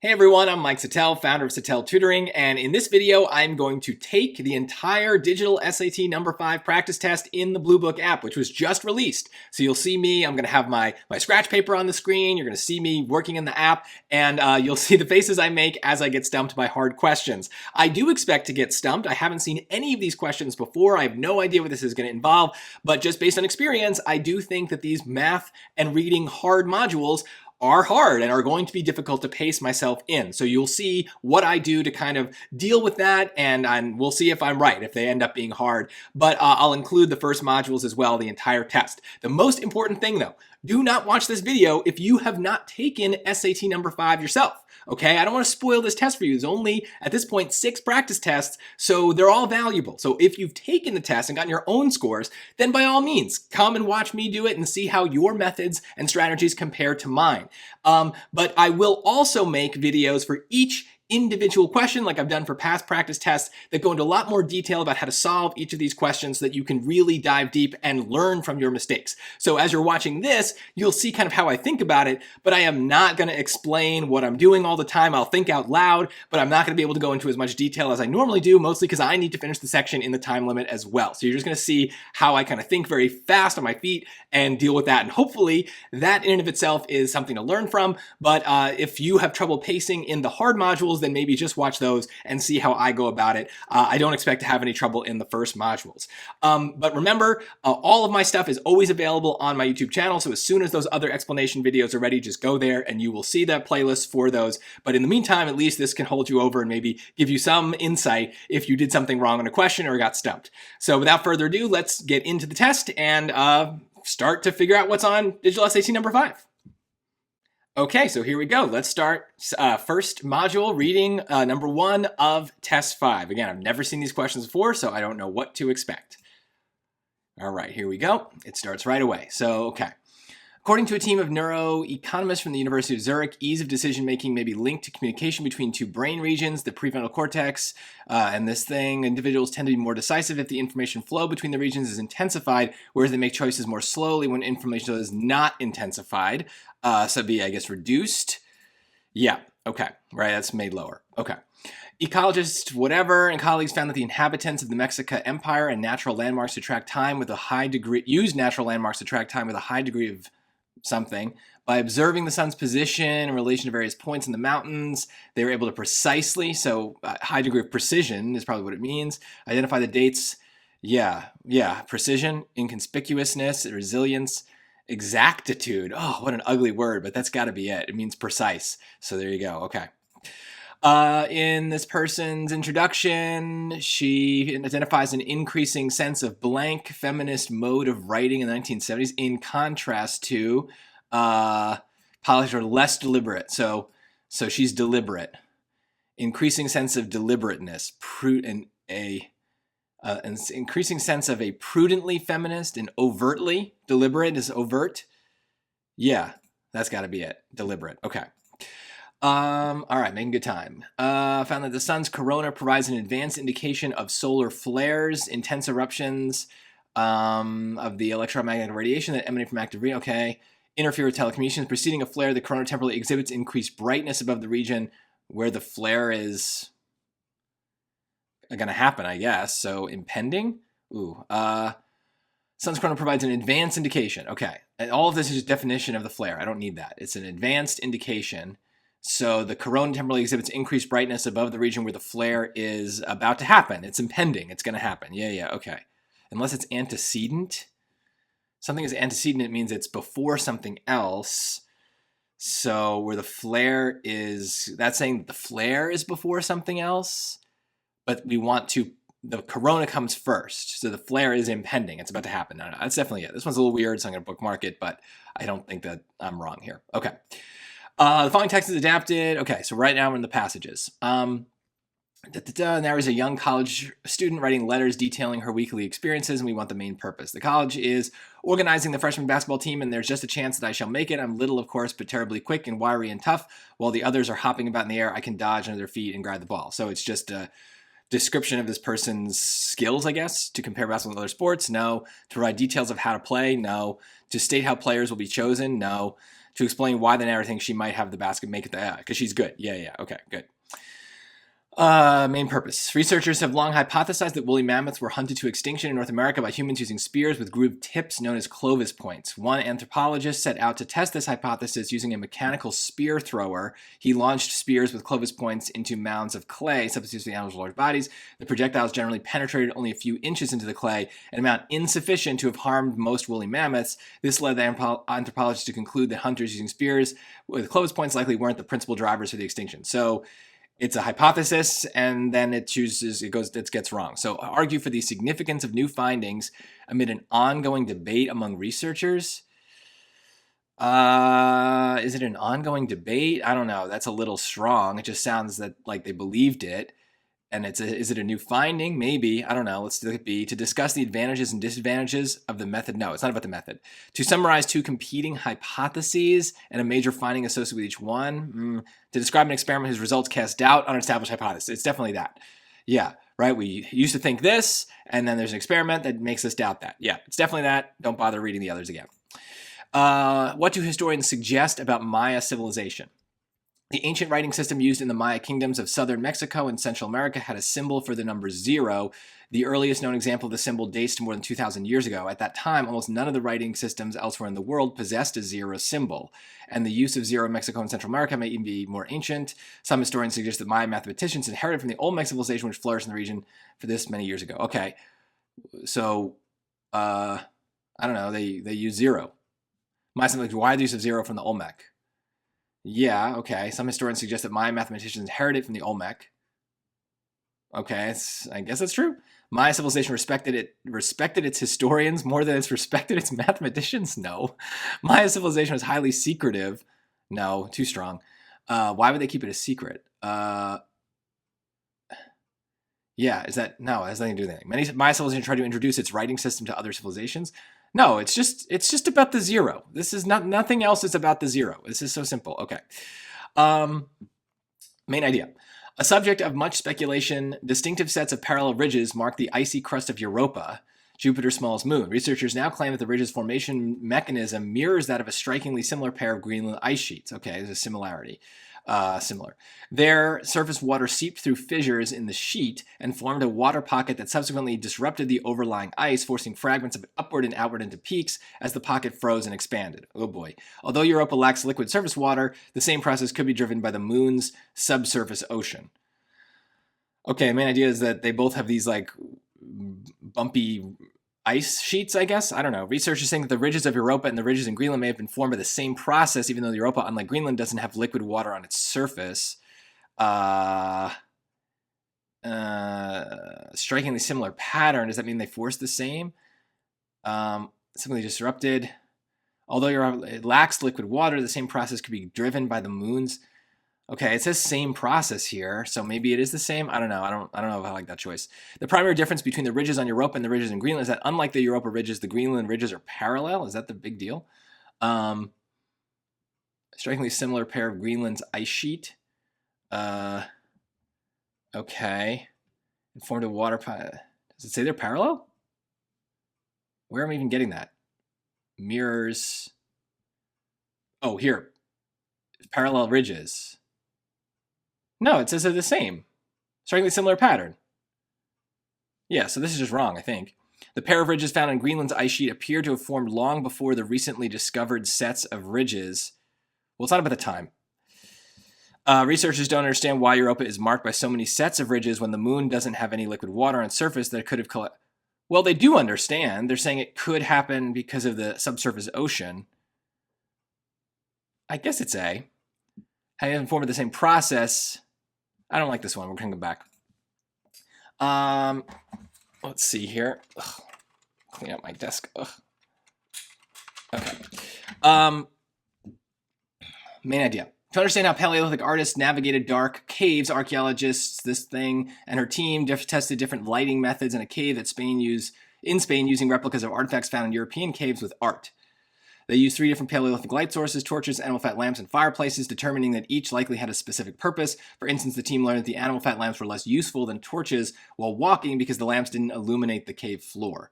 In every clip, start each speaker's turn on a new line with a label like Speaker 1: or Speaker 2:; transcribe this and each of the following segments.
Speaker 1: Hey everyone, I'm Mike Settele, founder of Settele Tutoring, and in this video I'm going to take the entire digital SAT number 5 practice test in the Bluebook app, which was just released. So you'll see me, I'm going to have my scratch paper on the screen, you're going to see me working in the app, and you'll see the faces I make as I get stumped by hard questions. I do expect to get stumped. I haven't seen any of these questions before. I have no idea what this is going to involve, but just based on experience, I do think that these math and reading hard modules are hard and are going to be difficult to pace myself in. So you'll see what I do to kind of deal with that, and we'll see if I'm right, if they end up being hard. But I'll include the first modules as well, the entire test. The most important thing though, do not watch this video if you have not taken SAT number 5 yourself. Okay, I don't want to spoil this test for you. There's only, at this point, 6 practice tests, so they're all valuable. So if you've taken the test and gotten your own scores, then by all means, come and watch me do it and see how your methods and strategies compare to mine. But I will also make videos for each individual question, like I've done for past practice tests, that go into a lot more detail about how to solve each of these questions so that you can really dive deep and learn from your mistakes. So as you're watching this, you'll see kind of how I think about it, but I am not going to explain what I'm doing all the time. I'll think out loud, but I'm not going to be able to go into as much detail as I normally do, mostly because I need to finish the section in the time limit as well. So you're just going to see how I kind of think very fast on my feet and deal with that. And hopefully that in and of itself is something to learn from. But if you have trouble pacing in the hard modules, then maybe just watch those and see how I go about it. I don't expect to have any trouble in the first modules. But remember, all of my stuff is always available on my YouTube channel. So as soon as those other explanation videos are ready, just go there and you will see that playlist for those. But in the meantime, at least this can hold you over and maybe give you some insight if you did something wrong on a question or got stumped. So without further ado, let's get into the test and start to figure out what's on digital SAT number 5. Okay, so here we go. Let's start first module, reading number 1 of test 5. Again, I've never seen these questions before, so I don't know what to expect. All right, here we go. It starts right away. So, okay. According to a team of neuroeconomists from the University of Zurich, ease of decision-making may be linked to communication between 2 brain regions, the prefrontal cortex and this thing. Individuals tend to be more decisive if the information flow between the regions is intensified, whereas they make choices more slowly when information is not intensified. So be, I guess, reduced. Yeah, okay, right, that's made lower. Okay. Ecologists, whatever, and colleagues found that the inhabitants of the Mexica Empire and natural landmarks to track time with a high degree, used natural landmarks to track time with a high degree of something. By observing the sun's position in relation to various points in the mountains, they were able to precisely, so high degree of precision is probably what it means, identify the dates. Yeah, precision, inconspicuousness, resilience, exactitude. Oh, what an ugly word, but that's got to be it. It means precise. So there you go. Okay. In this person's introduction, she identifies an increasing sense of blank feminist mode of writing in the 1970s in contrast to polished or less deliberate. So she's deliberate. Increasing sense of deliberateness, an increasing sense of a prudently feminist and overtly deliberate is overt. Yeah, that's got to be it. Deliberate. Okay. All right, making good time. Found that the sun's corona provides an advanced indication of solar flares, intense eruptions of the electromagnetic radiation that emanate from active region. Okay. Interfere with telecommunications. Preceding a flare, the corona temporarily exhibits increased brightness above the region where the flare is going to happen, I guess. So impending. Ooh. Sun's corona provides an advanced indication. Okay. And all of this is just definition of the flare. I don't need that. It's an advanced indication. So the corona temporarily exhibits increased brightness above the region where the flare is about to happen. It's impending. It's going to happen. Yeah, okay. Unless it's antecedent. Something is antecedent, it means it's before something else. So where the flare is, that's saying that the flare is before something else, but we want to, the corona comes first. So the flare is impending. It's about to happen. No, that's definitely it. This one's a little weird, so I'm going to bookmark it, but I don't think that I'm wrong here. Okay. The following text is adapted. Okay, so right now we're in the passages. There is a young college student writing letters detailing her weekly experiences, and we want the main purpose. The college is organizing the freshman basketball team, and there's just a chance that I shall make it. I'm little, of course, but terribly quick and wiry and tough. While the others are hopping about in the air, I can dodge under their feet and grab the ball. So it's just a description of this person's skills, I guess, to compare basketball with other sports. No. To provide details of how to play. No. To state how players will be chosen. No. to explain why the narrator thinks she might have the basket make it the because she's good. Yeah, okay, good. Main purpose. Researchers have long hypothesized that woolly mammoths were hunted to extinction in North America by humans using spears with grooved tips known as Clovis points. One anthropologist set out to test this hypothesis using a mechanical spear thrower. He launched spears with Clovis points into mounds of clay, substitutes for the animals' large bodies. The projectiles generally penetrated only a few inches into the clay, an amount insufficient to have harmed most woolly mammoths. This led the anthropologist to conclude that hunters using spears with Clovis points likely weren't the principal drivers for the extinction. So it's a hypothesis, and then it gets wrong. So argue for the significance of new findings amid an ongoing debate among researchers. Is it an ongoing debate? I don't know. That's a little strong. It just sounds that like they believed it. And is it a new finding? Maybe. I don't know. Let's look at B. To discuss the advantages and disadvantages of the method. No, it's not about the method. To summarize two competing hypotheses and a major finding associated with each one. To describe an experiment whose results cast doubt on an established hypothesis. It's definitely that. Yeah, right? We used to think this, and then there's an experiment that makes us doubt that. Yeah, it's definitely that. Don't bother reading the others again. What do historians suggest about Maya civilization? The ancient writing system used in the Maya kingdoms of southern Mexico and Central America had a symbol for the number 0. The earliest known example of the symbol dates to more than 2,000 years ago. At that time, almost none of the writing systems elsewhere in the world possessed a 0 symbol, and the use of 0 in Mexico and Central America may even be more ancient. Some historians suggest that Maya mathematicians inherited from the Olmec civilization, which flourished in the region for this many years ago. Okay, so I don't know. They use 0. Why the use of 0 from the Olmec? Yeah, okay. Some historians suggest that Maya mathematicians inherited from the Olmec. Okay, I guess that's true. Maya civilization respected its historians more than it's respected its mathematicians? No. Maya civilization was highly secretive. No, too strong. Why would they keep it a secret? Yeah, is that... No, it has nothing to do with anything. Maya civilization tried to introduce its writing system to other civilizations. No, it's just about the 0. This is nothing else is about the 0. This is so simple. Okay. Main idea. A subject of much speculation, distinctive sets of parallel ridges mark the icy crust of Europa, Jupiter's smallest moon. Researchers now claim that the ridge's formation mechanism mirrors that of a strikingly similar pair of Greenland ice sheets. Okay, there's a similarity. Similar. Their surface water seeped through fissures in the sheet and formed a water pocket that subsequently disrupted the overlying ice, forcing fragments of it upward and outward into peaks as the pocket froze and expanded. Oh boy. Although Europa lacks liquid surface water, the same process could be driven by the moon's subsurface ocean. Okay, main idea is that they both have these like bumpy ice sheets, I guess. I don't know. Researchers saying that the ridges of Europa and the ridges in Greenland may have been formed by the same process, even though Europa, unlike Greenland, doesn't have liquid water on its surface. Strikingly similar pattern. Does that mean they force the same? Simply disrupted. Although Europa lacks liquid water, the same process could be driven by the moon's. Okay, it says same process here, so maybe it is the same. I don't know. I don't know if I like that choice. The primary difference between the ridges on Europa and the ridges in Greenland is that unlike the Europa ridges, the Greenland ridges are parallel. Is that the big deal? Strikingly similar pair of Greenland's ice sheet. Okay. It formed a water does it say they're parallel? Where am I even getting that? Mirrors. Oh, here. Parallel ridges. No, it says they're the same. Strikingly similar pattern. Yeah, so this is just wrong, I think. The pair of ridges found on Greenland's ice sheet appear to have formed long before the recently discovered sets of ridges. Well, it's not about the time. Researchers don't understand why Europa is marked by so many sets of ridges when the moon doesn't have any liquid water on its surface that it could have collected. Well, they do understand. They're saying it could happen because of the subsurface ocean. I guess it's A. Having formed the same process. I don't like this one. We're going to go back. Let's see here. Ugh. Clean up my desk. Ugh. Okay. Main idea. To understand how Paleolithic artists navigated dark caves, archaeologists, this thing, and her team tested different lighting methods in a cave that in Spain using replicas of artifacts found in European caves with art. They used 3 different Paleolithic light sources, torches, animal fat lamps, and fireplaces, determining that each likely had a specific purpose. For instance, the team learned that the animal fat lamps were less useful than torches while walking because the lamps didn't illuminate the cave floor.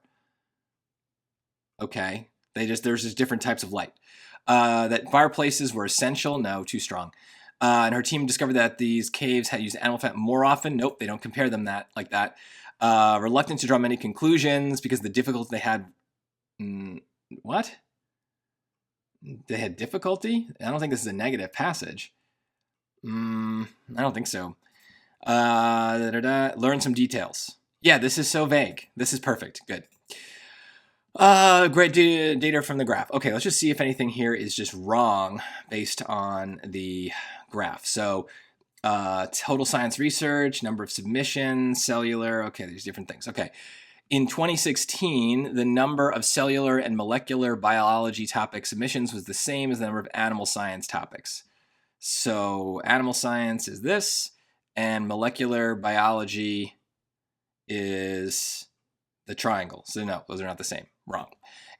Speaker 1: Okay. There's just different types of light. That fireplaces were essential. No, too strong. And her team discovered that these caves had used animal fat more often. Nope, they don't compare them like that. Reluctant to draw many conclusions because of the difficulty they had. What? They had difficulty? I don't think this is a negative passage. I don't think so. Learn some details. Yeah, this is so vague. This is perfect. Good. Great data from the graph. Okay, let's just see if anything here is just wrong based on the graph. So total science research, number of submissions, cellular. Okay, there's different things. Okay. In 2016, the number of cellular and molecular biology topic submissions was the same as the number of animal science topics. So animal science is this, and molecular biology is the triangle. So no, those are not the same. Wrong.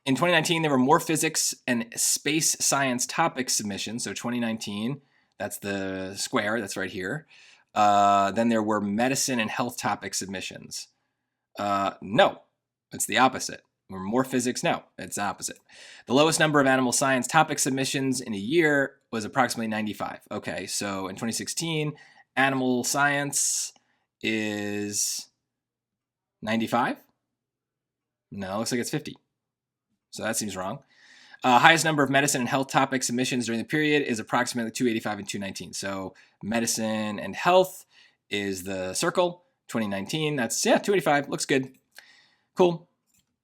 Speaker 1: In 2019, there were more physics and space science topic submissions. So 2019, that's the square, that's right here. Then there were medicine and health topic submissions. No, it's the opposite. Or more physics? No, it's the opposite. The lowest number of animal science topic submissions in a year was approximately 95. Okay, so in 2016, animal science is 95? No, looks like it's 50. So that seems wrong. Highest number of medicine and health topic submissions during the period is approximately 285 and 219. So medicine and health is the circle. 2019, that's, yeah, 285. Looks good. Cool.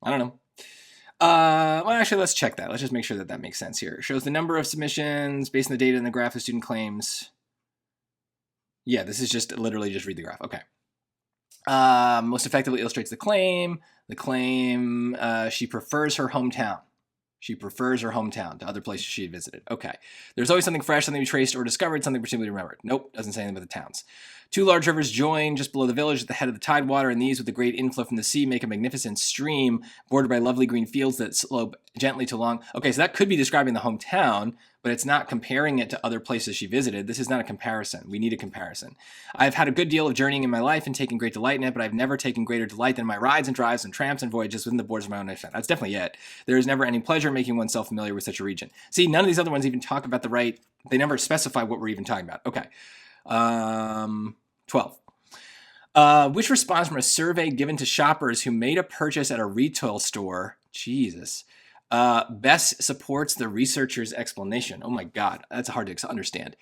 Speaker 1: I don't know. Well, actually, let's check that. Let's just make sure that that makes sense here. It shows the number of submissions based on the data in the graph the student claims. Yeah, this is just literally just read the graph. Okay. Most effectively illustrates the claim. The claim, she prefers her hometown. She prefers her hometown to other places she had visited. Okay. There's always something fresh, something to be traced or discovered, something presumably remembered. Nope, doesn't say anything about the towns. Two large rivers join just below the village at the head of the tidewater, and these, with the great inflow from the sea, make a magnificent stream bordered by lovely green fields that slope gently to long. Okay, so that could be describing the hometown, but it's not comparing it to other places she visited. This is not a comparison. We need a comparison. I've had a good deal of journeying in my life and taken great delight in it, but I've never taken greater delight than my rides and drives and tramps and voyages within the borders of my own nation. That's definitely it. There is never any pleasure in making oneself familiar with such a region. See, none of these other ones even talk about the right, they never specify what we're even talking about. Okay. 12. Which response from a survey given to shoppers who made a purchase at a retail store, Jesus, best supports the researcher's explanation? Oh my God, that's hard to understand.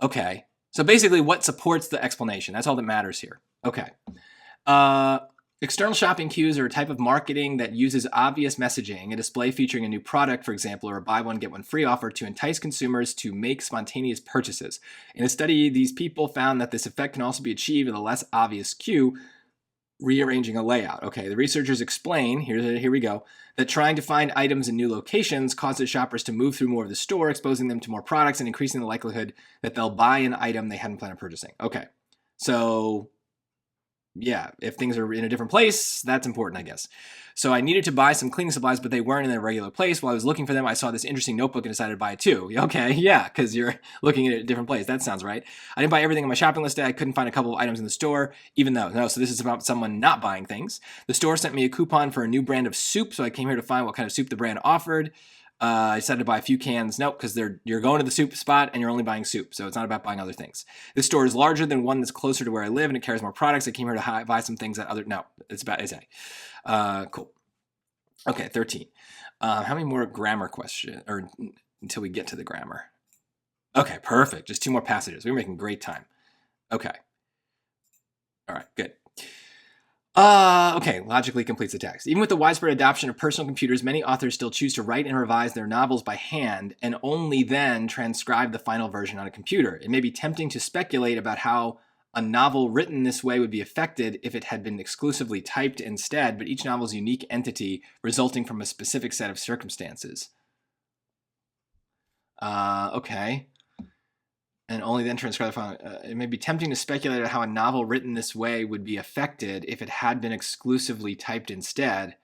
Speaker 1: Okay, so basically what supports the explanation? That's all that matters here. Okay. External shopping cues are a type of marketing that uses obvious messaging, a display featuring a new product, for example, or a buy one, get one free offer to entice consumers to make spontaneous purchases. In a study, these people found that this effect can also be achieved with a less obvious cue, rearranging a layout. Okay, the researchers explain, here we go, that trying to find items in new locations causes shoppers to move through more of the store, exposing them to more products and increasing the likelihood that they'll buy an item they hadn't planned on purchasing. Okay, so yeah, if things are in a different place, that's important, I guess. So I needed to buy some cleaning supplies, but they weren't in their regular place. While I was looking for them, I saw this interesting notebook and decided to buy it too. Okay, yeah, because you're looking at a different place. That sounds right. I didn't buy everything on my shopping list. I couldn't find a couple of items in the store, even though, no, so this is about someone not buying things. The store sent me a coupon for a new brand of soup, so I came here to find what kind of soup the brand offered. I decided to buy a few cans. Nope, because you're going to the soup spot and you're only buying soup, so it's not about buying other things. This store is larger than one that's closer to where I live, and it carries more products. I came here to buy some things that other. No, it's about cool. Okay, 13. How many more grammar questions, or until we get to the grammar? Okay, perfect. Just 2 more passages. We're making great time. Okay. All right, good. Okay, logically completes the text. Even with the widespread adoption of personal computers, many authors still choose to write and revise their novels by hand and only then transcribe the final version on a computer. It may be tempting to speculate about how a novel written this way would be affected if it had been exclusively typed instead, but each novel is a unique entity resulting from a specific set of circumstances. Okay. And only then transcribe the final. It may be tempting to speculate how a novel written this way would be affected if it had been exclusively typed instead.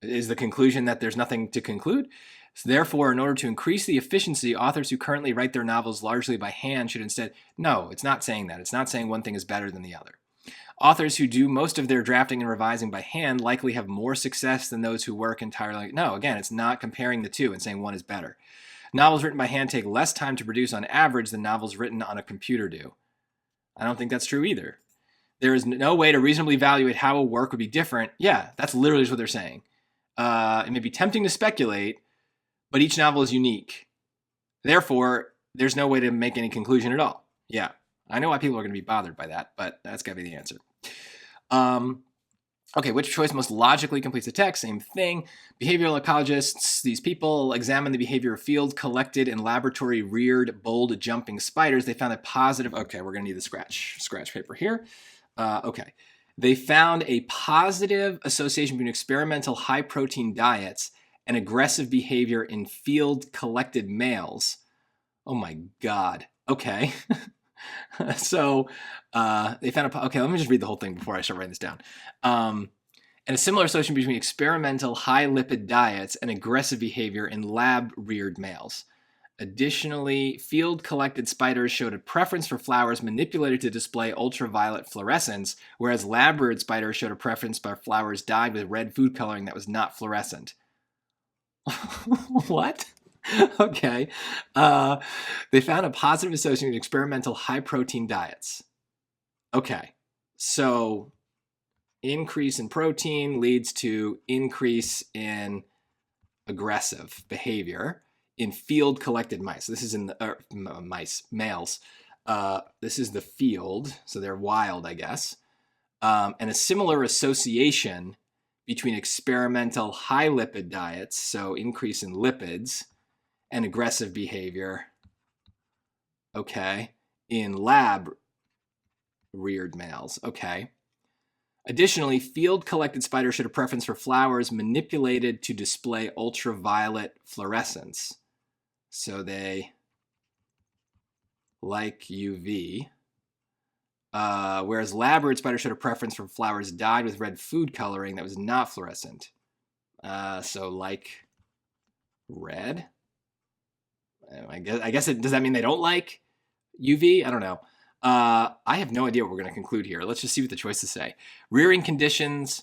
Speaker 1: Is the conclusion that there's nothing to conclude? So therefore, in order to increase the efficiency, authors who currently write their novels largely by hand should instead... No, it's not saying that. It's not saying one thing is better than the other. Authors who do most of their drafting and revising by hand likely have more success than those who work entirely. No, again, it's not comparing the two and saying one is better. Novels written by hand take less time to produce on average than novels written on a computer do. I don't think that's true either. There is no way to reasonably evaluate how a work would be different. Yeah, that's literally what they're saying. It may be tempting to speculate, but each novel is unique. Therefore, there's no way to make any conclusion at all. Yeah, I know why people are going to be bothered by that, but that's got to be the answer. Okay, which choice most logically completes the text? Same thing. Behavioral ecologists, these people examine the behavior of field collected in laboratory reared bold jumping spiders. They found a positive, okay, we're gonna need the scratch paper here. Okay, they found a positive association between experimental high protein diets and aggressive behavior in field collected males. Oh my God, okay. So they found okay, let me just read the whole thing before I start writing this down. And a similar association between experimental high lipid diets and aggressive behavior in lab reared males. Additionally, field collected spiders showed a preference for flowers manipulated to display ultraviolet fluorescence, whereas lab reared spiders showed a preference for flowers dyed with red food coloring that was not fluorescent. What? Okay. They found a positive association with experimental high protein diets. Okay. So increase in protein leads to increase in aggressive behavior in field collected mice. This is in the males. This is the field, so they're wild, I guess. And a similar association between experimental high lipid diets, so increase in lipids, and aggressive behavior, okay, in lab reared males, okay. Additionally, field-collected spiders showed a preference for flowers manipulated to display ultraviolet fluorescence. So they like UV. Whereas lab-reared spiders showed a preference for flowers dyed with red food coloring that was not fluorescent. So like red? I guess does that mean they don't like UV? I don't know. I have no idea what we're going to conclude here. Let's just see what the choices say. Rearing conditions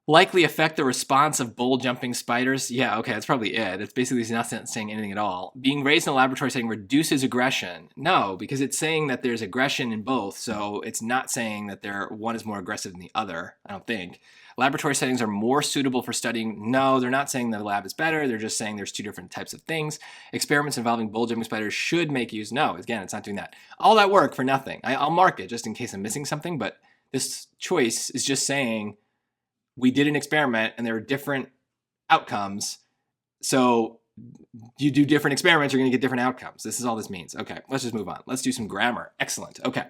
Speaker 1: likely affect the response of bold jumping spiders. Yeah, okay, that's probably it. It's basically not saying anything at all. Being raised in a laboratory setting reduces aggression. No, because it's saying that there's aggression in both, so it's not saying that one is more aggressive than the other, I don't think. Laboratory settings are more suitable for studying. No, they're not saying the lab is better. They're just saying there's two different types of things. Experiments involving bold jumping spiders should make use. No, again, it's not doing that. All that work for nothing. I'll mark it just in case I'm missing something, but this choice is just saying we did an experiment and there are different outcomes. So you do different experiments, you're going to get different outcomes. This is all this means. Okay, let's just move on. Let's do some grammar. Excellent. Okay.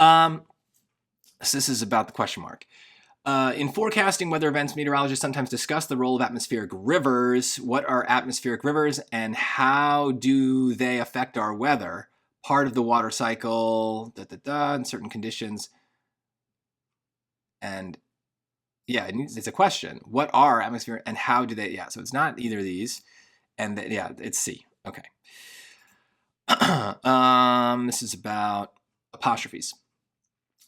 Speaker 1: So this is about the question mark. In forecasting weather events, meteorologists sometimes discuss the role of atmospheric rivers. What are atmospheric rivers and how do they affect our weather? Part of the water cycle, in certain conditions. And yeah, it's a question. What are atmospheric and how do they? Yeah, so it's not either of these. And yeah, it's C. Okay. This is about apostrophes.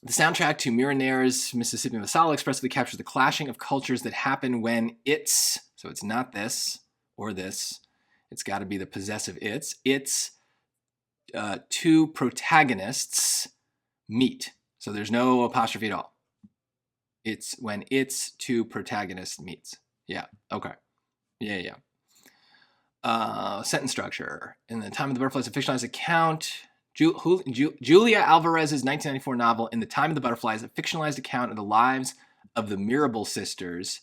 Speaker 1: The soundtrack to Mirone's Mississippi Masala expressively captures the clashing of cultures that happen when so it's not this or this, it's got to be the possessive its two protagonists meet. So there's no apostrophe at all. It's when its two protagonists meets. Yeah, okay. Yeah. Sentence structure. In the Time of the Butterflies, a fictionalized account. Julia Alvarez's 1994 novel, In the Time of the Butterflies, a fictionalized account of the lives of the Mirabal sisters,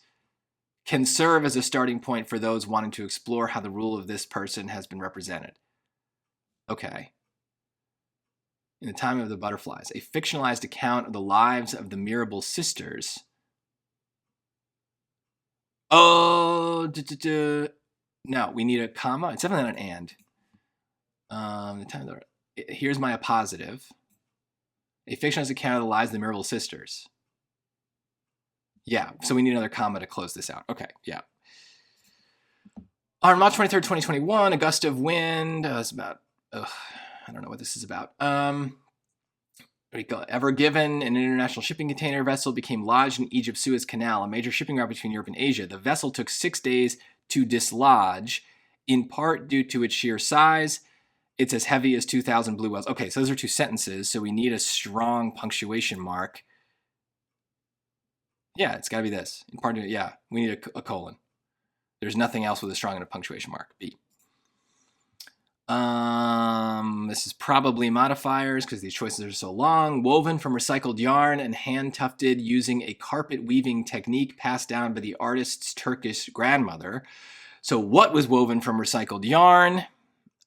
Speaker 1: can serve as a starting point for those wanting to explore how the rule of this person has been represented. Okay. In the Time of the Butterflies, a fictionalized account of the lives of the Mirabal sisters. Oh, no, we need a comma. It's definitely not an and. The time of the Here's my appositive. A fictionalized account of the lives of the Mirabal sisters. Yeah, so we need another comma to close this out. Okay, yeah. On March 23rd, 2021, a gust of wind. It's about, I don't know what this is about. Ever Given, an international shipping container vessel, became lodged in Egypt's Suez Canal, a major shipping route between Europe and Asia. The vessel took 6 days to dislodge, in part due to its sheer size. It's as heavy as 2,000 blue whales. Okay, so those are 2 sentences, so we need a strong punctuation mark. Yeah, it's got to be this. In part, yeah, we need a colon. There's nothing else with a strong enough punctuation mark. B. This is probably modifiers because these choices are so long. Woven from recycled yarn and hand tufted using a carpet weaving technique passed down by the artist's Turkish grandmother. So what was woven from recycled yarn?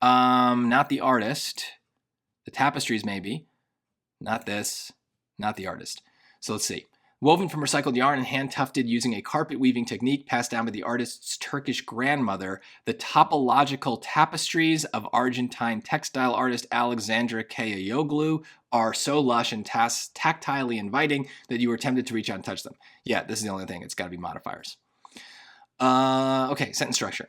Speaker 1: Not the artist. The tapestries maybe. Not this. Not the artist. So let's see. Woven from recycled yarn and hand tufted using a carpet weaving technique passed down by the artist's Turkish grandmother, the topological tapestries of Argentine textile artist Alexandra Kayayoglu are so lush and tactilely inviting that you are tempted to reach out and touch them. Yeah, this is the only thing. It's got to be modifiers. Okay, sentence structure.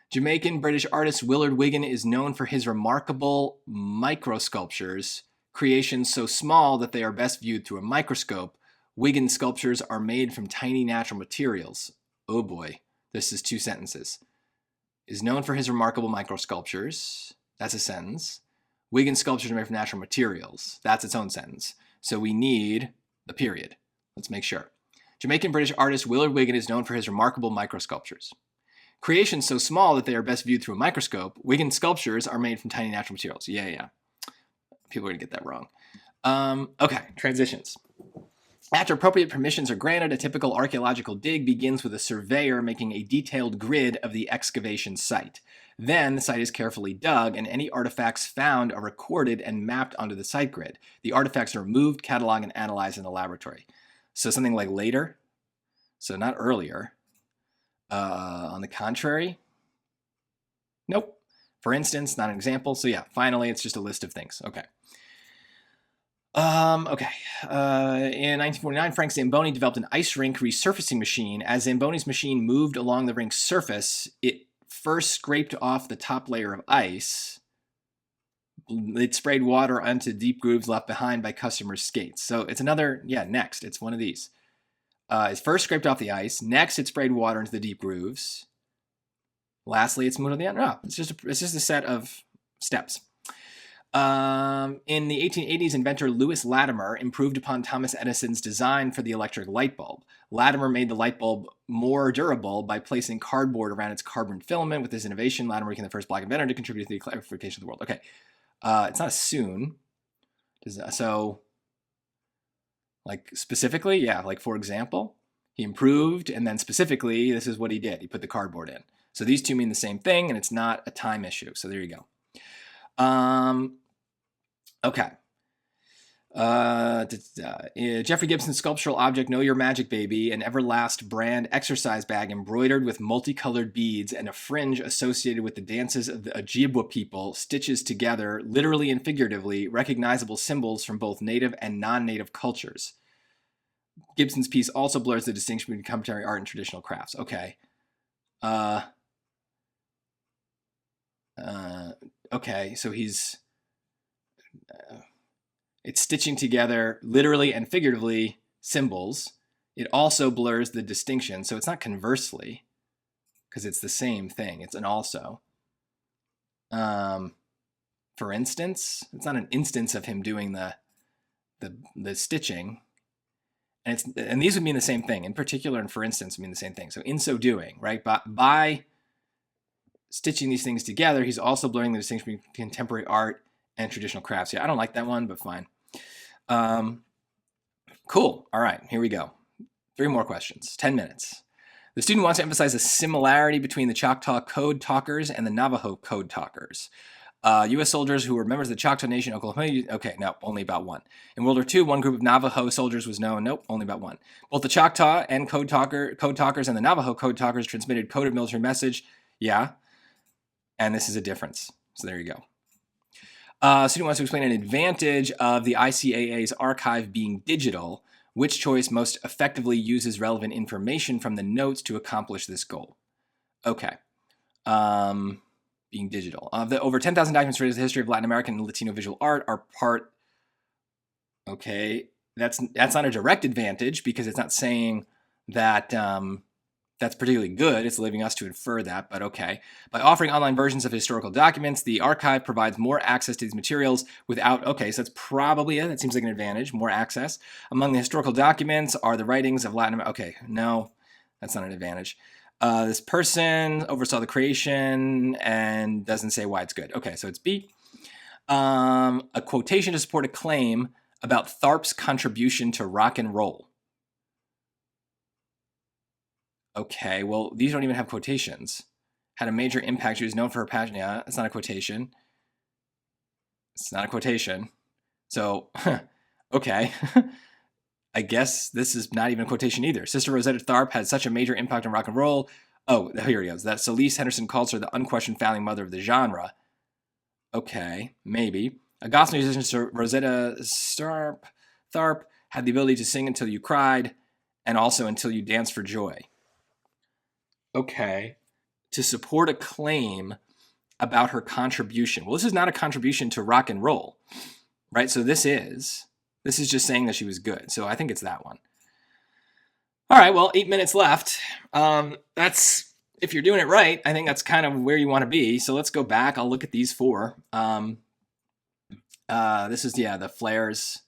Speaker 1: Jamaican British artist Willard Wiggin is known for his remarkable microsculptures, creations so small that they are best viewed through a microscope. Wiggin sculptures are made from tiny natural materials. Oh boy, this is 2 sentences. Is known for his remarkable microsculptures. That's a sentence. Wiggin sculptures are made from natural materials. That's its own sentence. So we need the period. Let's make sure. Jamaican British artist Willard Wiggin is known for his remarkable microsculptures. Creations so small that they are best viewed through a microscope. Wiggin sculptures are made from tiny natural materials. Yeah. People are going to get that wrong. Okay, transitions. After appropriate permissions are granted, a typical archaeological dig begins with a surveyor making a detailed grid of the excavation site. Then the site is carefully dug and any artifacts found are recorded and mapped onto the site grid. The artifacts are removed, cataloged, and analyzed in the laboratory. So something like later, so not earlier. On the contrary, nope. For instance, not an example. So yeah, finally, it's just a list of things. Okay. In 1949, Frank Zamboni developed an ice rink resurfacing machine. As Zamboni's machine moved along the rink's surface, it first scraped off the top layer of ice. It sprayed water onto deep grooves left behind by customers' skates. So it's another, next. It's one of these. It first scraped off the ice. Next, it sprayed water into the deep grooves. Lastly, it's moved on the end. No, it's just a set of steps. In the 1880s, inventor Louis Latimer improved upon Thomas Edison's design for the electric light bulb. Latimer made the light bulb more durable by placing cardboard around its carbon filament. With this innovation, Latimer became the first black inventor to contribute to the electrification of the world. Okay, it's not a soon. So, like specifically, yeah, like for example, he improved, and then specifically, this is what he did. He put the cardboard in. So these two mean the same thing, and it's not a time issue. So there you go. Okay. Jeffrey Gibson's sculptural object, Know Your Magic Baby, an Everlast brand exercise bag embroidered with multicolored beads and a fringe associated with the dances of the Ojibwa people, stitches together, literally and figuratively, recognizable symbols from both native and non-native cultures. Gibson's piece also blurs the distinction between contemporary art and traditional crafts. Okay. Okay, so he's... it's stitching together, literally and figuratively, symbols. It also blurs the distinction, so it's not conversely, because it's the same thing. It's an also. For instance, it's not an instance of him doing the stitching. And these would mean the same thing. In particular, and for instance, would mean the same thing. So in so doing, right, by stitching these things together, he's also blurring the distinction between contemporary art and traditional crafts. Yeah, I don't like that one, but fine. Cool. All right, here we go. 3 more questions. 10 minutes. The student wants to emphasize the similarity between the Choctaw code talkers and the Navajo code talkers. U.S. soldiers who were members of the Choctaw Nation, Oklahoma. Okay, no, only about 1. In World War II, one group of Navajo soldiers was known. Nope, only about 1. Both the Choctaw and code talkers and the Navajo code talkers transmitted coded military message. Yeah, and this is a difference. So there you go. Student wants to explain an advantage of the ICAA's archive being digital. Which choice most effectively uses relevant information from the notes to accomplish this goal? Okay. Being digital. The over 10,000 documents related to the history of Latin American and Latino visual art are part Okay, that's not a direct advantage because it's not saying that that's particularly good. It's leaving us to infer that, but okay. By offering online versions of historical documents, the archive provides more access to these materials without, okay, so that's probably it. That seems like an advantage, more access. Among the historical documents are the writings of Latin America. Okay, no, that's not an advantage. This person oversaw the creation and doesn't say why it's good. Okay, so it's B. A quotation to support a claim about Tharp's contribution to rock and roll. Okay, well, these don't even have quotations. Had a major impact. She was known for her passion. Yeah, it's not a quotation. It's not a quotation. So, okay. I guess this is not even a quotation either. Sister Rosetta Tharpe had such a major impact on rock and roll. Oh, here he goes. That Celeste Henderson calls her the unquestioned founding mother of the genre. Okay, maybe. A gospel musician, Rosetta Tharpe, had the ability to sing until you cried and also until you danced for joy. Okay. To support a claim about her contribution. Well, this is not a contribution to rock and roll, right? So this is just saying that she was good. So I think it's that one. All right, well, 8 minutes left. That's, if you're doing it right, I think that's kind of where you want to be. So let's go back. I'll look at these four. This is, the flares.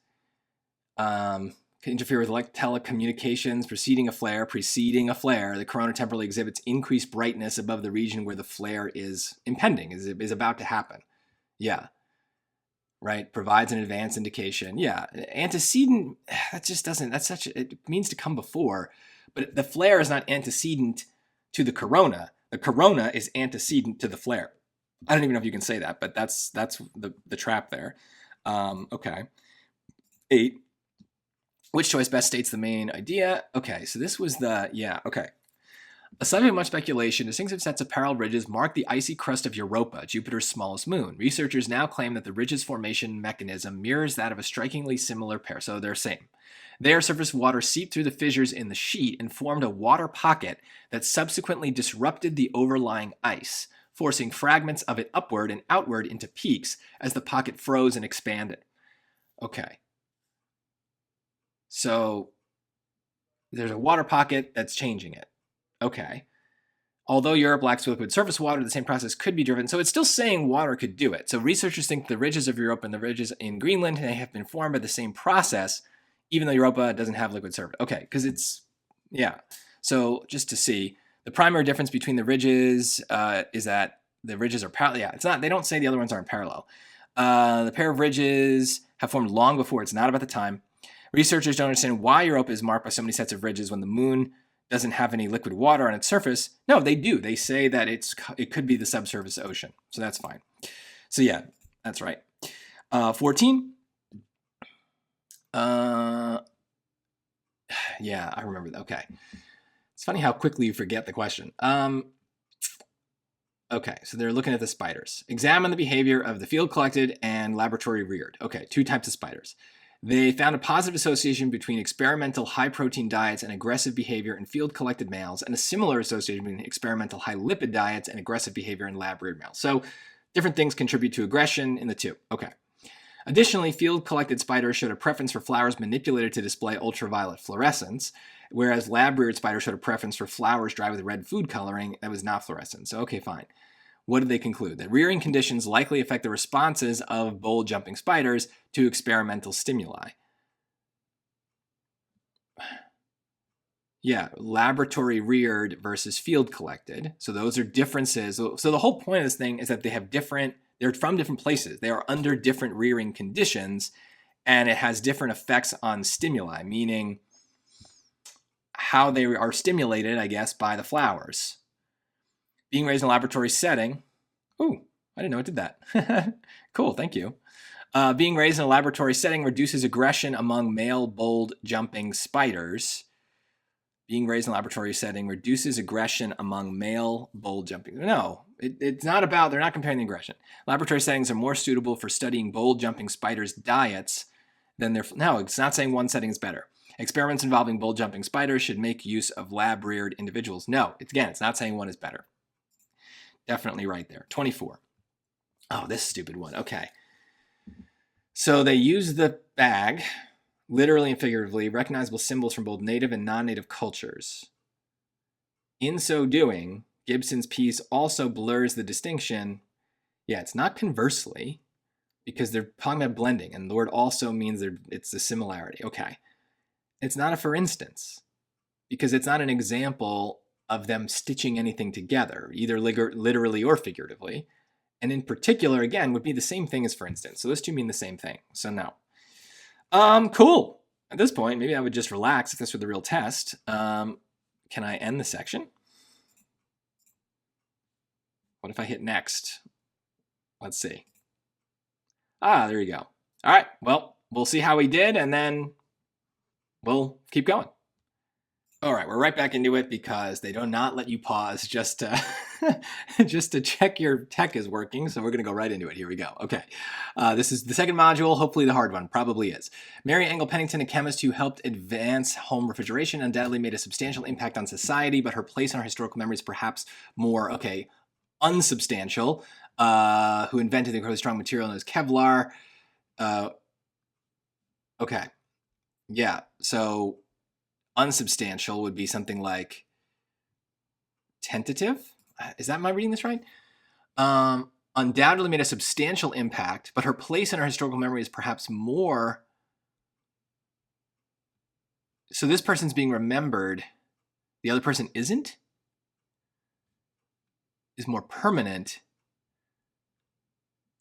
Speaker 1: Can interfere with telecommunications preceding a flare. The corona temporarily exhibits increased brightness above the region where the flare is impending, is about to happen. Yeah. Right. Provides an advance indication. Yeah. Antecedent, that just doesn't, it means to come before, but the flare is not antecedent to the corona. The corona is antecedent to the flare. I don't even know if you can say that, but that's the trap there. Okay. 8. Which choice best states the main idea? Okay, so this was okay. A subject of much speculation, distinctive sets of parallel ridges mark the icy crust of Europa, Jupiter's smallest moon. Researchers now claim that the ridge's formation mechanism mirrors that of a strikingly similar pair, so they're same. There, surface water seeped through the fissures in the sheet and formed a water pocket that subsequently disrupted the overlying ice, forcing fragments of it upward and outward into peaks as the pocket froze and expanded. Okay. So there's a water pocket that's changing it. Okay. Although Europe lacks liquid surface water, the same process could be driven. So it's still saying water could do it. So researchers think the ridges of Europe and the ridges in Greenland have been formed by the same process, even though Europa doesn't have liquid surface. Okay, because it's, So just to see, the primary difference between the ridges is that the ridges are parallel. Yeah, it's not. They don't say the other ones aren't parallel. The pair of ridges have formed long before. It's not about the time. Researchers don't understand why Europa is marked by so many sets of ridges when the moon doesn't have any liquid water on its surface. No, they do. They say that it could be the subsurface ocean. So that's fine. So yeah, that's right. 14. Yeah, I remember that. Okay. It's funny how quickly you forget the question. Okay, so they're looking at the spiders. Examine the behavior of the field collected and laboratory reared. Okay, 2 types of spiders. They found a positive association between experimental high-protein diets and aggressive behavior in field-collected males, and a similar association between experimental high-lipid diets and aggressive behavior in lab-reared males. So different things contribute to aggression in the two. Okay. Additionally, field-collected spiders showed a preference for flowers manipulated to display ultraviolet fluorescence, whereas lab-reared spiders showed a preference for flowers dried with red food coloring that was not fluorescent. So, okay, fine. What did they conclude? That rearing conditions likely affect the responses of bold-jumping spiders to experimental stimuli. Yeah, laboratory reared versus field collected. So those are differences. So the whole point of this thing is that they're from different places. They are under different rearing conditions, and it has different effects on stimuli, meaning how they are stimulated, I guess, by the flowers. Being raised in a laboratory setting. Ooh, I didn't know it did that. Cool, thank you. Being raised in a laboratory setting reduces aggression among male bold jumping spiders. Being raised in a laboratory setting reduces aggression among male bold jumping. No, it's not about, they're not comparing the aggression. Laboratory settings are more suitable for studying bold jumping spiders' diets than no, it's not saying one setting is better. Experiments involving bold jumping spiders should make use of lab-reared individuals. No, it's not saying one is better. Definitely right there. 24. Oh, this stupid one. Okay. So they use the bag literally and figuratively, recognizable symbols from both native and non-native cultures. In so doing, Gibson's piece also blurs the distinction. Yeah, it's not conversely, because they're talking about blending, and the word also means it's a similarity. Okay. It's not a for instance, because it's not an example of them stitching anything together, either literally or figuratively. And in particular, again, would be the same thing as for instance. So those two mean the same thing. So no. Cool. At this point, maybe I would just relax if this were the real test. Can I end the section? What if I hit next? Let's see. Ah, there you go. All right, well, we'll see how we did, and then we'll keep going. All right, we're right back into it because they do not let you pause just to, just to check your tech is working. So we're going to go right into it. Here we go. Okay, this is the second module, hopefully the hard one, probably is. Mary Engel Pennington, a chemist who helped advance home refrigeration, undoubtedly made a substantial impact on society, but her place in our historical memory is perhaps more, okay, unsubstantial. Who invented the incredibly strong material known as Kevlar. Okay, yeah, so unsubstantial would be something like tentative. Am I reading this right? Undoubtedly made a substantial impact, but her place in our historical memory is perhaps more. So this person's being remembered. The other person isn't? Is more permanent.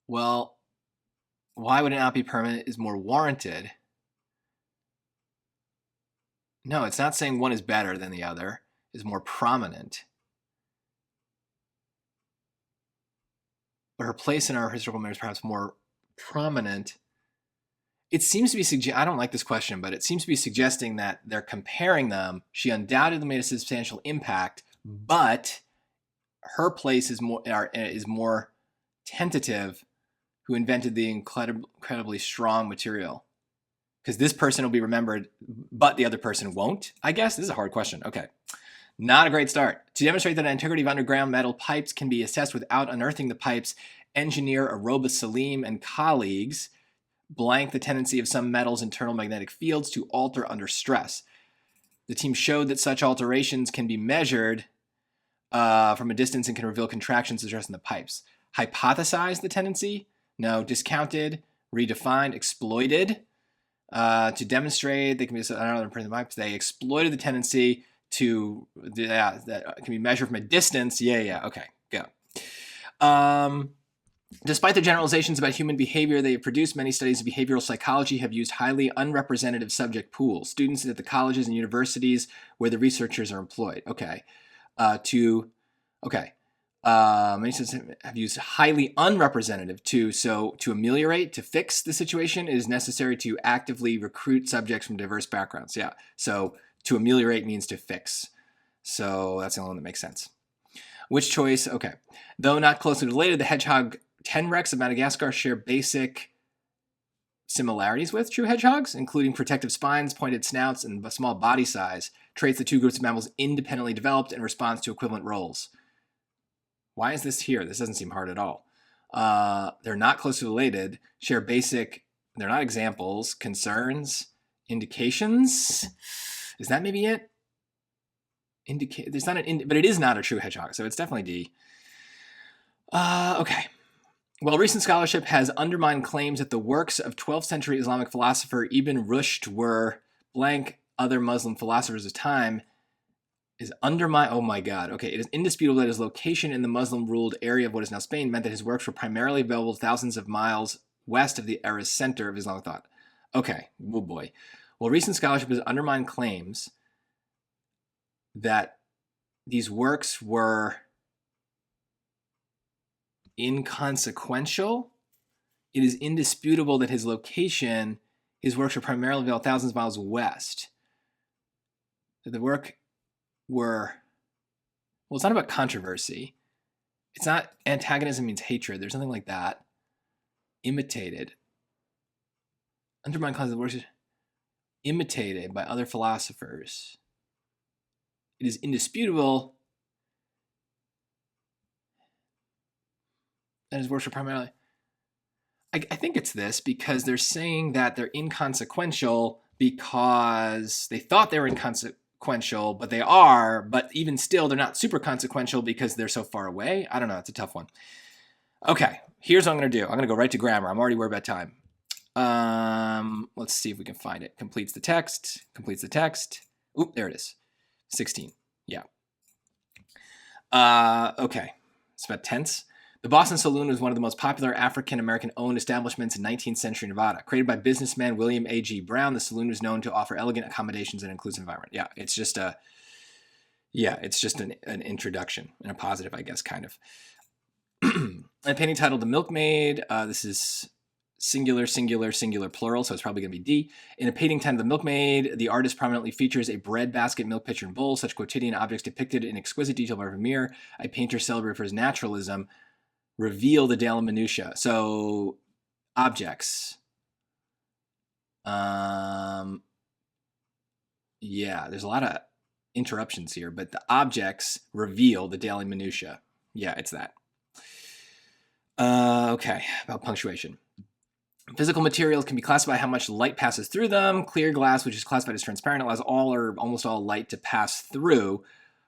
Speaker 1: Well, why would it not be permanent is more warranted. No, it's not saying one is better than the other, is more prominent. But her place in our historical memory is perhaps more prominent. It seems to be I don't like this question, but it seems to be suggesting that they're comparing them. She undoubtedly made a substantial impact, but her place is more tentative, who invented the incredibly strong material. Because this person will be remembered, but the other person won't, I guess. This is a hard question. Okay. Not a great start. To demonstrate that an integrity of underground metal pipes can be assessed without unearthing the pipes, engineer Aroba Salim and colleagues blank the tendency of some metals' internal magnetic fields to alter under stress. The team showed that such alterations can be measured from a distance and can reveal contractions of stress in the pipes. Hypothesized the tendency? No. Discounted, redefined, exploited. To demonstrate they can be another print the pipes. They exploited the tendency to that can be measured from a distance. Yeah. Okay, go. Despite the generalizations about human behavior they have produced, many studies of behavioral psychology have used highly unrepresentative subject pools. Students at the colleges and universities where the researchers are employed. Okay. Many students have used highly unrepresentative to ameliorate, to fix the situation, it is necessary to actively recruit subjects from diverse backgrounds. Yeah. So to ameliorate means to fix. So that's the only one that makes sense. Which choice? Okay. Though not closely related, the hedgehog tenrecs of Madagascar share basic similarities with true hedgehogs, including protective spines, pointed snouts, and small body size, traits the two groups of mammals independently developed in response to equivalent roles. Why is this here? This doesn't seem hard at all. They're not closely related, share basic, they're not examples, concerns, indications. Is that maybe it? There's not but it is not a true hedgehog, so it's definitely D. Okay. Well, recent scholarship has undermined claims that the works of 12th century Islamic philosopher Ibn Rushd were blank other Muslim philosophers of time is undermined. Oh my God. Okay. It is indisputable that his location in the Muslim-ruled area of what is now Spain meant that his works were primarily available thousands of miles west of the era's center of Islamic thought. Okay. Oh boy. Well, recent scholarship has undermined claims that these works were inconsequential. It is indisputable that his location, his works were primarily available thousands of miles west. That the work were, well, it's not about controversy. It's not antagonism means hatred. There's nothing like that. Imitated. Undermined claims that the works imitated by other philosophers. It is indisputable that his works were primarily... I think it's this, because they're saying that they're inconsequential, because they thought they were inconsequential, but they are, but even still, they're not super consequential because they're so far away. I don't know. It's a tough one. Okay, here's what I'm going to do. I'm going to go right to grammar. I'm already worried about time. Let's see if we can find it. Completes the text. Oop, there it is. 16. Yeah. Okay. It's about tense. The Boston Saloon was one of the most popular African-American owned establishments in 19th century Nevada. Created by businessman William A.G. Brown, the saloon was known to offer elegant accommodations and inclusive environment. Yeah, it's just an introduction and a positive, I guess, kind of. A painting titled The Milkmaid. This is singular, plural, so it's probably going to be D. In a painting titled The Milkmaid, the artist prominently features a bread basket, milk pitcher, and bowl. Such quotidian objects depicted in exquisite detail by Vermeer, a painter celebrated for his naturalism, reveal the daily minutiae. So, objects. Yeah, there's a lot of interruptions here, but the objects reveal the daily minutiae. Yeah, it's that. Okay, about punctuation. Physical materials can be classified how much light passes through them. Clear glass, which is classified as transparent, allows all or almost all light to pass through.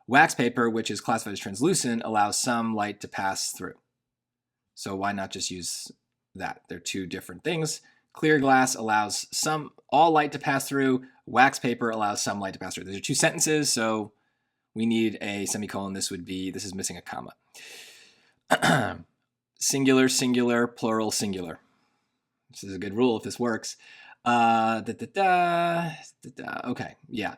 Speaker 1: Wax paper, which is classified as translucent, allows some light to pass through. So why not just use that? They're two different things. Clear glass allows all light to pass through. Wax paper allows some light to pass through. These are two sentences, so we need a semicolon. This is missing a comma. Singular, plural, singular. This is a good rule if this works. Okay, yeah.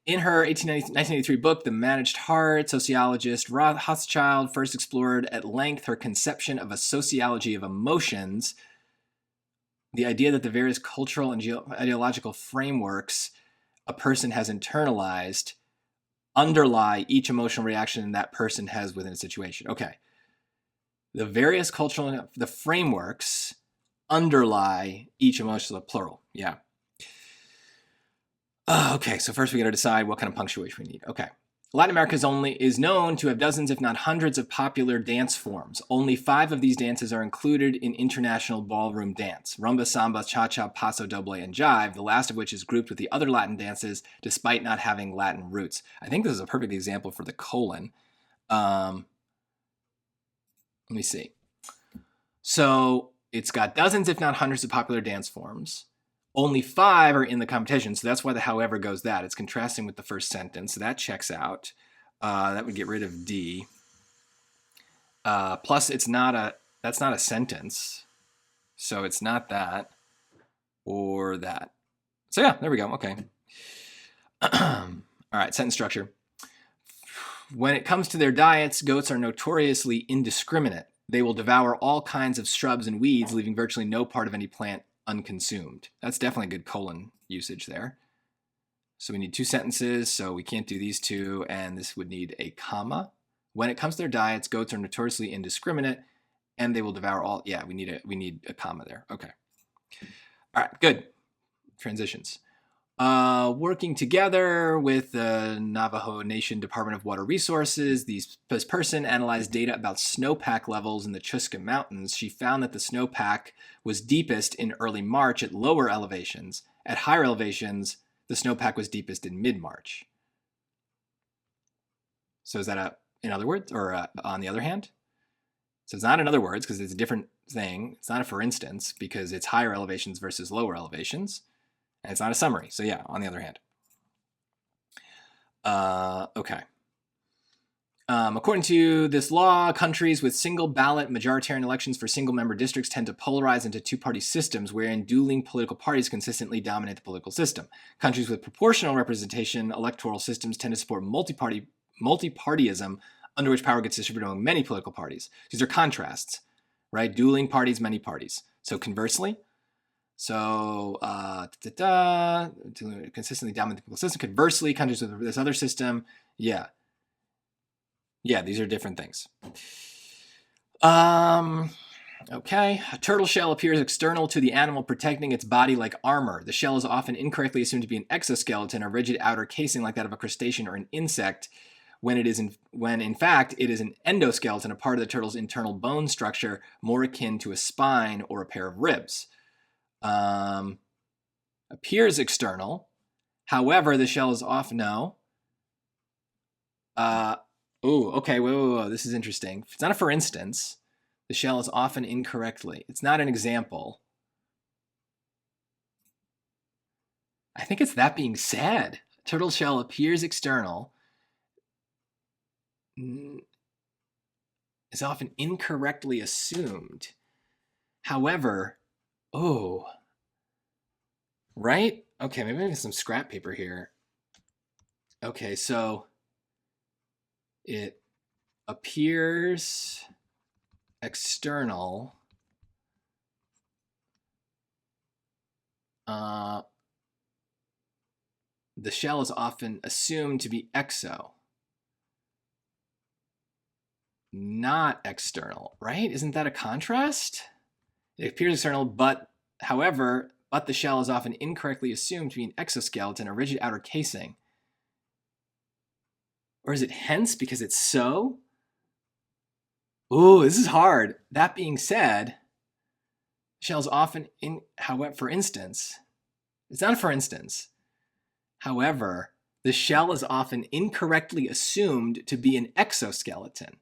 Speaker 1: In her 1983 book, The Managed Heart, sociologist Rothschild first explored at length her conception of a sociology of emotions, the idea that the various cultural and ideological frameworks a person has internalized underlie each emotional reaction that person has within a situation. Okay. The various cultural, the frameworks underlie each emotional, plural. Yeah. Okay, so first we got to decide what kind of punctuation we need. Okay. Latin America is known to have dozens, if not hundreds, of popular dance forms. Only 5 of these dances are included in international ballroom dance: rumba, samba, cha-cha, paso doble, and jive, the last of which is grouped with the other Latin dances despite not having Latin roots. I think this is a perfect example for the colon. Let me see. So it's got dozens, if not hundreds, of popular dance forms. Only 5 are in the competition, so that's why the however goes that. It's contrasting with the first sentence, so that checks out. That would get rid of D. Plus, that's not a sentence, so it's not that or that. So yeah, there we go. Okay. All right, sentence structure. When it comes to their diets, goats are notoriously indiscriminate. They will devour all kinds of shrubs and weeds, leaving virtually no part of any plant unconsumed. That's definitely good colon usage there. So we need 2 sentences, so we can't do these 2, and this would need a comma. When it comes to their diets, goats are notoriously indiscriminate, and they will devour all. Yeah, we need a comma there. Okay. All right, good. Transitions. Working together with the Navajo Nation Department of Water Resources, this person analyzed data about snowpack levels in the Chuska Mountains. She found that the snowpack was deepest in early March at lower elevations. At higher elevations, the snowpack was deepest in mid-March. So is that in other words, or on the other hand? So it's not in other words because it's a different thing. It's not a for instance because it's higher elevations versus lower elevations. And it's not a summary. So yeah, on the other hand. Okay. According to this law, countries with single ballot majoritarian elections for single member districts tend to polarize into 2-party systems wherein dueling political parties consistently dominate the political system. Countries with proportional representation electoral systems tend to support multipartyism, under which power gets distributed among many political parties. These are contrasts, right? Dueling parties, many parties. So conversely, consistently dominant the political system. Conversely, countries with this other system, yeah, these are different things. Okay, a turtle shell appears external to the animal, protecting its body like armor. The shell is often incorrectly assumed to be an exoskeleton, a rigid outer casing like that of a crustacean or an insect, when in fact it is an endoskeleton, a part of the turtle's internal bone structure, more akin to a spine or a pair of ribs. appears external. However, the shell is often no. Okay, whoa. This is interesting. It's not a for instance. The shell is often incorrectly. It's not an example. I think it's that being said. Turtle shell appears external. Is often incorrectly assumed. However, right? Okay, maybe I have some scrap paper here. Okay, so it appears external. The shell is often assumed to be exo, not external, right? Isn't that a contrast? It appears external, but the shell is often incorrectly assumed to be an exoskeleton, a rigid outer casing. Or is it hence because it's so? Ooh, this is hard. That being said, shells often for instance, it's not for instance. However, the shell is often incorrectly assumed to be an exoskeleton.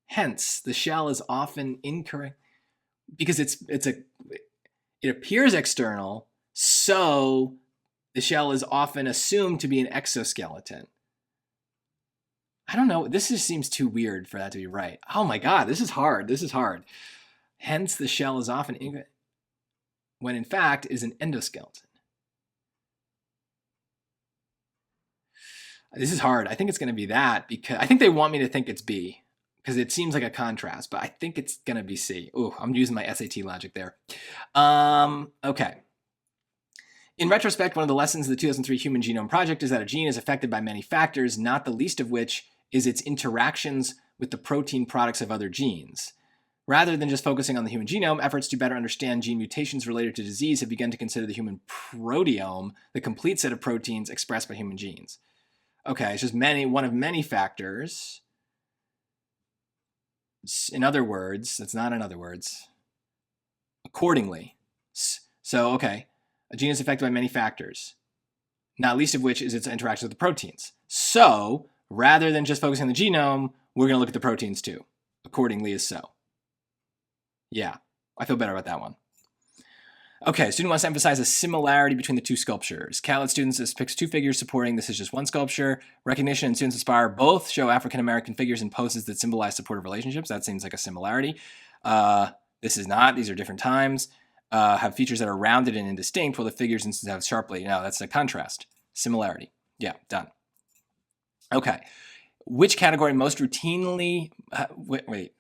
Speaker 1: Hence, the shell is often incorrect because it appears external, so the shell is often assumed to be an exoskeleton. I don't know. This just seems too weird for that to be right. Oh my God, this is hard. Hence, the shell is often when in fact is an endoskeleton. This is hard. I think it's going to be that because I think they want me to think it's B because it seems like a contrast, but I think it's going to be C. Ooh, I'm using my SAT logic there. Okay. In retrospect, one of the lessons of the 2003 Human Genome Project is that a gene is affected by many factors, not the least of which is its interactions with the protein products of other genes. Rather than just focusing on the human genome, efforts to better understand gene mutations related to disease have begun to consider the human proteome, the complete set of proteins expressed by human genes. Okay, it's just one of many factors. In other words, that's not in other words. Accordingly. So, okay, a gene is affected by many factors, not least of which is its interaction with the proteins. So, rather than just focusing on the genome, we're going to look at the proteins too. Accordingly is so. Yeah, I feel better about that one. Okay, student wants to emphasize a similarity between the two sculptures. Catlett students picks two figures supporting, this is just one sculpture. Recognition and Students Aspire both show African-American figures in poses that symbolize supportive relationships. That seems like a similarity. This is not, these are different times. Have features that are rounded and indistinct, while the figures instead have sharply. No, that's a contrast. Similarity. Yeah, done. Okay. Which category most routinely,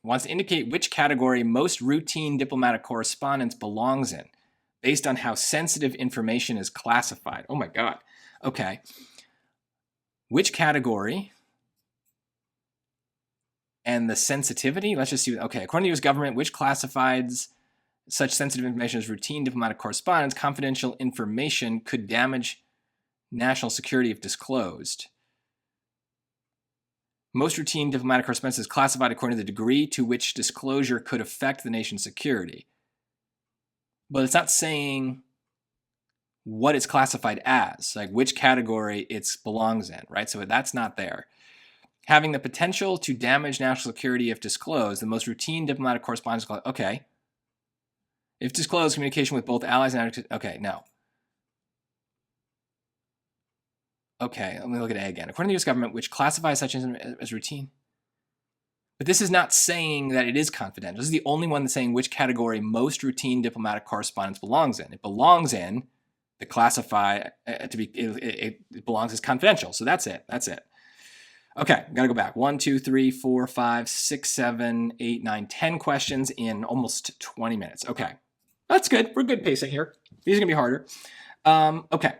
Speaker 1: wants to indicate which category most routine diplomatic correspondence belongs in, based on how sensitive information is classified. Oh my God. Okay. Which category and the sensitivity? Let's just see. Okay. According to the U.S. government, which classifies such sensitive information as routine diplomatic correspondence, confidential information could damage national security if disclosed. Most routine diplomatic correspondence is classified according to the degree to which disclosure could affect the nation's security. But it's not saying what it's classified as, like which category it belongs in, right? So that's not there. Having the potential to damage national security if disclosed, the most routine diplomatic correspondence, okay. If disclosed, communication with both allies and, okay, no. Okay, let me look at A again. According to the U.S. government, which classifies such as routine. But this is not saying that it is confidential. This is the only one that's saying which category most routine diplomatic correspondence belongs in. It belongs in the it belongs as confidential. So that's it. Okay, gotta go back. 1, 2, 3, 4, 5, 6, 7, 8, 9, 10 questions in almost 20 minutes. Okay, that's good. We're good pacing here. These are gonna be harder. Okay.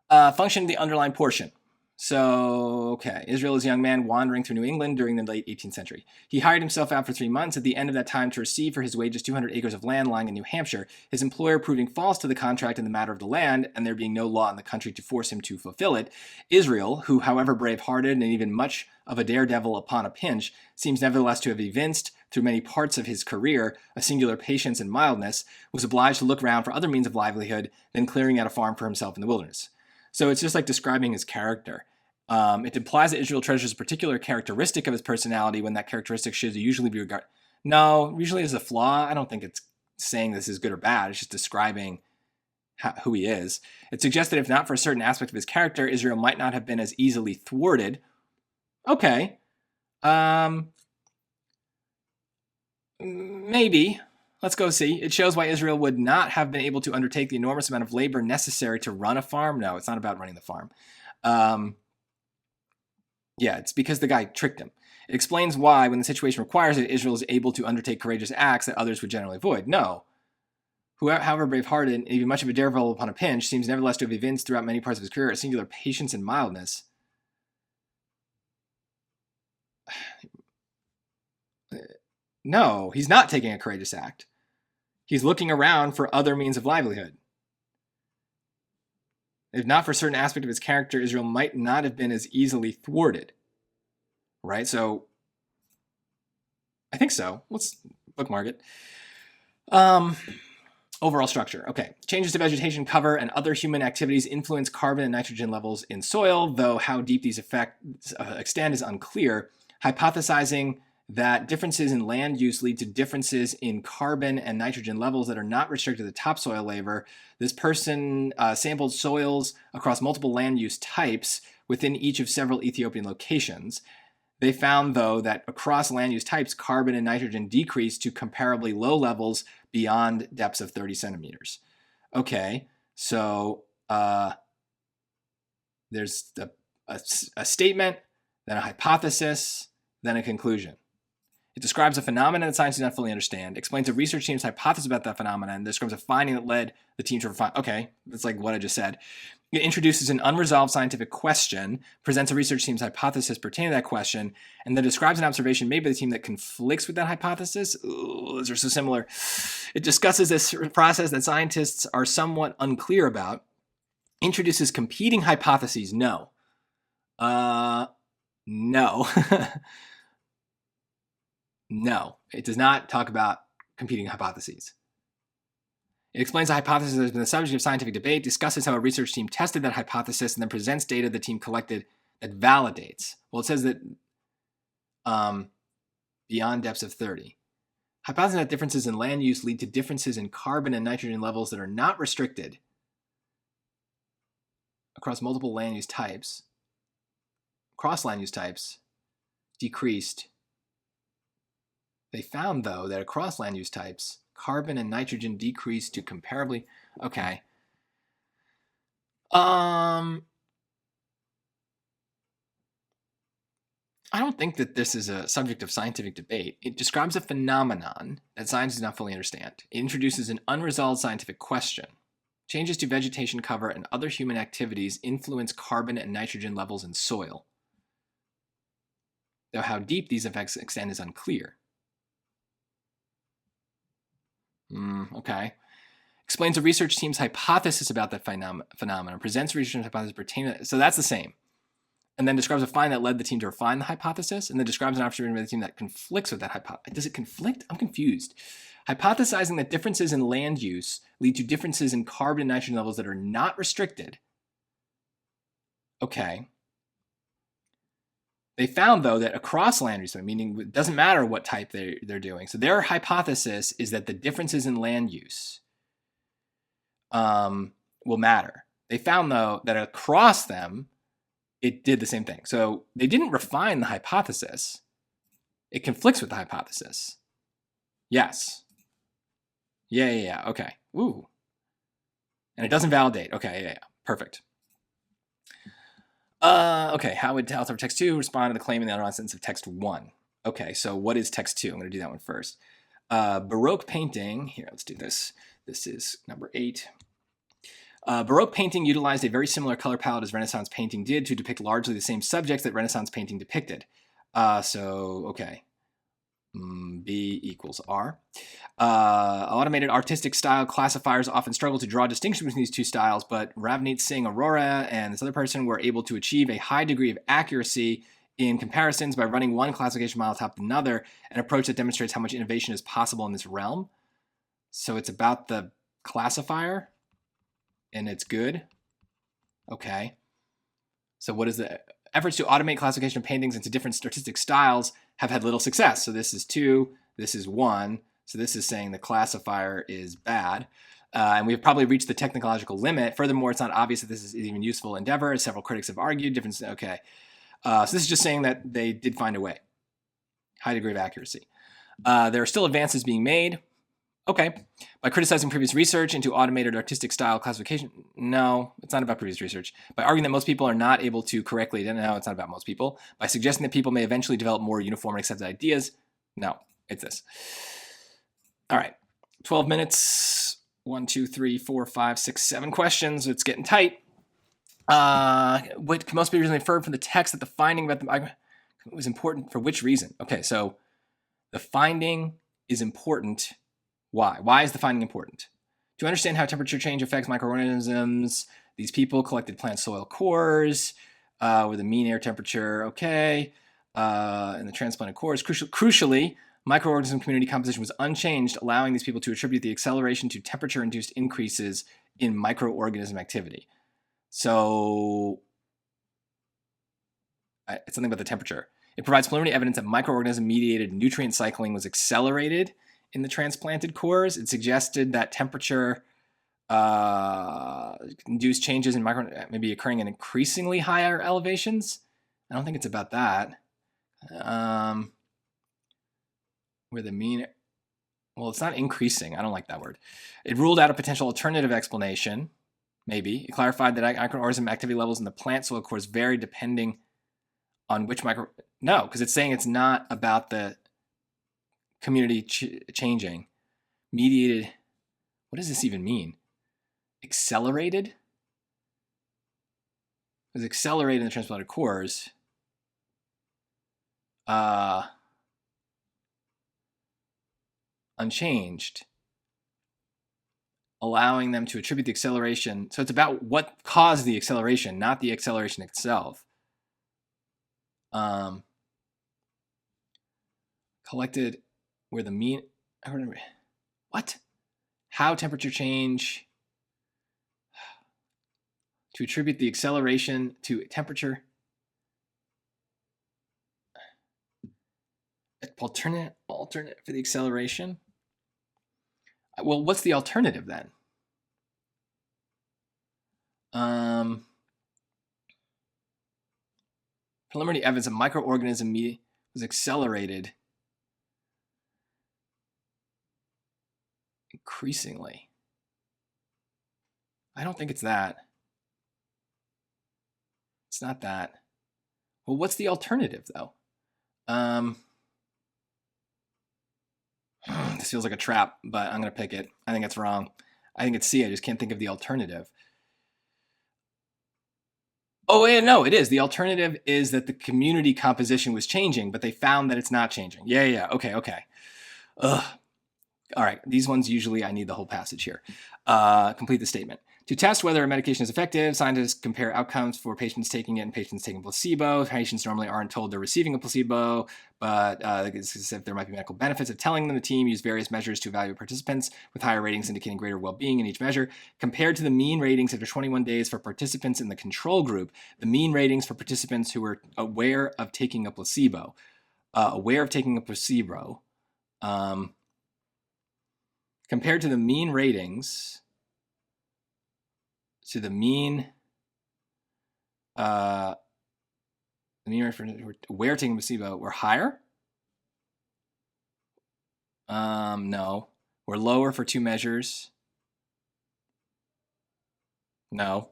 Speaker 1: Function of the underlined portion. So, okay, Israel is a young man wandering through New England during the late 18th century. He hired himself out for 3 months. At the end of that time, to receive for his wages 200 acres of land lying in New Hampshire, his employer proving false to the contract in the matter of the land, and there being no law in the country to force him to fulfill it, Israel, who, however brave-hearted and even much of a daredevil upon a pinch, seems nevertheless to have evinced through many parts of his career, a singular patience and mildness, was obliged to look around for other means of livelihood than clearing out a farm for himself in the wilderness. So it's just like describing his character. It implies that Israel treasures a particular characteristic of his personality when that characteristic should usually be regarded. No, usually as a flaw. I don't think it's saying this is good or bad. It's just describing who he is. It suggests that if not for a certain aspect of his character, Israel might not have been as easily thwarted. Okay. Maybe. Let's go see. It shows why Israel would not have been able to undertake the enormous amount of labor necessary to run a farm. No, it's not about running the farm. Yeah, it's because the guy tricked him. It explains why, when the situation requires it, Israel is able to undertake courageous acts that others would generally avoid. No. However brave-hearted and even much of a daredevil upon a pinch, seems nevertheless to have evinced throughout many parts of his career a singular patience and mildness. No, he's not taking a courageous act. He's looking around for other means of livelihood. If not for a certain aspect of his character, Israel might not have been as easily thwarted. Right? So, I think so. Let's bookmark it. Overall structure. Okay. Changes to vegetation cover and other human activities influence carbon and nitrogen levels in soil, though how deep these effects extend is unclear. Hypothesizing that differences in land use lead to differences in carbon and nitrogen levels that are not restricted to topsoil labor. This person sampled soils across multiple land use types within each of several Ethiopian locations. They found, though, that across land use types, carbon and nitrogen decreased to comparably low levels beyond depths of 30 centimeters. Okay, so there's a statement, then a hypothesis, then a conclusion. It describes a phenomenon that science does not fully understand, explains a research team's hypothesis about that phenomenon, and describes a finding that led the team to refine. Okay, that's like what I just said. It introduces an unresolved scientific question, presents a research team's hypothesis pertaining to that question, and then describes an observation made by the team that conflicts with that hypothesis. Ooh, those are so similar. It discusses this process that scientists are somewhat unclear about, introduces competing hypotheses. No. No. No, it does not talk about competing hypotheses. It explains the hypothesis that has been the subject of scientific debate, discusses how a research team tested that hypothesis, and then presents data the team collected that validates. Well, it says that beyond depths of 30. Hypothesis that differences in land use lead to differences in carbon and nitrogen levels that are not restricted across multiple land use types. Across land use types, decreased. They found, though, that across land use types, carbon and nitrogen decreased to comparably. Okay. I don't think that this is a subject of scientific debate. It describes a phenomenon that science does not fully understand. It introduces an unresolved scientific question. Changes to vegetation cover and other human activities influence carbon and nitrogen levels in soil, though how deep these effects extend is unclear. Okay. Explains a research team's hypothesis about that phenomenon. Presents research hypothesis pertaining to. So that's the same. And then describes a find that led the team to refine the hypothesis, and then describes an observation by the team that conflicts with that hypothesis. Does it conflict? I'm confused. Hypothesizing that differences in land use lead to differences in carbon and nitrogen levels that are not restricted. Okay. They found, though, that across land use, meaning it doesn't matter what type they're doing. So their hypothesis is that the differences in land use will matter. They found, though, that across them, it did the same thing. So they didn't refine the hypothesis. It conflicts with the hypothesis. Yes. Yeah. Okay. Ooh. And it doesn't validate. Okay, yeah. Perfect. Okay, how would author of text 2 respond to the claim in the underlying sentence of text 1? Okay, so what is text 2? I'm going to do that one first. Baroque painting, here, let's do this. This is number 8. Baroque painting utilized a very similar color palette as Renaissance painting did to depict largely the same subjects that Renaissance painting depicted. Okay. B equals R. Automated artistic style classifiers often struggle to draw distinction between these two styles, but Ravneet Singh Arora and this other person were able to achieve a high degree of accuracy in comparisons by running one classification model top of another, an approach that demonstrates how much innovation is possible in this realm. So it's about the classifier, and it's good. Okay. So what is the efforts to automate classification of paintings into different statistic styles have had little success. So this is 2, this is 1. So this is saying the classifier is bad. And we've probably reached the technological limit. Furthermore, it's not obvious that this is even useful endeavor, as several critics have argued. Okay. So this is just saying that they did find a way. High degree of accuracy. There are still advances being made. Okay. By criticizing previous research into automated artistic style classification. No, it's not about previous research. By arguing that most people are not able to correctly, no, it's not about most people. By suggesting that people may eventually develop more uniform and accepted ideas. No, it's this. All right. 12 minutes. 1, 2, 3, 4, 5, 6, 7 questions. It's getting tight. What can most be reasonably inferred from the text that the finding about the was important for which reason? Okay, so the finding is important. Why? Why is the finding important? To understand how temperature change affects microorganisms, these people collected plant soil cores with a mean air temperature, okay, and the transplanted cores. Crucially, microorganism community composition was unchanged, allowing these people to attribute the acceleration to temperature-induced increases in microorganism activity. So it's something about the temperature. It provides preliminary evidence that microorganism-mediated nutrient cycling was accelerated in the transplanted cores. It suggested that temperature induced changes in may be occurring in increasingly higher elevations. I don't think it's about that. Where the mean, well, it's not increasing. I don't like that word. It ruled out a potential alternative explanation. Maybe. It clarified that microorganism activity levels in the plant soil cores vary depending on which no, because it's saying it's not about the community changing. Mediated, what does this even mean? Accelerated? It was accelerated in the transplanted cores. Unchanged. Allowing them to attribute the acceleration. So it's about what caused the acceleration, not the acceleration itself. Collected where the mean, what? How temperature change to attribute the acceleration to temperature. Alternate for the acceleration. Well, what's the alternative then? Preliminary evidence of microorganism was accelerated increasingly. I don't think it's that. It's not that. Well, what's the alternative though? This feels like a trap, but I'm going to pick it. I think it's wrong. I think it's C. I just can't think of the alternative. Oh, yeah, no, it is. The alternative is that the community composition was changing, but they found that it's not changing. Yeah. Okay. Ugh. All right. These ones, usually I need the whole passage here. Complete the statement. To test whether a medication is effective, scientists compare outcomes for patients taking it and patients taking placebo. Patients normally aren't told they're receiving a placebo, but if there might be medical benefits of telling them. The team used various measures to evaluate participants with higher ratings indicating greater well-being in each measure. Compared to the mean ratings after 21 days for participants in the control group, the mean ratings for participants who were aware of taking a placebo, compared to the mean ratings to the mean aware taking placebo were higher. No. We're lower for 2 measures. No.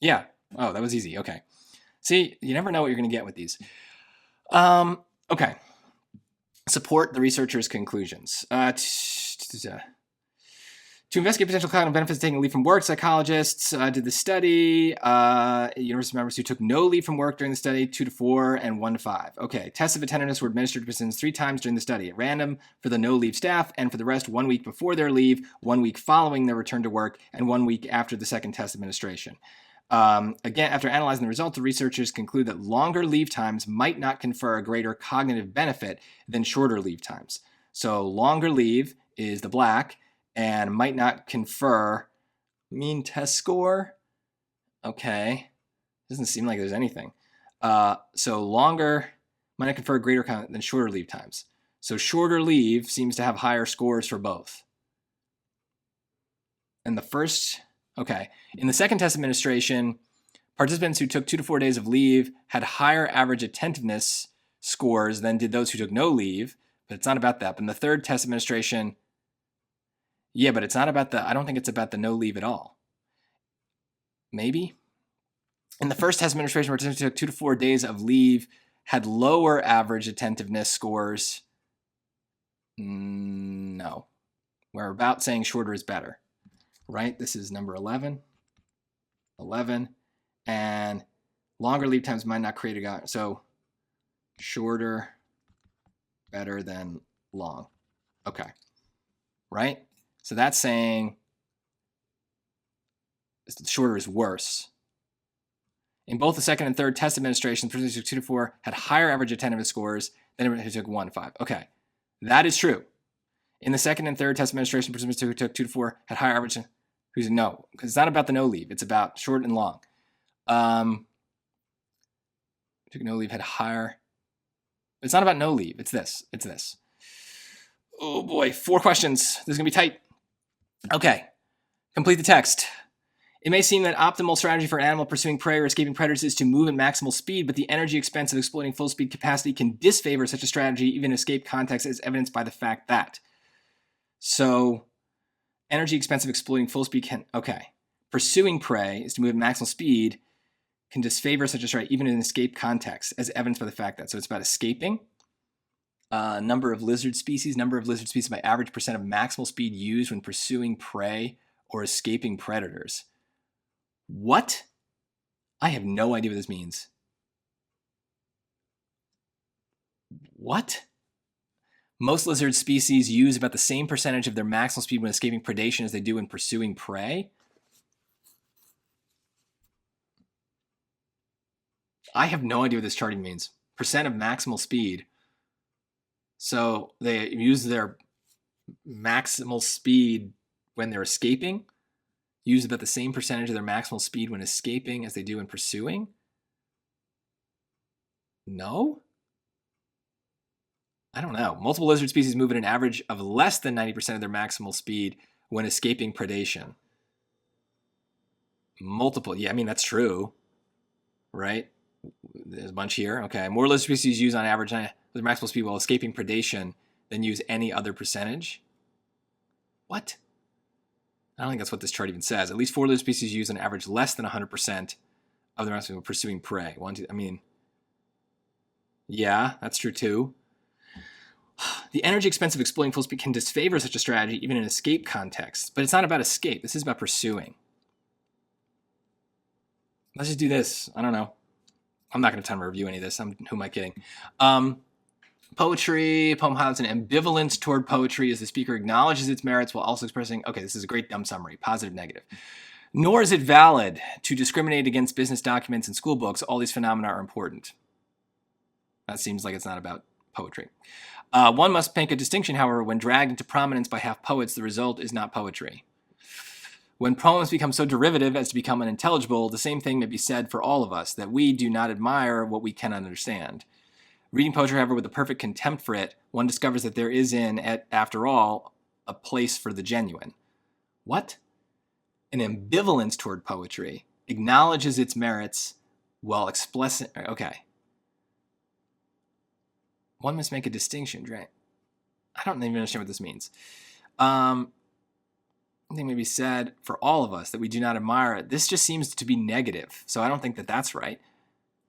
Speaker 1: Yeah. Oh, that was easy. Okay. See, you never know what you're going to get with these. Okay. Support the researchers' conclusions. To investigate potential cognitive benefits of taking leave from work, psychologists did the study. University members who took no leave from work during the study, 2 to 4 and 1 to 5. Okay, tests of attentiveness were administered to participants 3 times during the study, at random for the no-leave staff, and for the rest 1 week before their leave, 1 week following their return to work, and 1 week after the second test administration. Again, after analyzing the results, the researchers conclude that longer leave times might not confer a greater cognitive benefit than shorter leave times. So longer leave is the black and might not confer mean test score. Okay. Doesn't seem like there's anything. So longer might not confer a greater than shorter leave times. So shorter leave seems to have higher scores for both. And the first, okay. In the second test administration, participants who took 2 to 4 days of leave had higher average attentiveness scores than did those who took no leave, but it's not about that. But in the third test administration, yeah, but it's not about I don't think it's about the no leave at all. Maybe? In the first test administration, participants who took 2 to 4 days of leave had lower average attentiveness scores. No. We're about saying shorter is better, right? This is number 11. 11. And longer leave times might not create a... So shorter, better than long. Okay. Right? So that's saying shorter is worse. In both the second and third test administrations, participants who took 2 to 4 had higher average attentiveness scores than everyone who took 1 to 5. Okay. That is true. In the second and third test administration, participants who took 2 to 4 had higher average... Who's no? Because it's not about the no leave. It's about short and long. Took no leave had higher... It's not about no leave. It's this. It's this. Oh boy. 4 questions. This is going to be tight. Okay. Complete the text. It may seem that optimal strategy for an animal pursuing prey or escaping predators is to move at maximal speed, but the energy expense of exploiting full speed capacity can disfavor such a strategy even in escape context, as evidenced by the fact that. So, energy expense of exploiting full speed can... Okay. Pursuing prey is to move at maximal speed, can disfavor such a strategy even in escape context, as evidenced by the fact that. So it's about escaping. Number of lizard species by average percent of maximal speed used when pursuing prey or escaping predators. What? I have no idea what this means. What? Most lizard species use about the same percentage of their maximal speed when escaping predation as they do when pursuing prey? I have no idea what this charting means. Percent of maximal speed. So they use their maximal speed when they're escaping? Use about the same percentage of their maximal speed when escaping as they do when pursuing? No? I don't know. Multiple lizard species move at an average of less than 90% of their maximal speed when escaping predation. Multiple. Yeah, I mean, that's true. Right? There's a bunch here. Okay. More lizard species use on average their maximal speed while escaping predation than use any other percentage. What? I don't think that's what this chart even says. At least 4 lizard species use on average less than 100% of their maximal speed when pursuing prey. I mean, yeah, that's true too. The energy expense of exploiting full speed can disfavor such a strategy even in escape context. But it's not about escape. This is about pursuing. Let's just do this. I don't know. I'm not going to have time to review any of this. Who am I kidding? Poetry. Poem highlights an ambivalence toward poetry as the speaker acknowledges its merits while also expressing, okay, this is a great dumb summary, positive, negative. Nor is it valid to discriminate against business documents and school books. All these phenomena are important. That seems like it's not about poetry. One must make a distinction, however, when dragged into prominence by half poets, the result is not poetry. When poems become so derivative as to become unintelligible, the same thing may be said for all of us, that we do not admire what we cannot understand. Reading poetry, however, with a perfect contempt for it, one discovers that there is after all, a place for the genuine. What? An ambivalence toward poetry acknowledges its merits while explicit... Okay. One must make a distinction, right? I don't even understand what this means. I think maybe said for all of us that we do not admire it. This just seems to be negative, so I don't think that that's right.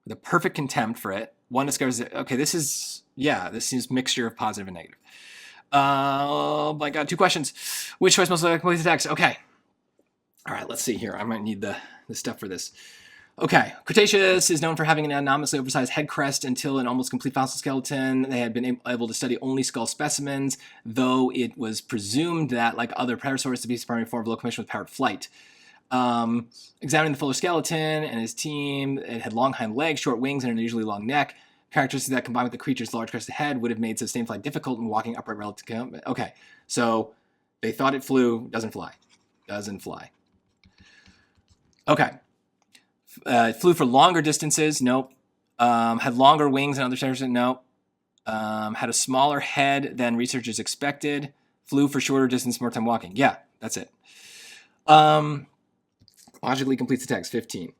Speaker 1: With a perfect contempt for it, one discovers that, okay, this seems mixture of positive and negative. Oh my God, 2 questions. Which choice most likely complete the text? Okay. All right, let's see here. I might need the stuff for this. Okay, Cretaceous is known for having an anomalously oversized head crest until an almost complete fossil skeleton. They had been able to study only skull specimens, though it was presumed that, like other pterosaurs, the beast primary form of locomotion with powered flight. Examining the fuller skeleton and his team, it had long hind legs, short wings, and an unusually long neck. Characteristics that combined with the creature's large crested head would have made sustained flight difficult and walking upright relative to... Okay, so they thought it flew, doesn't fly. Doesn't fly. Okay. Flew for longer distances, nope. Had longer wings and other characteristics, nope. Had a smaller head than researchers expected. Flew for shorter distance, more time walking. Yeah, that's it. Logically completes the text, 15.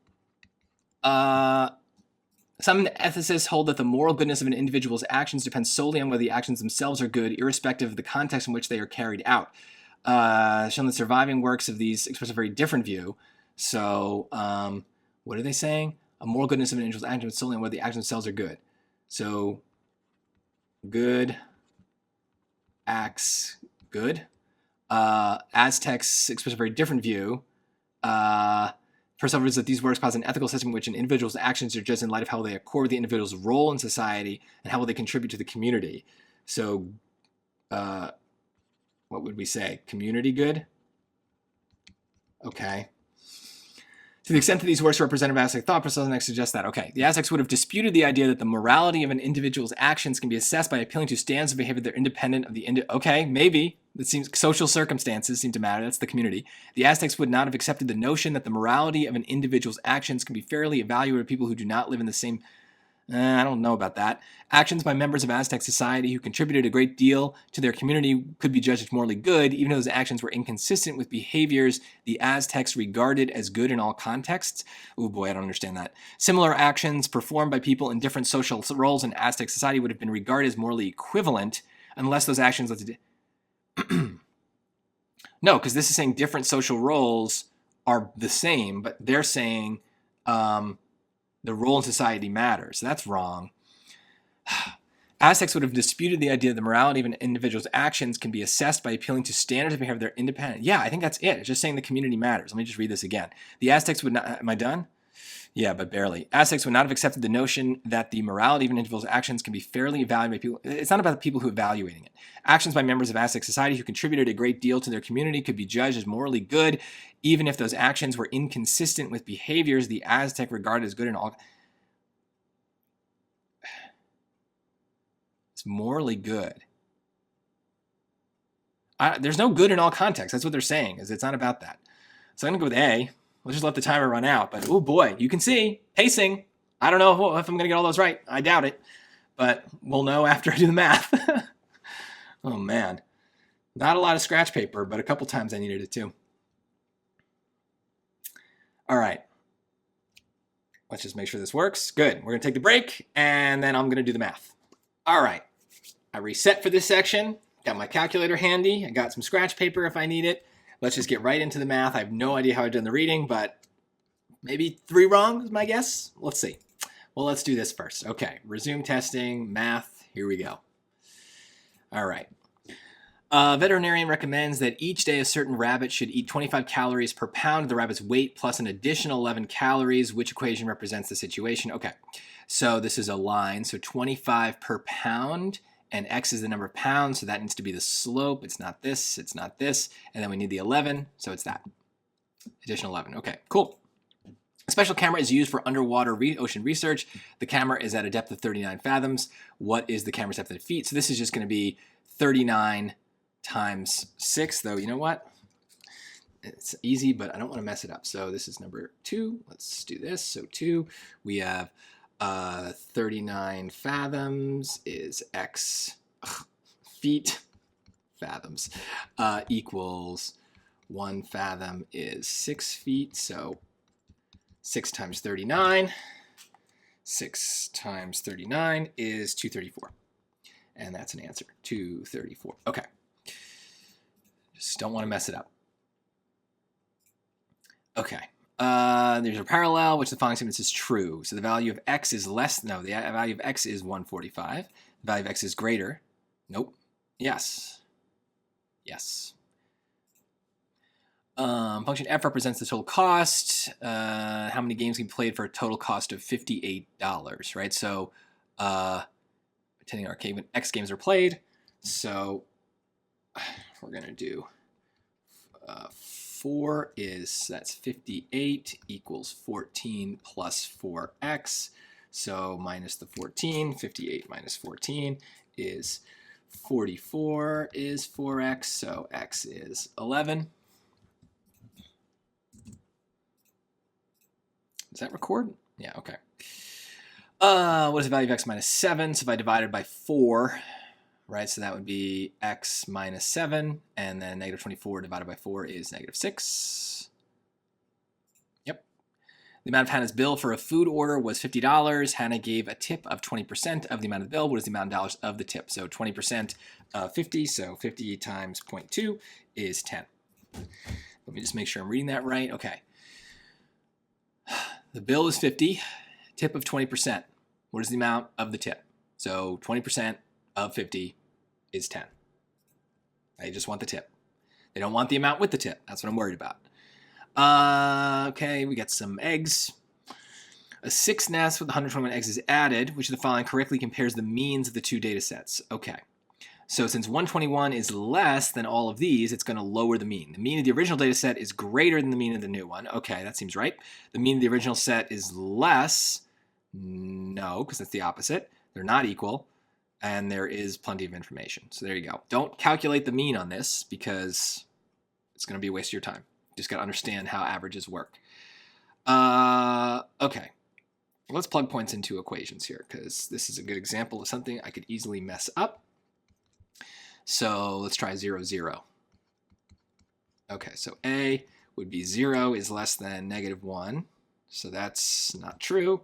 Speaker 1: Some ethicists hold that the moral goodness of an individual's actions depends solely on whether the actions themselves are good, irrespective of the context in which they are carried out. Shown that surviving works of these express a very different view. So, what are they saying? A moral goodness of an individual's actions depends solely on whether the actions themselves are good. So, good acts good. Aztecs express a very different view. First off, is that these works posit an ethical system in which an individual's actions are judged in light of how they accord with the individual's role in society and how will they contribute to the community. So, what would we say? Community good? Okay. To the extent that these works represent an Aztec thought process, next suggests that, okay, the Aztecs would have disputed the idea that the morality of an individual's actions can be assessed by appealing to standards of behavior that are independent of the okay, maybe. That seems social circumstances seem to matter. That's the community. The Aztecs would not have accepted the notion that the morality of an individual's actions can be fairly evaluated by people who do not live in the same... I don't know about that. Actions by members of Aztec society who contributed a great deal to their community could be judged as morally good, even though those actions were inconsistent with behaviors the Aztecs regarded as good in all contexts. Oh boy, I don't understand that. Similar actions performed by people in different social roles in Aztec society would have been regarded as morally equivalent unless those actions led to... No, because this is saying different social roles are the same, but they're saying... the role in society matters. That's wrong. Aztecs would have disputed the idea that the morality of an individual's actions can be assessed by appealing to standards of behavior that are independent. Yeah, I think that's it. It's just saying the community matters. Let me just read this again. The Aztecs would not... Am I done? Yeah, but barely. Aztecs would not have accepted the notion that the morality of an individual's actions can be fairly evaluated by people. It's not about the people who are evaluating it. Actions by members of Aztec society who contributed a great deal to their community could be judged as morally good, even if those actions were inconsistent with behaviors the Aztec regarded as good in all... It's morally good. There's no good in all contexts. That's what they're saying, is it's not about that. So I'm going to go with A. We'll just let the timer run out. But, oh boy, you can see, pacing. I don't know if I'm going to get all those right. I doubt it. But we'll know after I do the math. Oh, man. Not a lot of scratch paper, but a couple times I needed it too. All right. Let's just make sure this works. Good. We're going to take the break, and then I'm going to do the math. All right. I reset for this section. Got my calculator handy. I got some scratch paper if I need it. Let's just get right into the math. I have no idea how I've done the reading, but maybe 3 wrong is my guess. Let's see. Well, let's do this first. Okay, resume testing, math. Here we go. All right. Veterinarian recommends that each day a certain rabbit should eat 25 calories per pound of the rabbit's weight plus an additional 11 calories. Which equation represents the situation? Okay, so this is a line. So 25 per pound. And x is the number of pounds, so that needs to be the slope. It's not this, and then we need the 11, so it's that. Additional 11, okay, cool. A special camera is used for underwater ocean research. The camera is at a depth of 39 fathoms. What is the camera's depth in feet? So this is just gonna be 39 times 6, though you know what? It's easy, but I don't wanna mess it up. So this is number 2, let's do this. So 2, we have 39 fathoms is x feet fathoms equals 1 fathom is 6 feet. So 6 times 39. 6 times 39 is 234. And that's an answer, 234. Okay. Just don't want to mess it up. Okay. There's a parallel, which the following statement is true. So the value of x is less, no, the value of x is 145. The value of x is greater. Nope. Yes. Yes. Function f represents the total cost. How many games can be played for a total cost of $58, right? So, attending arcade when x games are played. So, we're going to do 4 is, that's 58 equals 14 plus 4x. So minus the 14, 58 minus 14 is 44 is 4x, so x is 11. Does that record? Yeah, okay. What is the value of x minus 7? So if I divide it by 4, right, so that would be x minus 7, and then negative 24 divided by 4 is negative 6. Yep. The amount of Hannah's bill for a food order was $50. Hannah gave a tip of 20% of the amount of the bill. What is the amount of dollars of the tip? So 20% of 50, so 50 times 0.2 is 10. Let me just make sure I'm reading that right. Okay. The bill is 50, tip of 20%. What is the amount of the tip? So 20% of 50 is 10. They just want the tip. They don't want the amount with the tip. That's what I'm worried about. Okay, we got some eggs. A sixth nest with 121 eggs is added. Which of the following correctly compares the means of the two data sets? Okay. So since 121 is less than all of these, it's going to lower the mean. The mean of the original data set is greater than the mean of the new one. Okay, that seems right. The mean of the original set is less. No, because that's the opposite. They're not equal. And there is plenty of information. So there you go. Don't calculate the mean on this because it's going to be a waste of your time. Just got to understand how averages work. Okay. Let's plug points into equations here because this is a good example of something I could easily mess up. So let's try 0, 0. Okay, so A would be 0 is less than negative 1. So that's not true.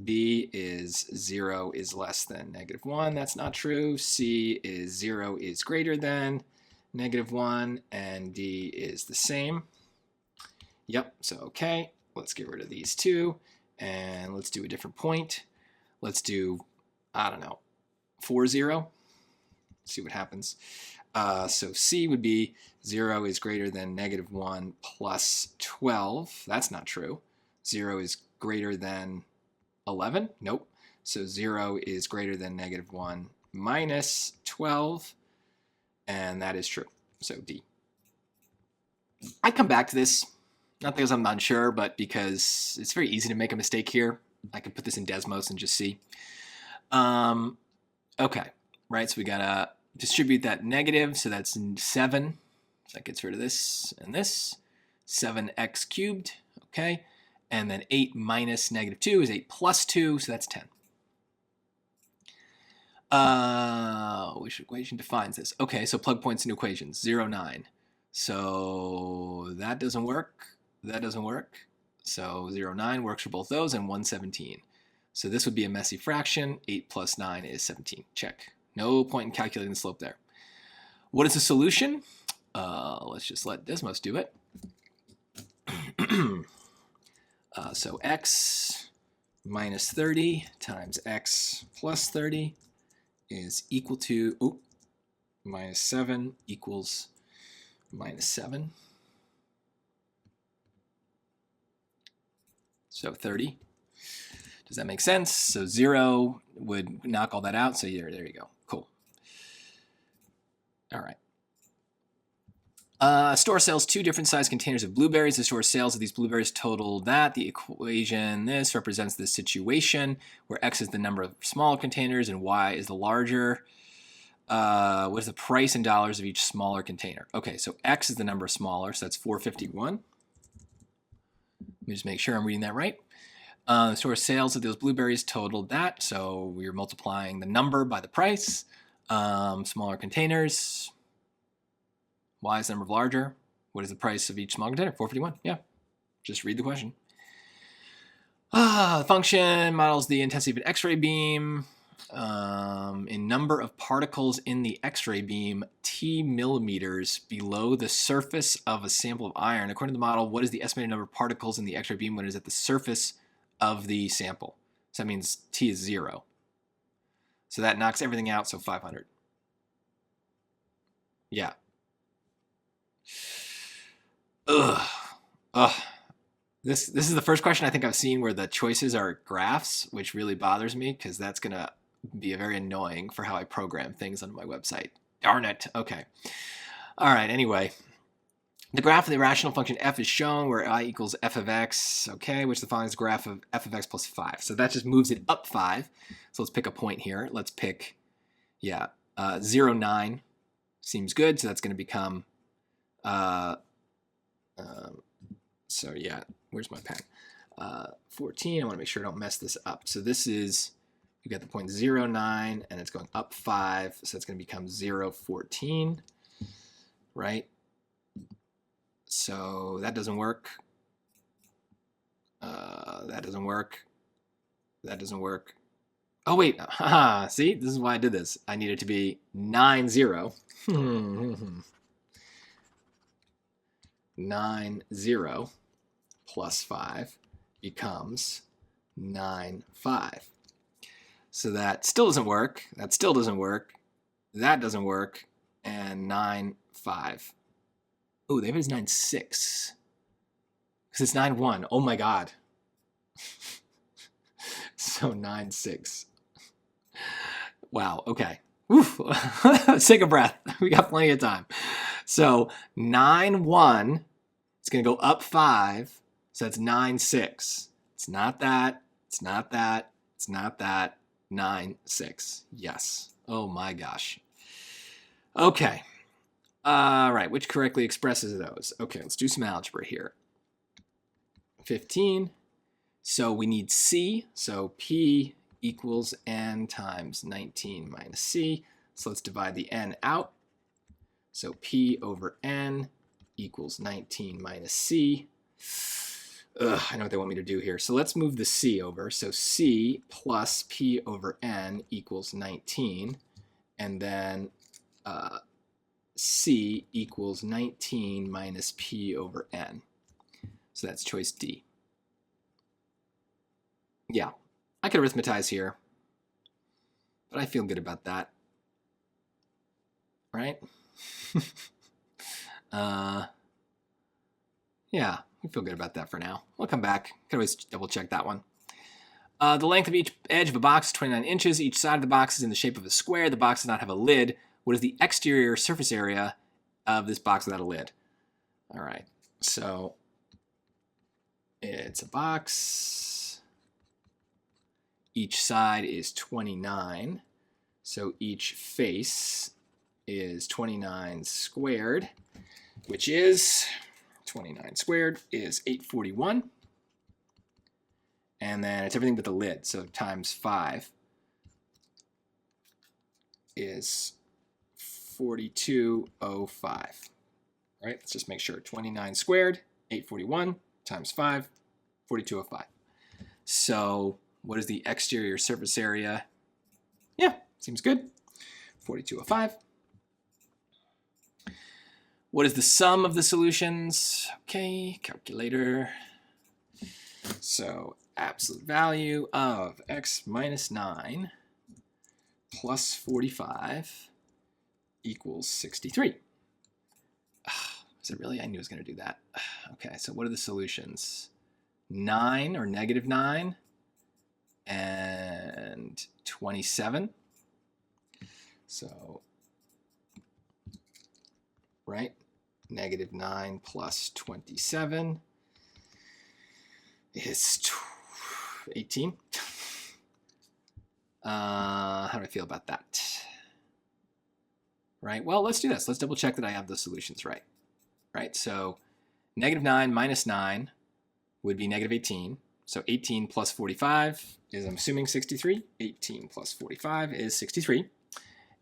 Speaker 1: B is 0 is less than negative 1. That's not true. C is 0 is greater than negative 1. And D is the same. Yep, so okay. Let's get rid of these two. And let's do a different point. Let's do, I don't know, 4, 0. See what happens. So C would be 0 is greater than negative 1 plus 12. That's not true. 0 is greater than 11. Nope. So 0 is greater than negative 1 minus 12. And that is true. So D. I come back to this, not because I'm unsure, but because it's very easy to make a mistake here. I can put this in Desmos and just see. Okay. Right, so we gotta distribute that negative, so that's 7. So that gets rid of this and this. 7x cubed, okay? And then 8 minus negative 2 is 8 plus 2, so that's 10. Which equation defines this? Okay, so plug points into equations. 0, 9. So that doesn't work. That doesn't work. So 0, 9 works for both those, and 117. So this would be a messy fraction. 8 plus 9 is 17. Check. No point in calculating the slope there. What is the solution? Let's just let Desmos do it. So x minus 30 times x plus 30 is equal to, minus 7 equals minus 7. So 30. Does that make sense? So 0 would knock all that out. So there you go. Cool. All right. Store sells 2 different size containers of blueberries. The store sales of these blueberries total that. The equation, this represents the situation where x is the number of smaller containers and y is the larger. What is the price in dollars of each smaller container? Okay, so x is the number of smaller, so that's 451. Let me just make sure I'm reading that right. The store sales of those blueberries totaled that, so we're multiplying the number by the price. Smaller containers. Y is the number of larger. What is the price of each small container? 451. Yeah, just read the question. The function models the intensity of an X-ray beam in number of particles in the X-ray beam T millimeters below the surface of a sample of iron. According to the model, what is the estimated number of particles in the X-ray beam when it is at the surface of the sample? So that means T is 0. So that knocks everything out, so 500. Yeah. This is the first question I think I've seen where the choices are graphs, which really bothers me because that's going to be very annoying for how I program things on my website. Darn it. Okay. All right. Anyway, The graph of the irrational function f is shown where I equals f of x, okay, which the following is the graph of f of x plus 5. So that just moves it up 5. So let's pick a point here. Let's pick, 0, 9 seems good. So that's going to become, where's my pen? 14. I want to make sure I don't mess this up. So this is, you got the point 0, 9, and it's going up 5. So it's going to become 0, 14, right? So that doesn't work. That doesn't work. That doesn't work. Oh, wait. Haha. See, this is why I did this. I need it to be 9, 0. 9, 0 plus 5 becomes 9, 5. So that still doesn't work. That still doesn't work. That doesn't work. And 9, 5. Oh, they have it as 9, 6. Because it's 9, 1. Oh my God. So 9, 6. Wow, okay. Oof. Let's take a breath. We got plenty of time. So 9, 1, it's going to go up 5. So that's 9, 6. It's not that. It's not that. It's not that. 9, 6. Yes. Oh my gosh. Okay. All right, which correctly expresses those? Okay, let's do some algebra here. 15. So we need C. So P equals N times 19 minus C. So let's divide the N out. So P over N equals 19 minus C. I know what they want me to do here. So let's move the C over. So C plus P over N equals 19. And then C equals 19 minus P over N. So that's choice D. Yeah, I could arithmetize here, but I feel good about that. Right? Yeah, I feel good about that for now. We'll come back. Could always double check that one. The length of each edge of a box is 29 inches. Each side of the box is in the shape of a square. The box does not have a lid. What is the exterior surface area of this box without a lid? All right, so it's a box. Each side is 29. So each face is 29 squared, which is 29 squared is 841. And then it's everything but the lid. So times 5 is 4205. All right, let's just make sure. 29 squared, 841 times 5, 4205. So what is the exterior surface area? Yeah, seems good. 4205. What is the sum of the solutions? Okay, calculator. So absolute value of x minus 9 plus 45 equals 63. Is it really? I knew it was going to do that. Okay, so what are the solutions? 9 or negative 9 and 27. So, right, negative 9 plus 27 is 18. How do I feel about that? Right, well, let's do this. Let's double check that I have the solutions right. Right, so negative 9 minus 9 would be negative 18. So 18 plus 45 is, I'm assuming, 63. 18 plus 45 is 63.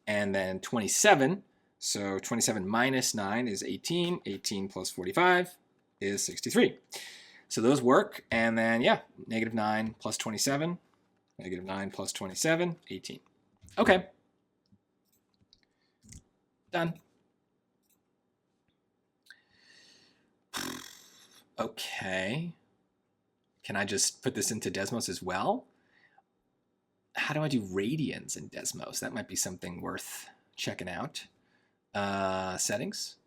Speaker 1: And then 27, so 27 minus 9 is 18. 18 plus 45 is 63. So those work. And then, yeah, negative 9 plus 27. Negative 9 plus 27, 18. Okay. Done. Okay. Can I just put this into Desmos as well? How do I do radians in Desmos? That might be something worth checking out. Settings.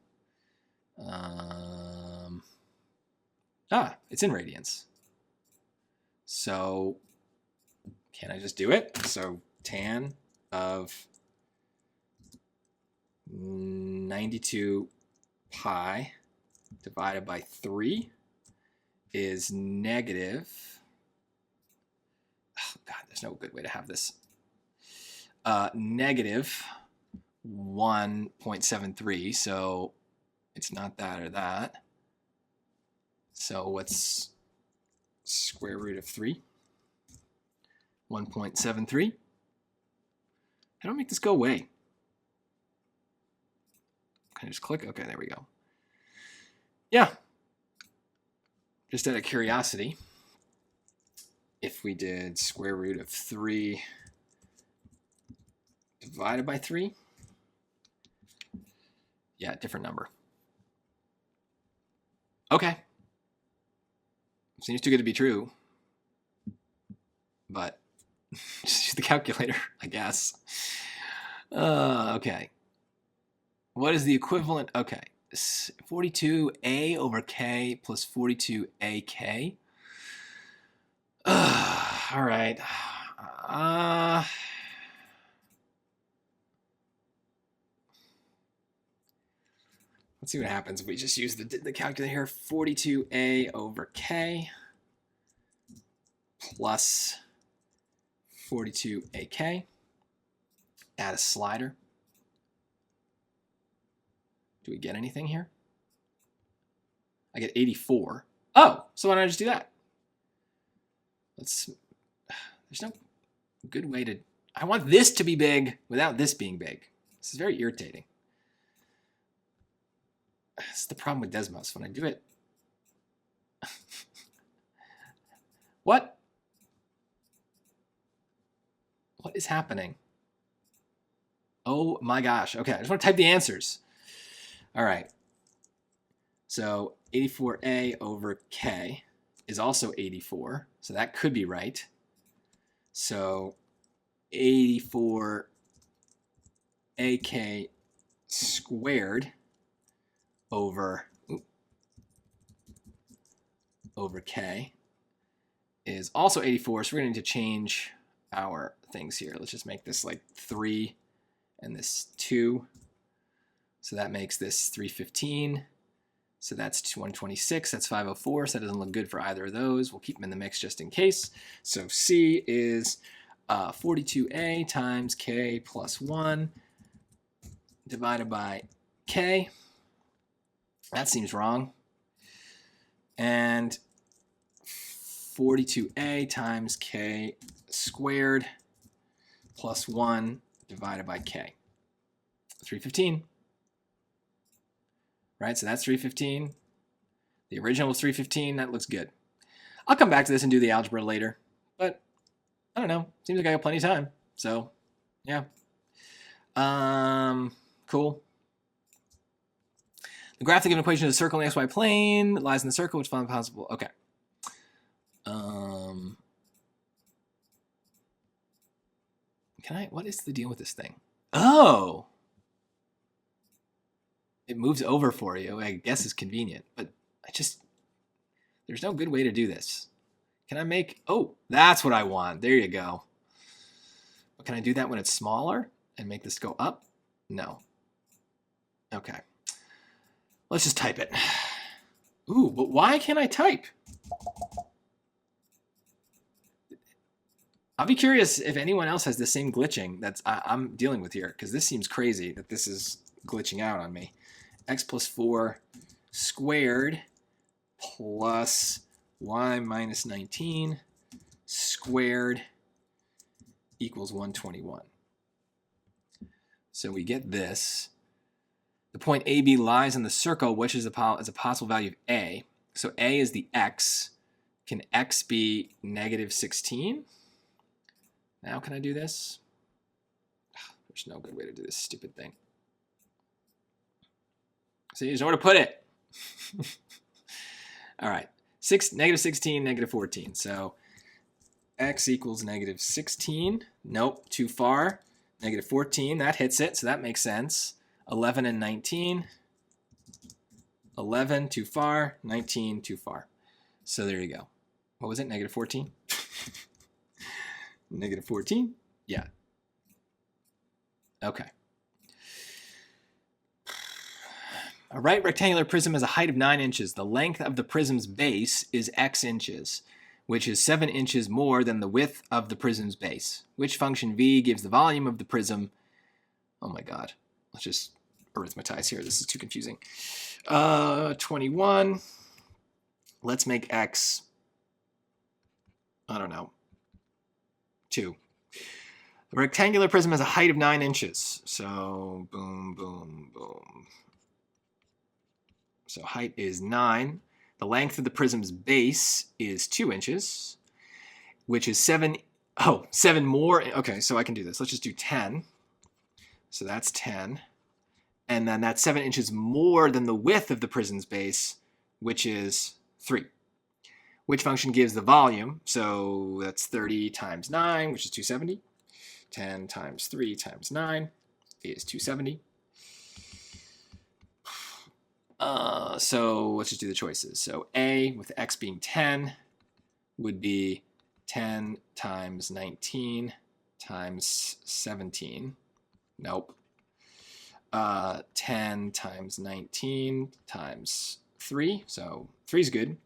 Speaker 1: It's in radians. So can I just do it? So tan of 92 pi divided by 3 is negative. Oh, God, there's no good way to have this. Negative 1.73, so it's not that or that. So what's square root of 3? 1.73. How do I make this go away? Can I just click? Okay, there we go. Yeah. Just out of curiosity, if we did square root of 3 divided by 3, yeah, different number. Okay. Seems too good to be true, but just use the calculator, I guess. Okay. What is the equivalent? Okay. 42a over k plus 42ak. All right. Let's see what happens if we just use the calculator here. 42a over k plus 42ak. Add a slider. Do we get anything here? I get 84. Oh, so why don't I just do that? There's no good way to, I want this to be big without this being big. This is very irritating. This is the problem with Desmos. When I do it, what is happening? Oh my gosh. Okay, I just want to type the answers. All right. So 84a over k is also 84. So that could be right. So 84 ak squared over k is also 84. So we're going to need to change our things here. Let's just make this like 3 and this 2. So that makes this 315. So that's 126. That's 504. So that doesn't look good for either of those. We'll keep them in the mix just in case. So C is 42a times k plus 1 divided by k. That seems wrong. And 42a times k squared plus 1 divided by k. 315. Right, so that's 315. The original was 315. That looks good. I'll come back to this and do the algebra later. But I don't know. Seems like I got plenty of time. So, yeah. Cool. The graph of the given equation is a circle in the xy plane. It lies in the circle, which is possible. Okay. What is the deal with this thing? Oh! It moves over for you. I guess it's convenient, but there's no good way to do this. Can I make, oh, that's what I want. There you go. But can I do that when it's smaller and make this go up? No. Okay. Let's just type it. Ooh, but why can't I type? I'll be curious if anyone else has the same glitching that I'm dealing with here, because this seems crazy that this is glitching out on me. X plus 4 squared plus y minus 19 squared equals 121. So we get this. The point AB lies in the circle, which is a possible value of A. So A is the X. Can X be negative 16? Now can I do this? There's no good way to do this stupid thing. So there's nowhere to put it. All right, negative 16, negative 14. So X equals negative 16. Nope, too far. Negative 14, that hits it, so that makes sense. 11 and 19. 11, too far. 19, too far. So there you go. What was it, negative 14? Negative 14? Yeah. Okay. A right rectangular prism has a height of 9 inches. The length of the prism's base is x inches, which is 7 inches more than the width of the prism's base. Which function v gives the volume of the prism? Oh my god. Let's just arithmetize here. This is too confusing. 21. Let's make x, I don't know, 2. The rectangular prism has a height of 9 inches. So boom, boom, boom. So height is 9. The length of the prism's base is 2 inches, which is 7. Oh, 7 more. Okay, so I can do this. Let's just do 10. So that's 10. And then that's 7 inches more than the width of the prism's base, which is 3. Which function gives the volume? So that's 30 times 9, which is 270. 10 times 3 times 9 is 270. So let's just do the choices. So A, with x being 10, would be 10 times 19 times 17. Nope. 10 times 19 times 3. So 3 is good.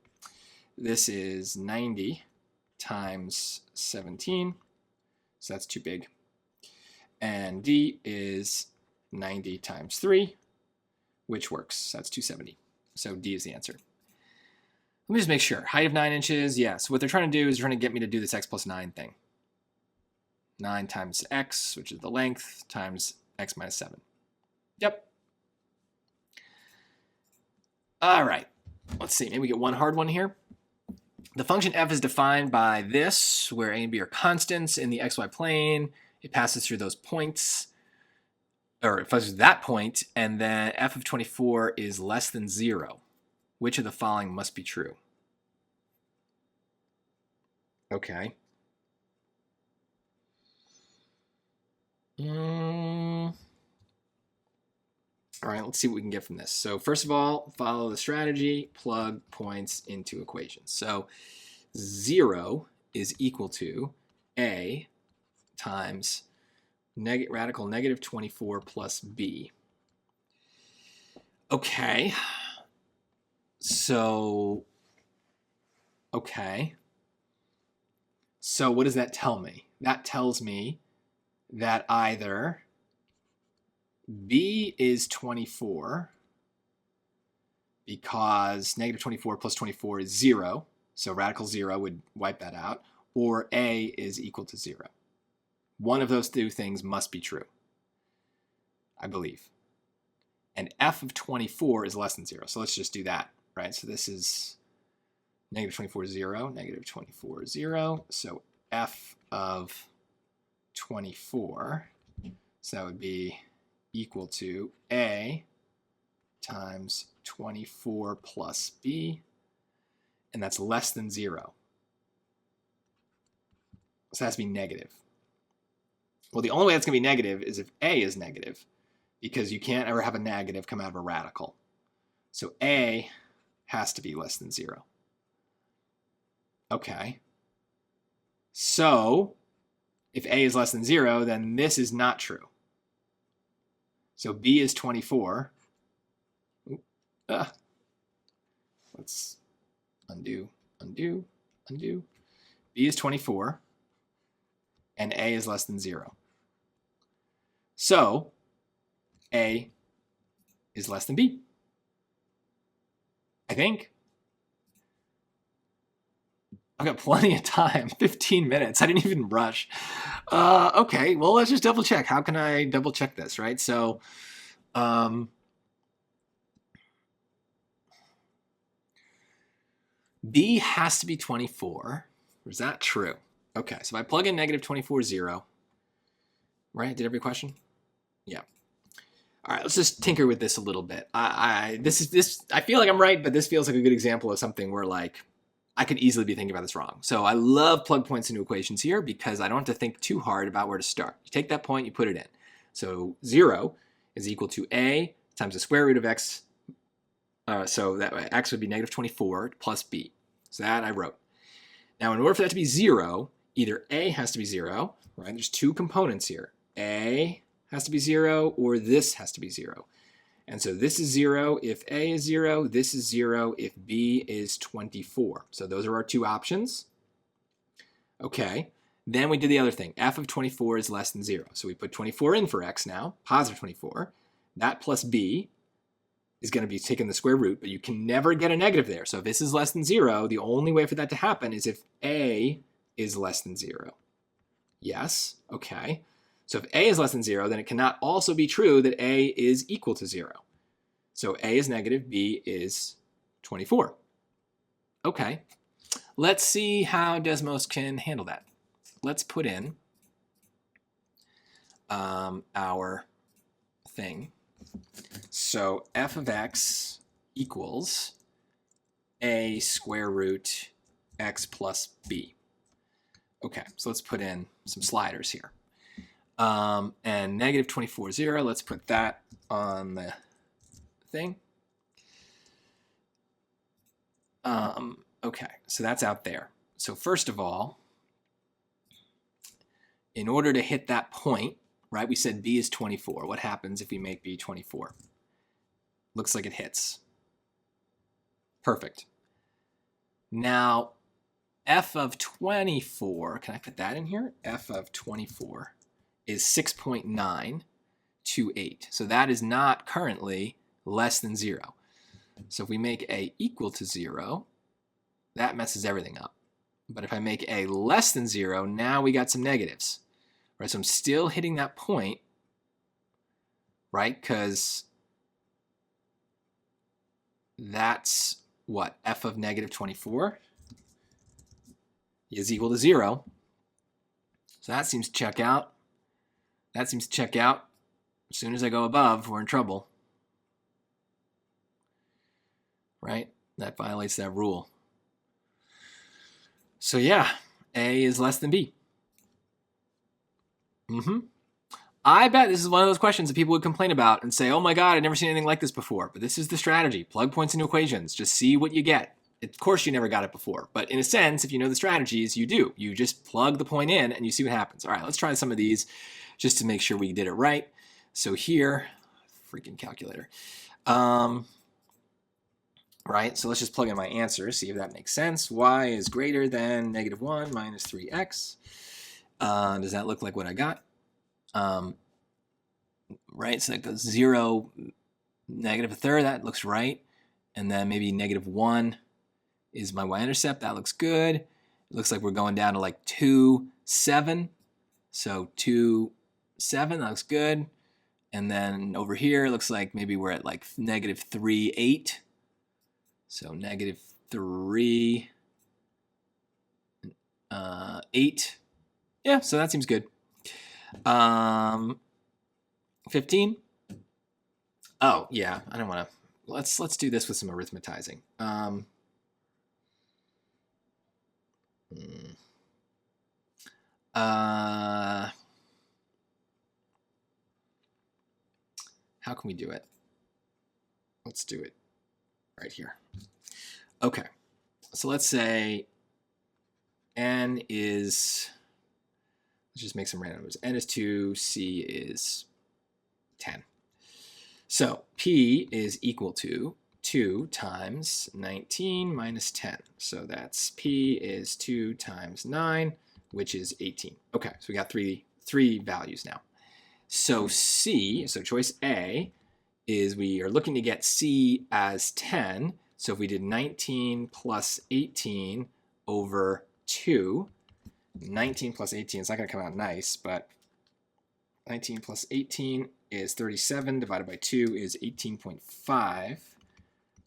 Speaker 1: This is 90 times 17. So that's too big. And D is 90 times 3, which works. That's 270. So D is the answer. Let me just make sure. Height of 9 inches. Yeah, so what they're trying to do is trying to get me to do this x plus 9 thing. 9 times x, which is the length, times x minus 7. Yep. All right. Let's see. Maybe we get one hard one here. The function f is defined by this, where a and b are constants in the xy plane. It passes through those points, or it passes through that point, and then f of 24 is less than 0. Which of the following must be true? Okay. All right, let's see what we can get from this. So first of all, follow the strategy, plug points into equations. So 0 is equal to a times radical negative 24 plus b. Okay. So what does that tell me? That tells me that either b is 24 because negative 24 plus 24 is 0, so radical 0 would wipe that out, or a is equal to 0. One of those two things must be true, I believe. And f of 24 is less than 0, so let's just do that, right? So this is negative 24 is 0, negative 24 is 0, so f of 24, so that would be equal to a times 24 plus b, and that's less than 0. So it has to be negative. Well, the only way that's going to be negative is if a is negative, because you can't ever have a negative come out of a radical. So a has to be less than 0. Okay. So if a is less than 0, then this is not true. So b is 24. Let's undo. B is 24, and a is less than 0. So a is less than b, I think. I've got plenty of time, 15 minutes. I didn't even rush. Okay, well, let's just double check. How can I double check this, right? So, b has to be 24. Is that true? Okay, so if I plug in negative 24, 0, right? Did every question? Yeah. All right, let's just tinker with this a little bit. I feel like I'm right, but this feels like a good example of something where like I could easily be thinking about this wrong. So I love plug points into equations here because I don't have to think too hard about where to start. You take that point, you put it in. So 0 is equal to a times the square root of x. So that x would be negative 24 plus b. So that I wrote. Now in order for that to be 0, either a has to be 0, right? There's two components here. A has to be 0 or this has to be 0. And so this is 0 if A is 0. This is 0 if B is 24. So those are our two options. Okay. Then we did the other thing. F of 24 is less than 0. So we put 24 in for x now, positive 24. That plus B is going to be taking the square root, but you can never get a negative there. So if this is less than 0, the only way for that to happen is if A is less than 0. Yes? Okay. So if A is less than 0, then it cannot also be true that A is equal to 0. So A is negative, B is 24. Okay. Let's see how Desmos can handle that. Let's put in our thing. So f of x equals a square root x plus b. Okay, so let's put in some sliders here. And negative 24, 0, let's put that on the thing. Okay, so that's out there. So first of all, in order to hit that point, right, we said b is 24. What happens if we make b 24? Looks like it hits. Perfect. Now, f of 24, can I put that in here? F of 24 is 6.928. So that is not currently less than 0. So if we make a equal to 0, that messes everything up. But if I make a less than 0, now we got some negatives. Right, so I'm still hitting that point, right? Because that's what? F of negative 24 is equal to 0. So that seems to check out. That seems to check out. As soon as I go above, we're in trouble. Right? That violates that rule. So yeah, A is less than B. I bet this is one of those questions that people would complain about and say, oh my God, I've never seen anything like this before. But this is the strategy. Plug points into equations. Just see what you get. Of course, you never got it before. But in a sense, if you know the strategies, you do. You just plug the point in and you see what happens. All right, let's try some of these just to make sure we did it right. So here, freaking calculator. Right, so let's just plug in my answer, see if that makes sense. Y is greater than negative 1 minus 3x. Does that look like what I got? Right, so that goes 0, negative a third, that looks right. And then maybe negative 1 is my y-intercept, that looks good. It looks like we're going down to like 2, 7. So 2, 7, that looks good. And then over here, it looks like maybe we're at like negative 3, 8. So negative 3, 8. Yeah, so that seems good. 15. Oh, yeah, I don't want to. Let's do this with some arithmetizing. How can we do it? Let's do it right here. Okay, so let's say n is, let's just make some random numbers. N is 2, C is 10. So P is equal to 2 times 19 minus 10. So that's P is 2 times 9, which is 18. Okay, so we got three values now. So C, so choice A, is we are looking to get C as 10. So if we did 19 plus 18 over 2, 19 plus 18, it's not going to come out nice, but 19 plus 18 is 37, divided by 2 is 18.5.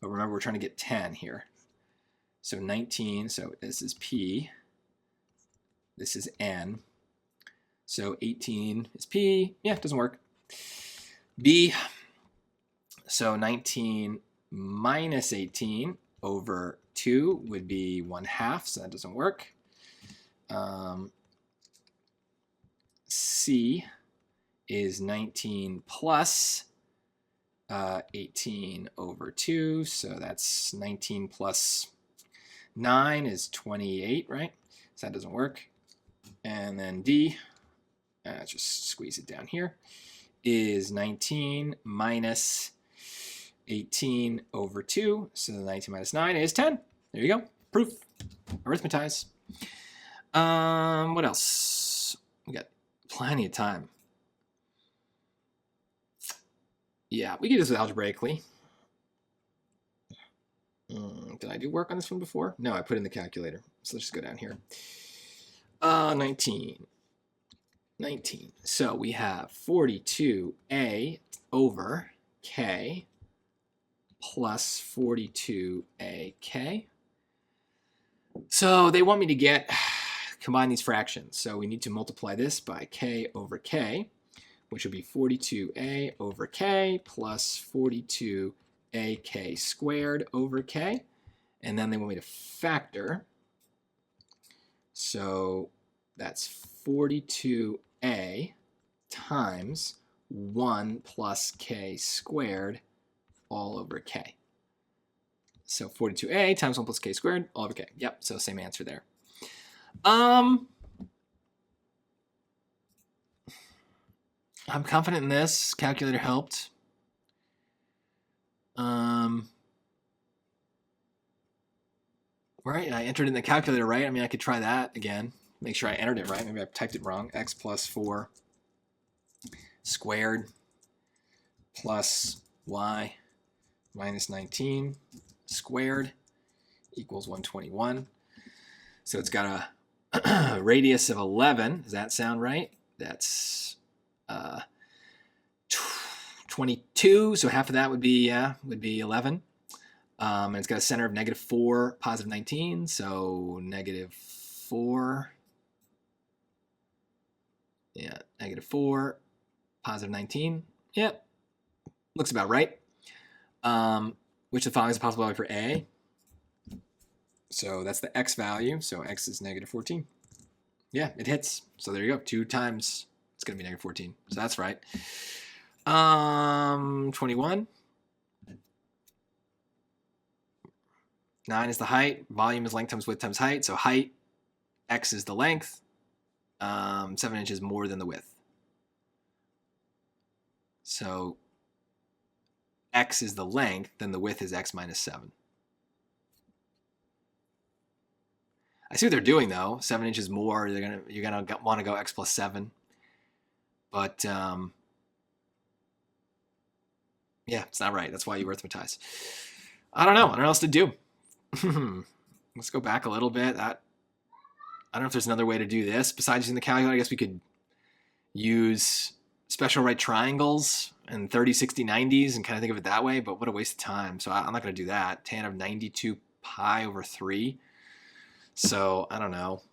Speaker 1: But remember, we're trying to get 10 here. So 19, so this is P, this is N. So 18 is P, yeah, it doesn't work. B, so 19 minus 18 over 2 would be 1/2, so that doesn't work. C is 19 plus 18 over 2, so that's 19 plus 9 is 28, right? So that doesn't work. And then D, just squeeze it down here, is 19 minus 18 over 2, so 19 minus 9 is 10. There you go. Proof. Arithmetize. What else? We got plenty of time. Yeah, we can do this algebraically. Did I do work on this one before? No, I put it in the calculator. So let's just go down here. 19. So we have 42a over k plus 42ak. So they want me to combine these fractions. So we need to multiply this by k over k, which would be 42a over k plus 42ak squared over k. And then they want me to factor. So that's 42a times 1 plus k squared all over k. So 42a times 1 plus k squared all over k. Yep, so same answer there. I'm confident in this. Calculator helped. Right, I entered in the calculator right. I mean, I could try that again. Make sure I entered it right. Maybe I typed it wrong. X plus 4 squared plus y minus 19 squared equals 121. So it's got a radius of 11. Does that sound right? That's 22. So half of that would be 11. And it's got a center of -4, positive 19. So -4. Yeah, -4, positive 19. Yep. Looks about right. Which of the following is a possible value for A? So that's the x value. So x is -14. Yeah, it hits. So there you go. 2 times it's going to be -14. So that's right. 21. 9 is the height. Volume is length times width times height. So height, x is the length. 7 inches more than the width. So x is the length, then the width is x minus 7. I see what they're doing though. 7 inches more. You're gonna want to go x plus 7. But yeah, it's not right. That's why you arithmetize. I don't know. I don't know what else to do. Let's go back a little bit. I don't know if there's another way to do this besides using the calculator. I guess we could use special right triangles and 30, 60, 90s and kind of think of it that way, but what a waste of time. So I'm not going to do that. Tan of 92 pi over 3. So I don't know.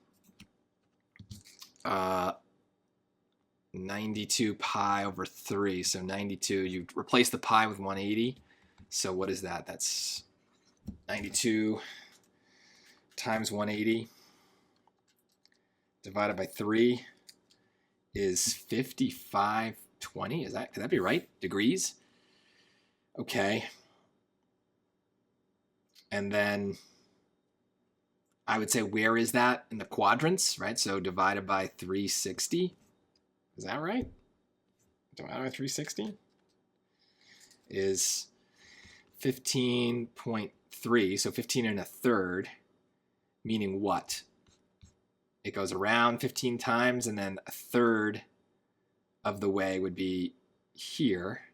Speaker 1: 92 pi over 3. So 92, you replace the pi with 180. So what is that? That's 92 times 180 divided by 3 is 5520. Could that be right? Degrees? Okay. And then I would say, where is that in the quadrants, right? So divided by 360. Is that right? Divided by 360 is 15.3. So 15 and a third, meaning what? It goes around 15 times, and then a third of the way would be here.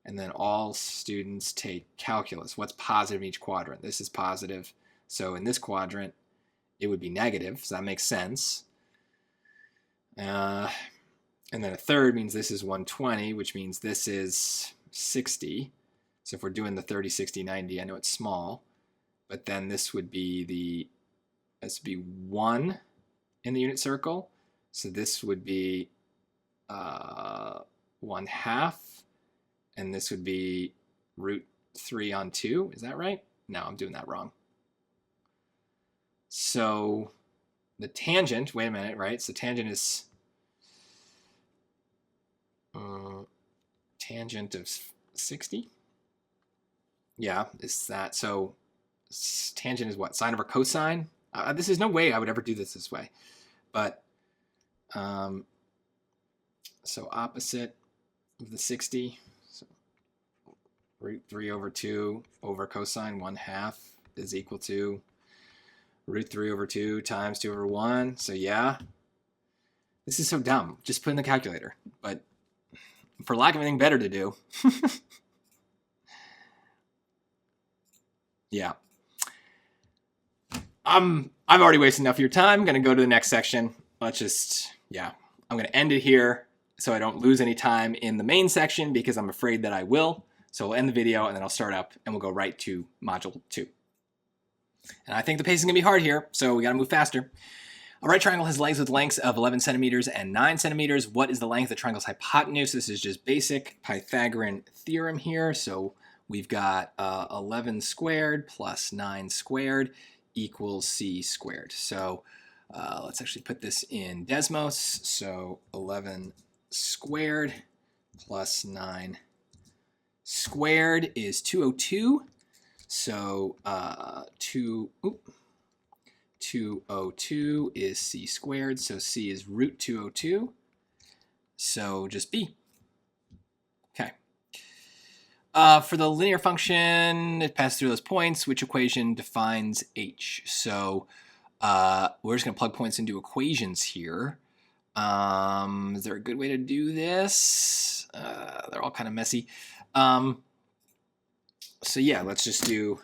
Speaker 1: And then all students take calculus. What's positive in each quadrant? This is positive. So in this quadrant, it would be negative. So that makes sense. And then a third means this is 120, which means this is 60. So if we're doing the 30, 60, 90, I know it's small. But then this would be 1 in the unit circle. So this would be 1/2. And this would be √3 on 2. Is that right? No, I'm doing that wrong. So the tangent, wait a minute, right? So tangent is tangent of 60. Yeah, is that, so tangent is what? Sine over cosine? This is no way I would ever do this way. But, so opposite of the 60. So root 3 over 2 over cosine 1/2 is equal to root 3 over 2 times 2 over 1. So yeah, this is so dumb. Just put in the calculator. But for lack of anything better to do, yeah. I've already wasted enough of your time. I'm going to go to the next section. Let's just, yeah. I'm going to end it here so I don't lose any time in the main section because I'm afraid that I will. So we'll end the video and then I'll start up and we'll go right to module 2. And I think the pace is going to be hard here, so we got to move faster. A right triangle has legs with lengths of 11 centimeters and 9 centimeters. What is the length of the triangle's hypotenuse? This is just basic Pythagorean theorem here. So we've got 11 squared plus 9 squared equals c squared. So let's actually put this in Desmos. So 11 squared plus 9 squared is 202. So 202 is c squared. So c is root 202. So just b. Okay. For the linear function, it passes through those points. Which equation defines h? So we're just going to plug points into equations here. Is there a good way to do this? They're all kind of messy. So yeah, let's just do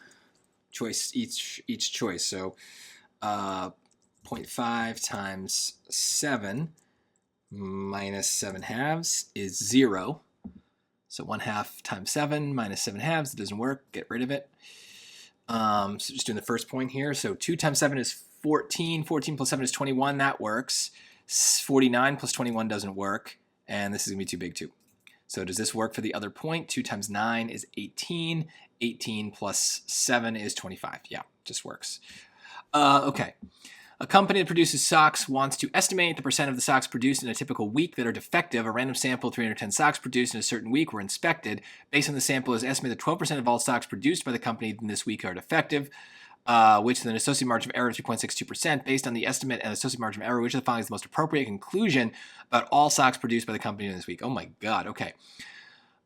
Speaker 1: choice each choice. So 0.5 times 7 minus 7 halves is 0. So 1/2 times 7 minus 7 halves, it doesn't work, get rid of it. So just doing the first point here. So 2 times 7 is 14, 14 plus 7 is 21, that works. 49 plus 21 doesn't work, and this is gonna be too big too. So does this work for the other point? 2 times 9 is 18, 18 plus 7 is 25. Yeah, just works. Okay. A company that produces socks wants to estimate the percent of the socks produced in a typical week that are defective. A random sample of 310 socks produced in a certain week were inspected. Based on the sample, is estimated that 12% of all socks produced by the company in this week are defective, which is an associated margin of error of 3.62%. Based on the estimate and associated margin of error, which of the following is the most appropriate conclusion about all socks produced by the company in this week? Oh my God, okay.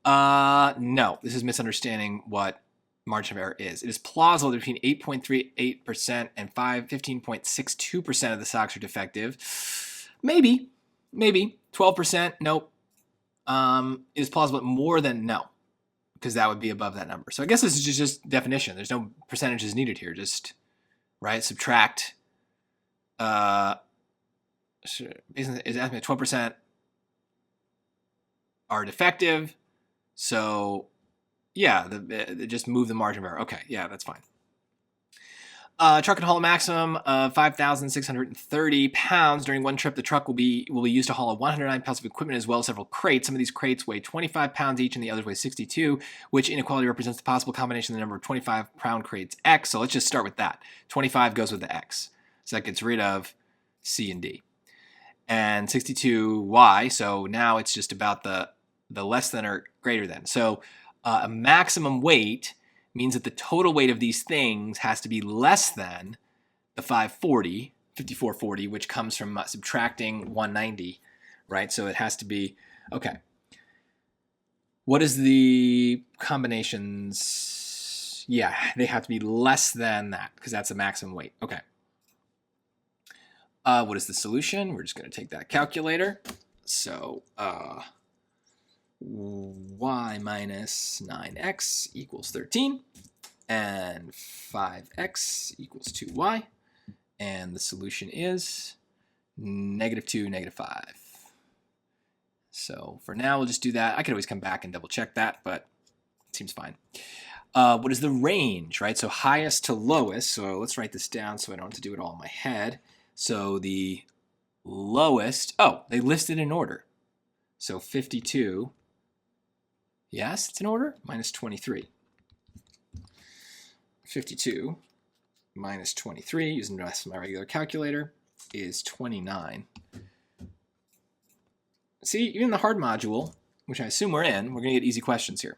Speaker 1: No, this is misunderstanding what margin of error is. It is plausible that between 8.38% and 15.62% of the socks are defective. Maybe. 12%, nope. It is plausible more than no, because that would be above that number. So I guess this is just definition. There's no percentages needed here. Just, right, subtract. Is estimated 12% are defective. So yeah, just move the margin of error. Okay, yeah, that's fine. Truck can haul a maximum of 5,630 pounds. During one trip, the truck will be used to haul 109 pounds of equipment as well as several crates. Some of these crates weigh 25 pounds each and the others weigh 62, which inequality represents the possible combination of the number of 25-pound crates X. So let's just start with that. 25 goes with the X. So that gets rid of C and D. And 62 Y, so now it's just about the less than or greater than. So a maximum weight means that the total weight of these things has to be less than the 5440, which comes from subtracting 190, right? So it has to be, okay. What is the combinations? Yeah, they have to be less than that because that's a maximum weight. Okay. What is the solution? We're just going to take that calculator. So y minus 9x equals 13, and 5x equals 2y, and the solution is -2, -5. So for now, we'll just do that. I could always come back and double check that, but it seems fine. What is the range, right? So highest to lowest. So let's write this down so I don't have to do it all in my head. So the lowest, oh, they listed in order. So 52, yes, it's in order, minus 23. 52 minus 23, using my regular calculator, is 29. See, even the hard module, which I assume we're in, we're going to get easy questions here.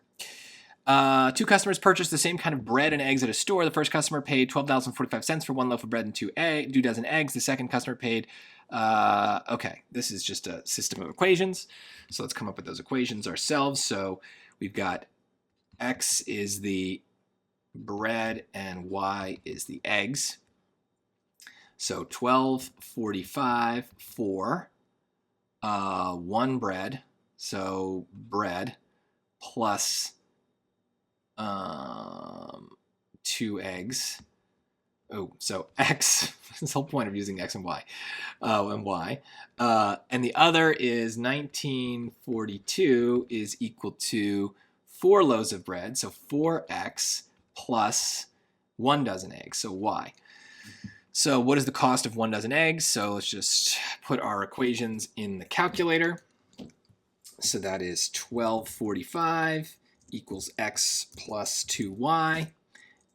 Speaker 1: Two customers purchased the same kind of bread and eggs at a store. The first customer paid $12.45 for one loaf of bread and 2 dozen eggs. The second customer paid, okay, this is just a system of equations. So let's come up with those equations ourselves. So we've got X is the bread and Y is the eggs. So 12.45 for 1 bread, so bread, plus 2 eggs. Oh, so X, this whole point of using X and Y, and Y. And the other is 1942 is equal to 4 loaves of bread, so 4X plus 1 dozen eggs, so Y. So what is the cost of 1 dozen eggs? So let's just put our equations in the calculator. So that is 1245 equals X plus 2Y,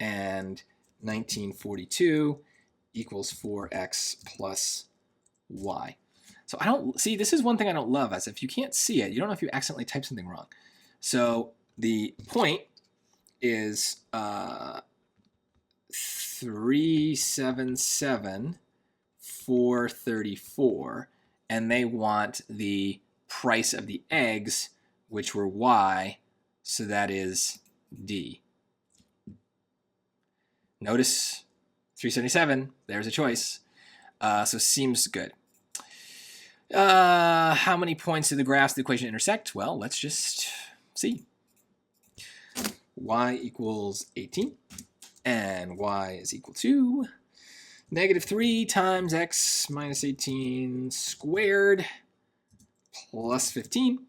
Speaker 1: and 1942 equals 4X plus Y. So I don't see, this is one thing I don't love, as if you can't see it, you don't know if you accidentally type something wrong. So the point is 377,434, and they want the price of the eggs, which were Y, so that is D. Notice 377, there's a choice. So seems good. How many points do the graphs of the equation intersect? Well, let's just see. Y equals 18, and Y is equal to -3 times X minus 18 squared plus 15.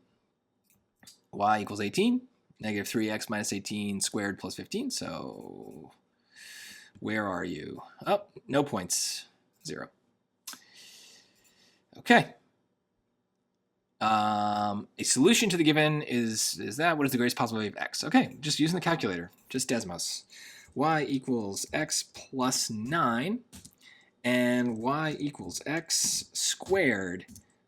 Speaker 1: Y equals 18, -3X minus 18 squared plus 15. So where are you? Oh, no points, 0. Okay. A solution to the given is that. What is the greatest possible value of X? Okay, just using the calculator, just Desmos. Y equals X plus 9, and Y equals X squared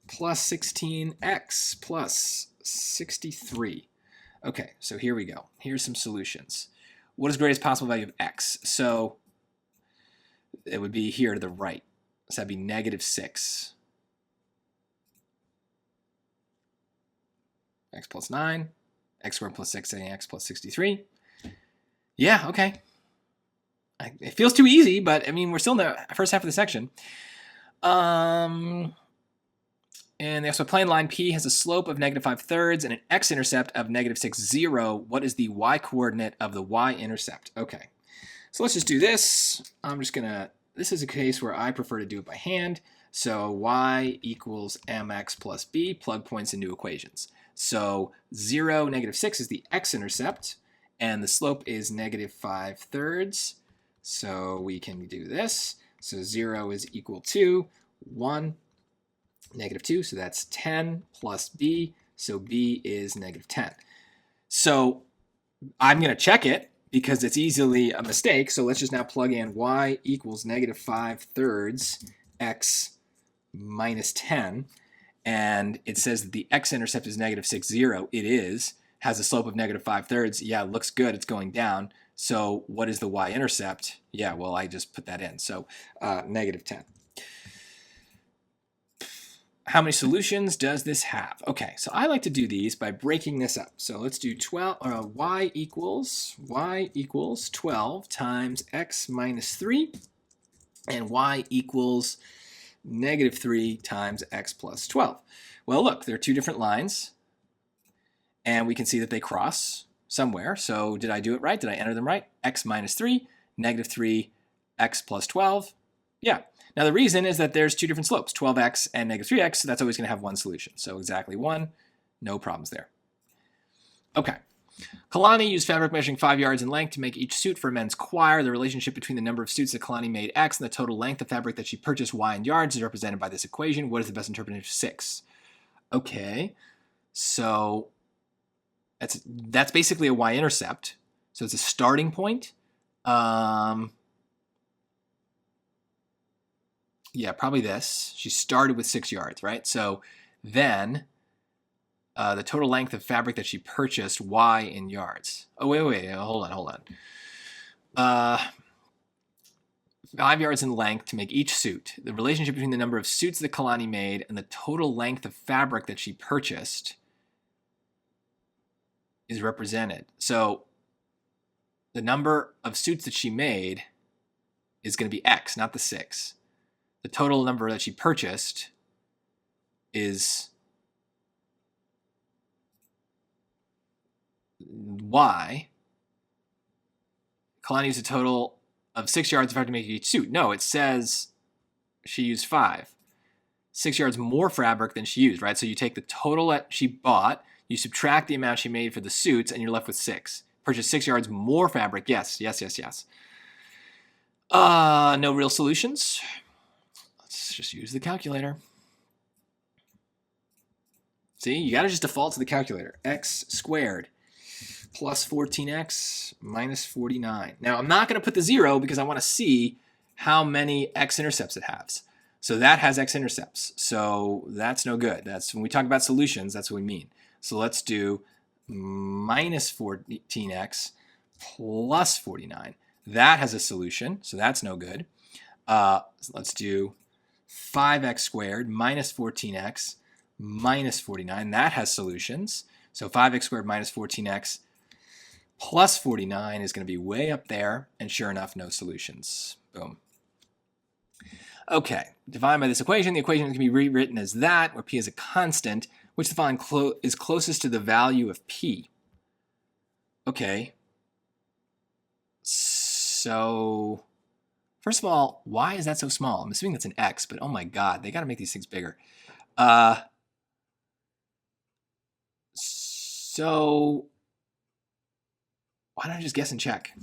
Speaker 1: plus 16X plus 63. Okay, so here we go. Here's some solutions. What is the greatest possible value of X? So it would be here to the right. So that'd be -6. X plus 9, X squared plus 6X plus 63. Yeah, okay. It feels too easy, but I mean, we're still in the first half of the section. And the plane line P has a slope of -5/3 and an x-intercept of -6, 0. What is the y-coordinate of the y-intercept? Okay, so let's just do this. I'm just gonna, this is a case where I prefer to do it by hand. So y equals mx plus b, plug points in new equations. So 0, -6 is the x-intercept, and the slope is -5/3. So we can do this. So 0 is equal to 1, -2, so that's 10 plus b, so b is -10. So I'm going to check it because it's easily a mistake. So let's just now plug in y equals -5/3 x minus 10. And it says that the x-intercept is -6, 0. It is. Has a slope of -5/3. Yeah, it looks good. It's going down. So what is the y-intercept? Yeah, well, I just put that in. So -10. How many solutions does this have? Okay, so I like to do these by breaking this up. So let's do y equals 12 times x minus 3, and y equals -3 times x plus 12. Well, look, there are two different lines, and we can see that they cross somewhere. So did I do it right? Did I enter them right? X minus 3, -3, x plus 12. Yeah. Now the reason is that there's two different slopes, 12x and -3x, so that's always going to have one solution. So exactly 1, no problems there. Okay. Kalani used fabric measuring 5 yards in length to make each suit for a men's choir. The relationship between the number of suits that Kalani made, X, and the total length of fabric that she purchased, Y, in yards, is represented by this equation. What is the best interpretation of 6? Okay, so that's basically a y-intercept. So it's a starting point. Yeah, probably this. She started with 6 yards, right? So then the total length of fabric that she purchased, Y, in yards. Oh, wait, hold on. 5 yards in length to make each suit. The relationship between the number of suits that Kalani made and the total length of fabric that she purchased is represented. So the number of suits that she made is going to be X, not the 6. The total number that she purchased is Y. Kalani used a total of 6 yards of fabric to make each suit. No, it says she used 5. 6 yards more fabric than she used, right? So you take the total that she bought, you subtract the amount she made for the suits, and you're left with 6. Purchased 6 yards more fabric. Yes. No real solutions. Let's just use the calculator. See, you got to just default to the calculator. X squared plus 14x minus 49. Now, I'm not going to put the 0 because I want to see how many x-intercepts it has. So that has x-intercepts. So that's no good. That's when we talk about solutions, that's what we mean. So let's do minus 14x plus 49. That has a solution, so that's no good. So let's do 5x squared minus 14x minus 49. That has solutions. So 5x squared minus 14x plus 49 is going to be way up there, and sure enough, no solutions. Boom. Okay, divided by this equation, the equation can be rewritten as that, where p is a constant, which the following is closest to the value of p. Okay. So, first of all, why is that so small? I'm assuming that's an x, but oh my god, they got to make these things bigger. So, why don't I just guess and check?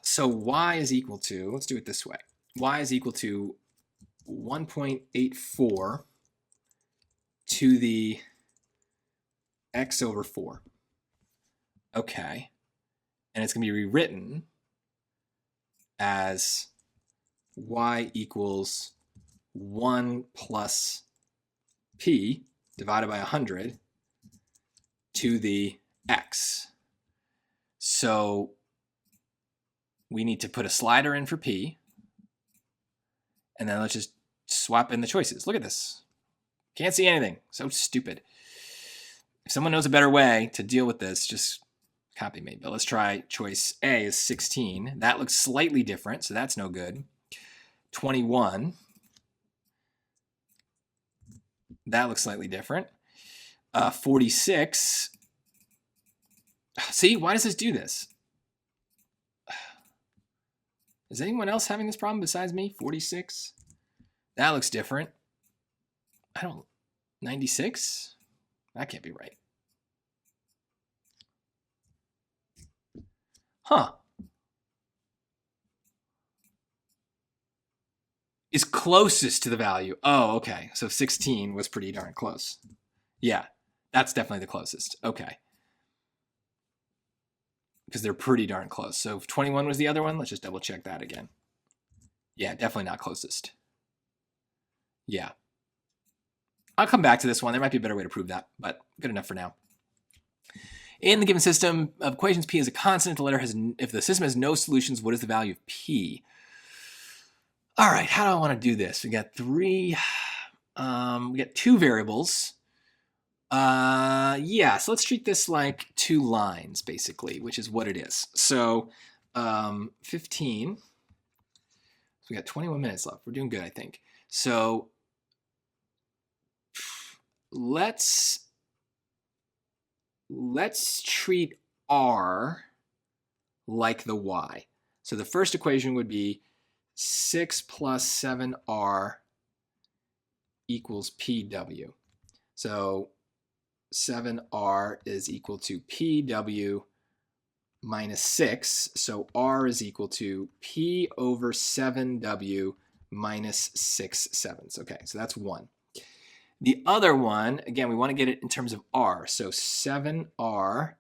Speaker 1: So y is equal to, let's do it this way. Y is equal to 1.84 to the x over 4. Okay. And it's going to be rewritten as y equals 1 plus p divided by 100 to the x. So we need to put a slider in for p, and then let's just swap in the choices. Look at this. Can't see anything. So stupid. If someone knows a better way to deal with this, just copy me. But let's try choice A is 16. That looks slightly different, so that's no good. 21. That looks slightly different. 46. See, why does this do this? Is anyone else having this problem besides me? 46. That looks different. 96? That can't be right. Huh. Is closest to the value. Oh, okay. So 16 was pretty darn close. Yeah, that's definitely the closest. Okay. Because they're pretty darn close. So if 21 was the other one, let's just double check that again. Yeah, definitely not closest. Yeah. I'll come back to this one. There might be a better way to prove that, but good enough for now. In the given system of equations, p is a constant. If the system has no solutions, what is the value of p? All right, how do I want to do this? We got we got 2 variables. Yeah, so let's treat this like 2 lines, basically, which is what it is. So 15. So we got 21 minutes left. We're doing good, I think. So let's treat r like the y. So the first equation would be 6 plus 7r equals pw. So 7r is equal to pw minus 6. So r is equal to p over 7w minus 6 sevenths. Okay, so that's one. The other one, again, we want to get it in terms of r. So 7r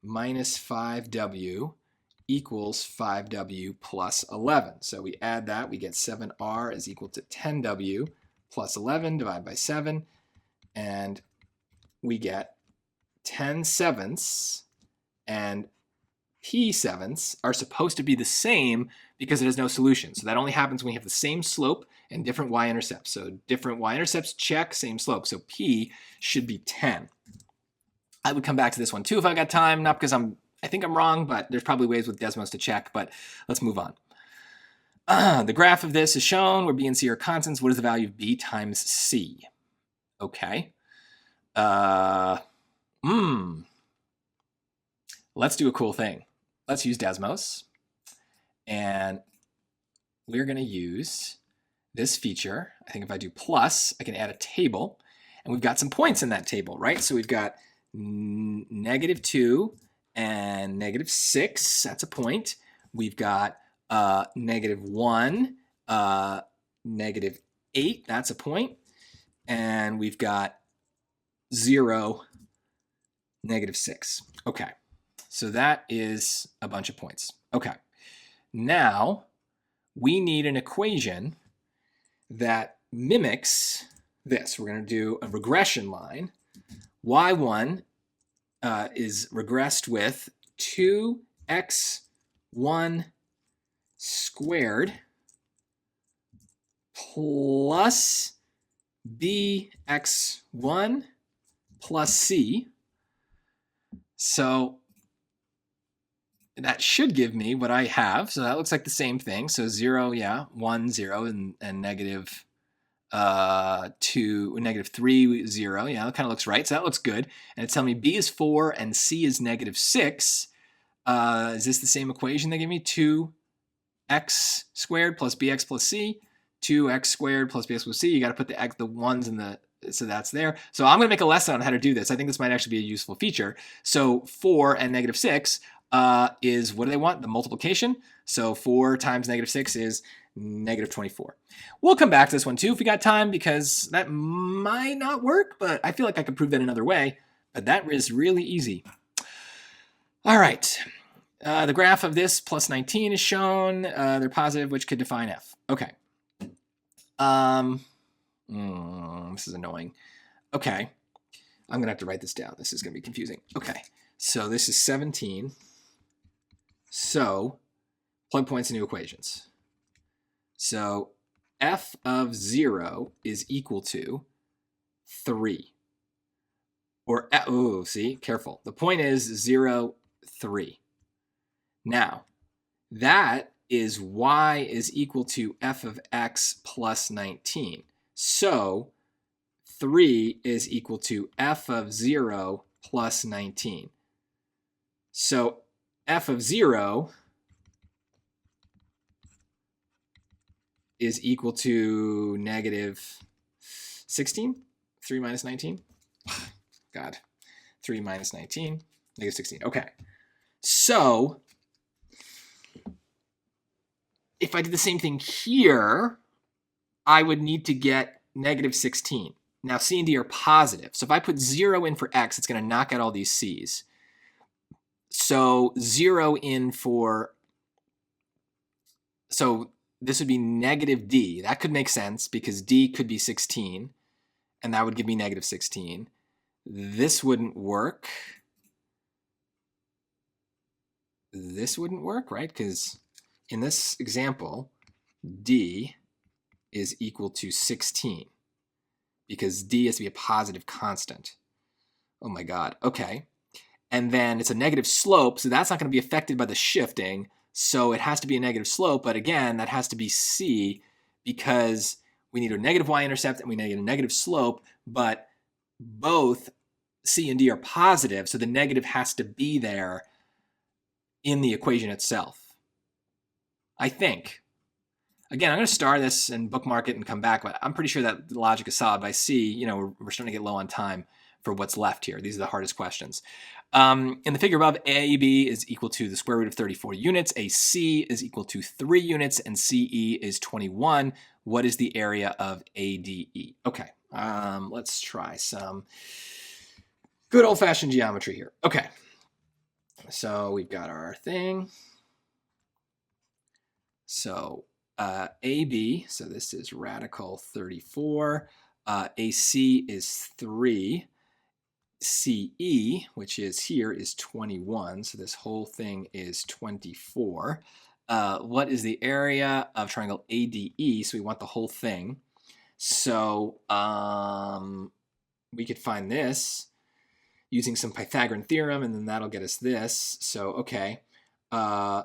Speaker 1: minus 5w equals 5w plus 11. So we add that, we get 7r is equal to 10w plus 11 divided by 7, and we get 10 sevenths, and p sevenths are supposed to be the same because it has no solution. So that only happens when you have the same slope and different y-intercepts. So different y-intercepts, check, same slope. So p should be 10. I would come back to this one too if I got time, not because I'm I think I'm wrong, but there's probably ways with Desmos to check, but let's move on. The graph of this is shown where B and C are constants. What is the value of B times C? Okay. Let's do a cool thing. Let's use Desmos. And we're going to use this feature. I think if I do plus, I can add a table. And we've got some points in that table, right? So we've got -2 and -6. That's a point. We've got -1, -8. That's a point. And we've got 0, -6. Okay. So that is a bunch of points. Okay. Now we need an equation that mimics this. We're going to do a regression line. Y1 is regressed with 2x1 squared plus bx1 plus c. So that should give me what I have. So that looks like the same thing. So 0, yeah, 1, 0, and -2, -3, 0. Yeah, that kind of looks right. So that looks good. And it's telling me B is 4 and C is -6. Is this the same equation they give me? 2x squared plus bx plus c. 2x squared plus bx plus c. You got to put the ones in the, so that's there. So I'm going to make a lesson on how to do this. I think this might actually be a useful feature. So 4 and -6 is, what do they want? The multiplication. So 4 times -6 is -24. We'll come back to this one too if we got time, because that might not work, but I feel like I could prove that another way. But that is really easy. All right. The graph of this plus 19 is shown. They're positive, which could define f. Okay. This is annoying. Okay. I'm going to have to write this down. This is going to be confusing. Okay. So this is 17. So plug points into equations. So f of 0 is equal to 3. Or, oh, see, careful. The point is 0, 3. Now, that is y is equal to f of x plus 19. So 3 is equal to f of 0 plus 19. So f of 0 is equal to -16. 3 minus 19. God. 3 minus 19. -16. Okay. So if I did the same thing here, I would need to get -16. Now, C and D are positive. So if I put 0 in for x, it's going to knock out all these C's. So 0 in for, so this would be -D. That could make sense because D could be 16, and that would give me -16. This wouldn't work. This wouldn't work, right? Because in this example, D is equal to 16 because D has to be a positive constant. Oh my God. Okay. And then it's a negative slope, so that's not going to be affected by the shifting. So it has to be a negative slope, but again, that has to be C because we need a negative y-intercept and we need a negative slope, but both C and D are positive, so the negative has to be there in the equation itself. I think. Again, I'm going to star this and bookmark it and come back, but I'm pretty sure that the logic is solid. But I see, we're starting to get low on time for what's left here. These are the hardest questions. In the figure above, AB is equal to the square root of 34 units, AC is equal to 3 units, and CE is 21. What is the area of ADE? Okay, let's try some good old-fashioned geometry here. Okay, so we've got our thing. So AB, so this is radical 34. AC is 3. CE, which is here, is 21. So this whole thing is 24. What is the area of triangle ADE? So we want the whole thing. So we could find this using some Pythagorean theorem, and then that'll get us this. So, okay.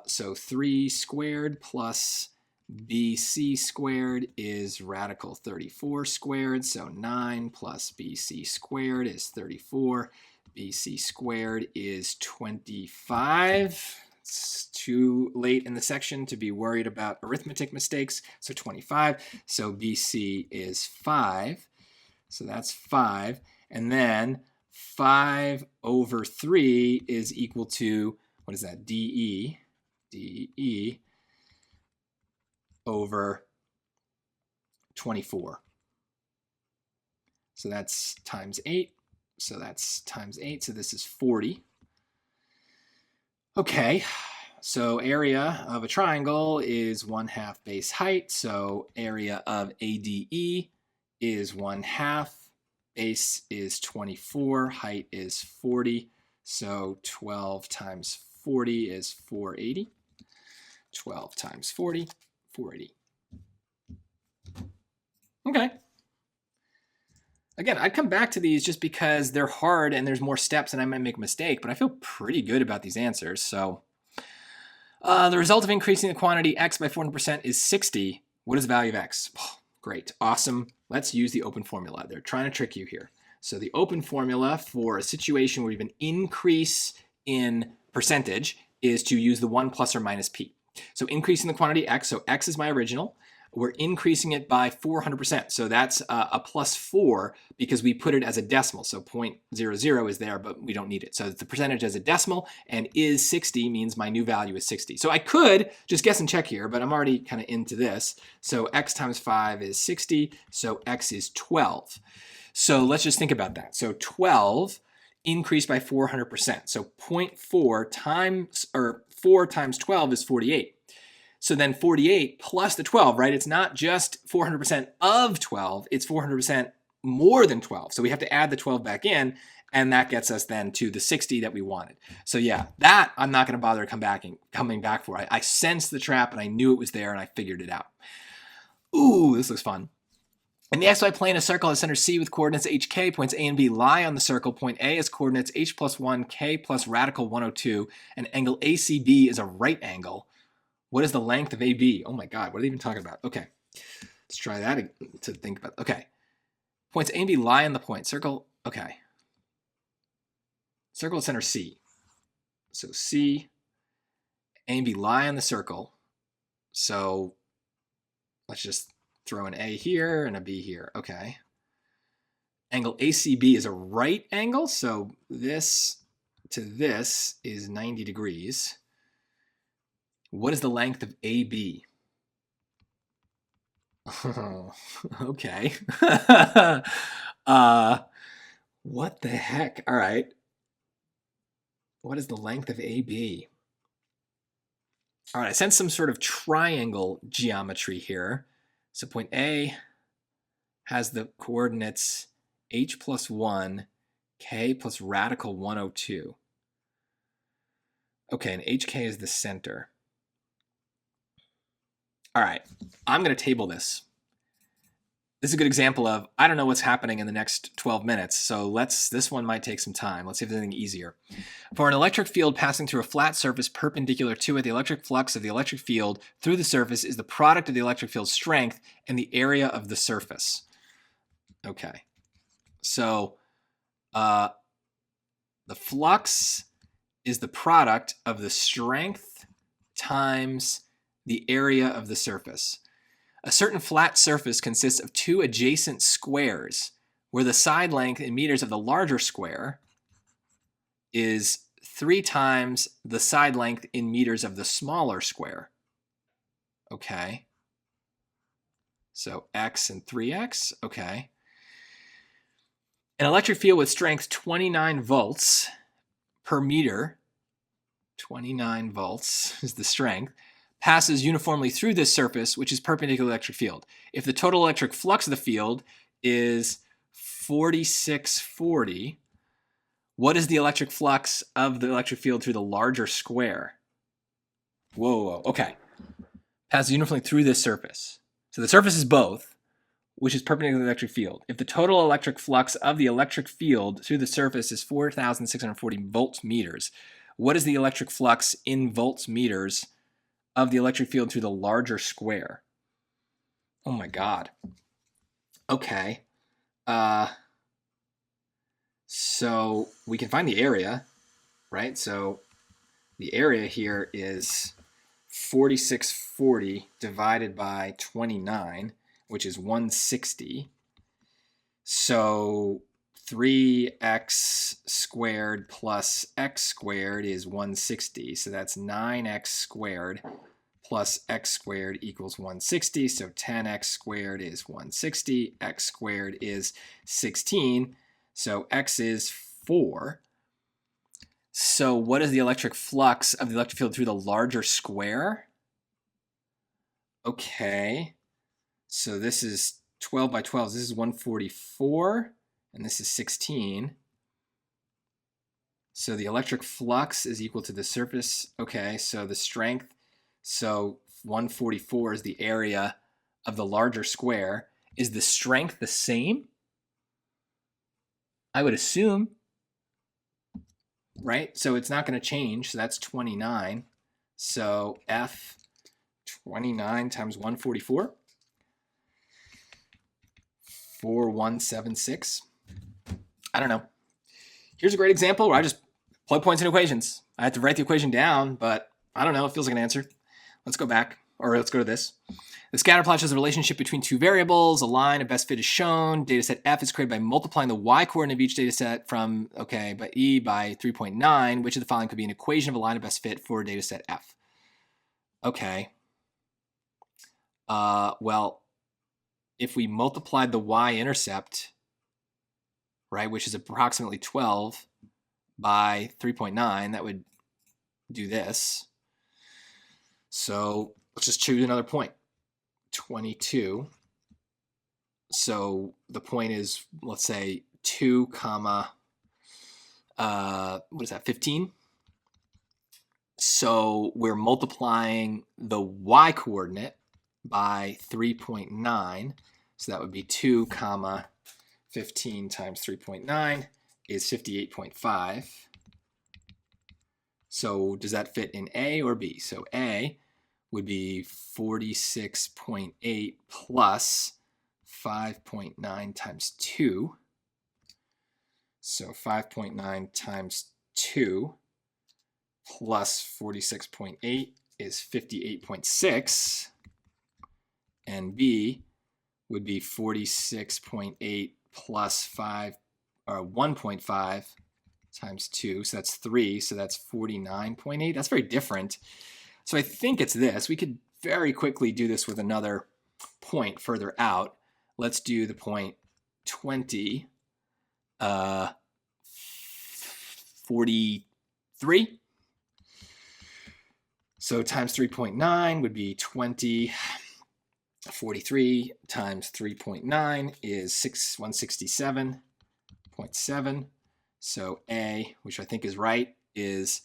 Speaker 1: So 3 squared plus BC squared is radical 34 squared. So 9 plus BC squared is 34. BC squared is 25. It's too late in the section to be worried about arithmetic mistakes. So 25. So BC is 5. So that's 5. And then 5 over 3 is equal to, what is that? DE. DE over 24. So that's times 8. So that's times 8. So this is 40. Okay. So area of a triangle is 1/2 base height. So area of ADE is 1/2. Base is 24. Height is 40. So 12 times 40 is 480. 12 times 40, 480. Okay. Again, I'd come back to these just because they're hard and there's more steps and I might make a mistake, but I feel pretty good about these answers. So the result of increasing the quantity x by 400% is 60. What is the value of x? Oh, great. Awesome. Let's use the open formula. They're trying to trick you here. So the open formula for a situation where you have an increase in percentage is to use the 1 plus or minus p. So increasing the quantity x, so x is my original. We're increasing it by 400%. So that's a plus 4 because we put it as a decimal. So 0.00 is there, but we don't need it. So it's the percentage as a decimal, and is 60 means my new value is 60. So I could just guess and check here, but I'm already kind of into this. So x times 5 is 60. So x is 12. So let's just think about that. So 12 increased by 400%. So 0.4 times, or 4 times 12 is 48. So then 48 plus the 12, right? It's not just 400% of 12, it's 400% more than 12. So we have to add the 12 back in, and that gets us then to the 60 that we wanted. So yeah, that I'm not gonna bother coming back for. I sensed the trap and I knew it was there and I figured it out. Ooh, this looks fun. In the xy plane, a circle has center C with coordinates hk. Points A and B lie on the circle. Point A has coordinates h plus 1, k plus radical 102, and angle ACB is a right angle. What is the length of AB? Oh my God, what are they even talking about? Okay, let's try that to think about. Okay, points A and B lie on the point. Circle, okay. Circle at center C. So C, A and B lie on the circle. So let's just throw an A here and a B here. Okay. Angle ACB is a right angle. So this to this is 90 degrees. What is the length of AB? Oh, okay. What the heck? All right. What is the length of AB? All right, I sense some sort of triangle geometry here. So point A has the coordinates h plus 1, k plus radical 102. Okay, and hk is the center. All right, I'm going to table this. This is a good example of, I don't know what's happening in the next 12 minutes, so this one might take some time. Let's see if there's anything easier. For an electric field passing through a flat surface perpendicular to it, the electric flux of the electric field through the surface is the product of the electric field's strength and the area of the surface. Okay, so the flux is the product of the strength times the area of the surface. A certain flat surface consists of two adjacent squares, where the side length in meters of the larger square is 3 times the side length in meters of the smaller square. Okay. So x and 3x, okay. An electric field with strength 29 volts per meter, 29 volts is the strength, passes uniformly through this surface, which is perpendicular to the electric field. If the total electric flux of the field is 4640, what is the electric flux of the electric field through the larger square? Whoa, okay. Passes uniformly through this surface. So the surface is both. which is perpendicular to the electric field. If the total electric flux of the electric field through the surface is 4,640 volts meters, what is the electric flux in volts meters of the electric field through the larger square? Oh my God. Okay. So we can find the area, right? So the area here is 4640 divided by 29, which is 160. So 3x squared plus x squared is 160. So that's 9x squared plus x squared equals 160. So 10x squared is 160. X squared is 16. So x is 4. So what is the electric flux of the electric field through the larger square? Okay. So this is 12 by 12. This is 144, and this is 16. So the electric flux is equal to the surface. Okay, so the strength. So 144 is the area of the larger square. Is the strength the same? I would assume, right? So it's not going to change. So that's 29. So F 29 times 144. 4176. I don't know. Here's a great example where I just plug points in equations. I have to write the equation down, but I don't know. It feels like an answer. Let's go back, or let's go to this. The scatter plot shows a relationship between two variables. A line of best fit is shown. Data set F is created by multiplying the y coordinate of each data set from, by E by 3.9. Which of the following could be an equation of a line of best fit for data set F? Okay. Well, if we multiplied the y-intercept, right, which is approximately 12 by 3.9, that would do this. So let's just choose another point. 22. So the point is, let's say 2 comma, 15? So we're multiplying the y coordinate by 3.9. So that would be 2 comma 15 times 3.9 is 58.5. So does that fit in A or B? So A would be 46.8 plus 5.9 times 2. So 5.9 times 2 plus 46.8 is 58.6. And B would be 46.8 plus 1.5 times 2. So that's 3. So that's 49.8. That's very different. So I think it's this. We could very quickly do this with another point further out. Let's do the point 20, 43. So times 3.9 would be 20. 43 times 3.9 is 167.7. So A, which I think is right, is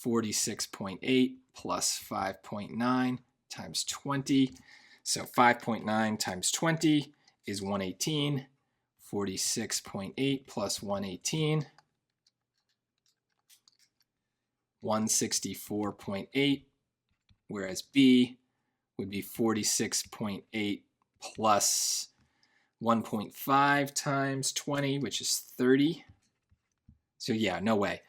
Speaker 1: 46.8 plus 5.9 times 20. So 5.9 times 20 is 118. 46.8 plus 118. 164.8, whereas B would be 46.8 plus 1.5 times 20, which is 30. So yeah, no way.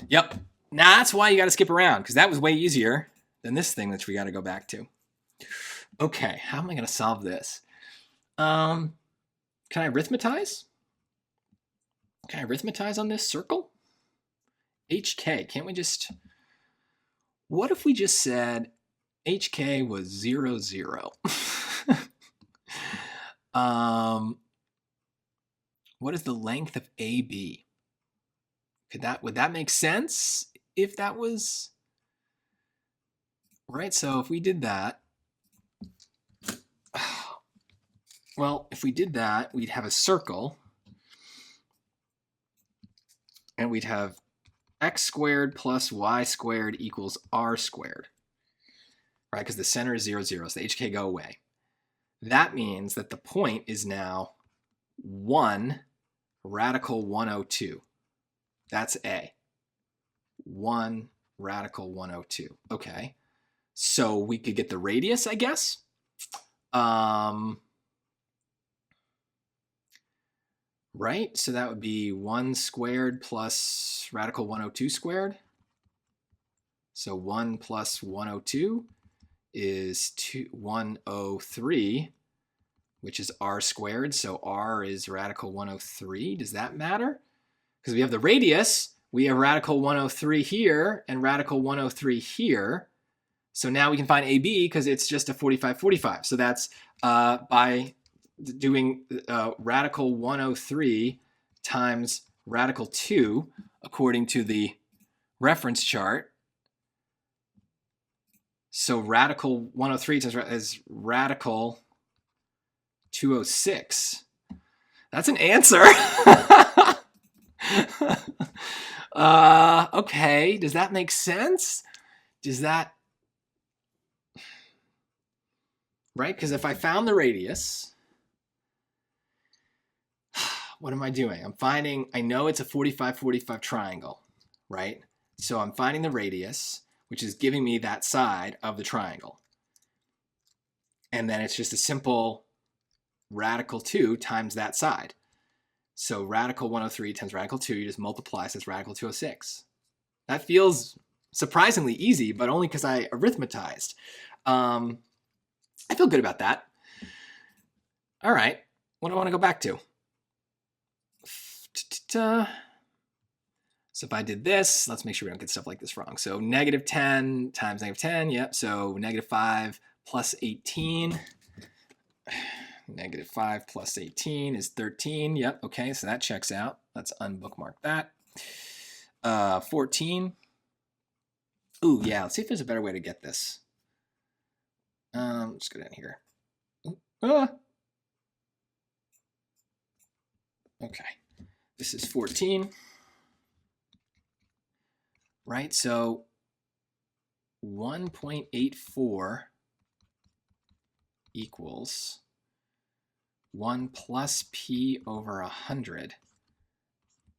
Speaker 1: Yep. Now that's why you got to skip around, because that was way easier than this thing that we got to go back to. Okay, how am I going to solve this? Can I arithmetize? Can I arithmetize on this circle? HK, can't we just... What if we just said HK was 0, 0? What is the length of AB? Would that make sense if that was right? So if we did that, well, if we did that, we'd have a circle, and we'd have x squared plus y squared equals r squared, right? Because the center is 0, 0, so the HK go away. that means that the point is now 1 radical 102. That's A. 1 radical 102. Okay. So we could get the radius, I guess. Right? So that would be 1 squared plus radical 102 squared. So 1 plus 102 is 103, which is r squared. So r is radical 103. Does that matter? Because we have the radius, we have radical 103 here and radical 103 here. So now we can find AB because it's just a 45-45. So that's by doing radical 103 times radical 2 according to the reference chart. So radical 103 is radical 206. That's an answer. Okay, does that make sense? Does that... Right? Because if I found the radius, what am I doing? I'm finding, I know it's a 45-45 triangle, right? So I'm finding the radius, which is giving me that side of the triangle. And then it's just a simple radical 2 times that side. So radical 103 times radical 2, you just multiply, so it's radical 206. That feels surprisingly easy, but only because I arithmetized. I feel good about that. All right, what do I want to go back to? So if I did this, let's make sure we don't get stuff like this wrong. So negative 10 times negative 10, yep. So negative 5 plus 18. Negative 5 plus 18 is 13. Yep, okay, so that checks out. Let's unbookmark that. 14. Ooh, yeah, let's see if there's a better way to get this. Let's go down here. Okay, this is 14. Right, so 1.84 equals 1 plus p over 100.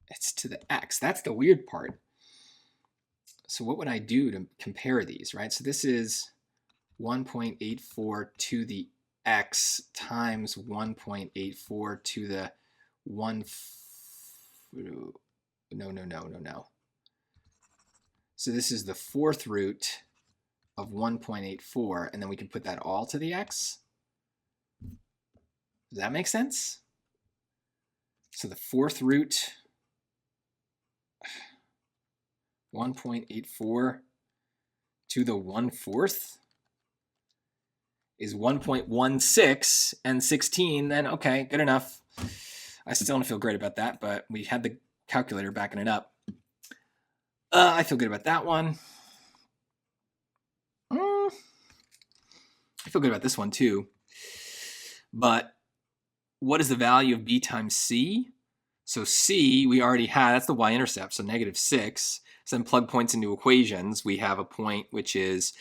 Speaker 1: It's to the x. That's the weird part. So what would I do to compare these, right? So this is 1.84 to the x times 1.84 to the 1... No. So this is the 4th root of 1.84, and then we can put that all to the x. Does that make sense? So the 4th root, 1.84 to the 1/4 is 1.16, and 16, then okay, good enough. I still don't feel great about that, but we had the calculator backing it up. I feel good about that one. I feel good about this one too. But what is the value of b times c? So c, we already had, that's the y-intercept, so negative 6. So then plug points into equations. We have a point which is,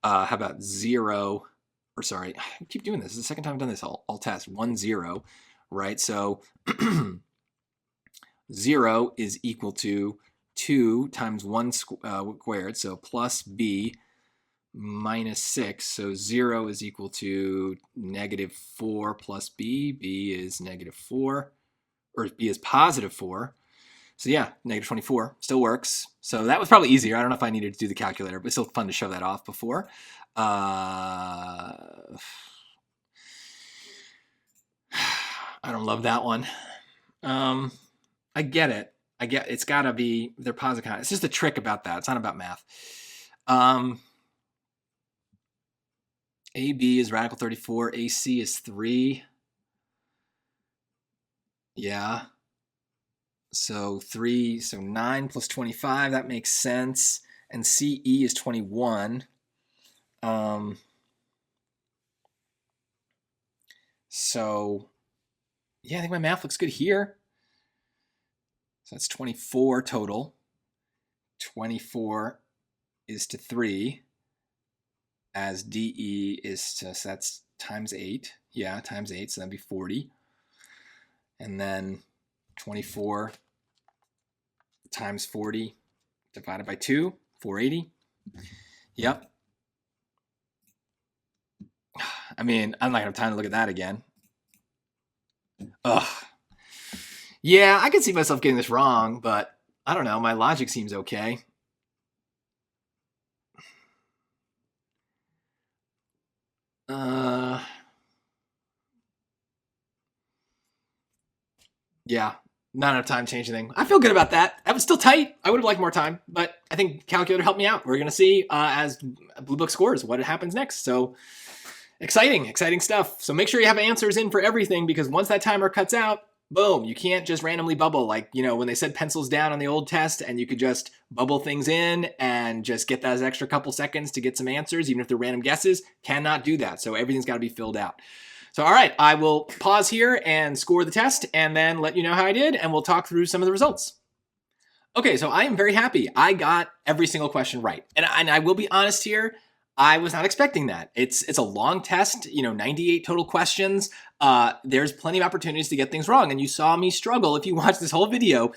Speaker 1: how about 0, or sorry, I keep doing this. This is the second time I've done this. I'll test. 1, 0, right? So 0 is equal to 2 times 1 squared, so plus b minus 6. So 0 is equal to negative 4 plus b. b is negative 4, or b is positive 4. So yeah, negative 24 still works. So that was probably easier. I don't know if I needed to do the calculator, but it's still fun to show that off before. I don't love that one. I get it. It's got to be, they're positive. It's just a trick about that. It's not about math. AB is radical 34. AC is 3. Yeah. So 3, so 9 plus 25, that makes sense. And CE is 21. So, yeah, I think my math looks good here. So that's 24 total. 24 is to 3, as DE is to, so that's times 8. Yeah, times 8, so that'd be 40. And then 24 times 40 divided by 2, 480. Yep. I mean, I'm not gonna have time to look at that again. Ugh. Yeah, I could see myself getting this wrong, but I don't know. My logic seems okay. Yeah, not enough time to change anything. I feel good about that. That was still tight. I would have liked more time, but I think calculator helped me out. We're gonna see as Bluebook scores what happens next. So exciting stuff. So make sure you have answers in for everything, because once that timer cuts out, boom, you can't just randomly bubble. Like, you know, when they said pencils down on the old test and you could just bubble things in and just get those extra couple seconds to get some answers, even if they're random guesses, cannot do that. So everything's got to be filled out. So, all right, I will pause here and score the test and then let you know how I did, and we'll talk through some of the results. Okay, so I am very happy. I got every single question right. And I will be honest here, I was not expecting that. It's a long test, you know, 98 total questions. There's plenty of opportunities to get things wrong. And you saw me struggle. If you watched this whole video,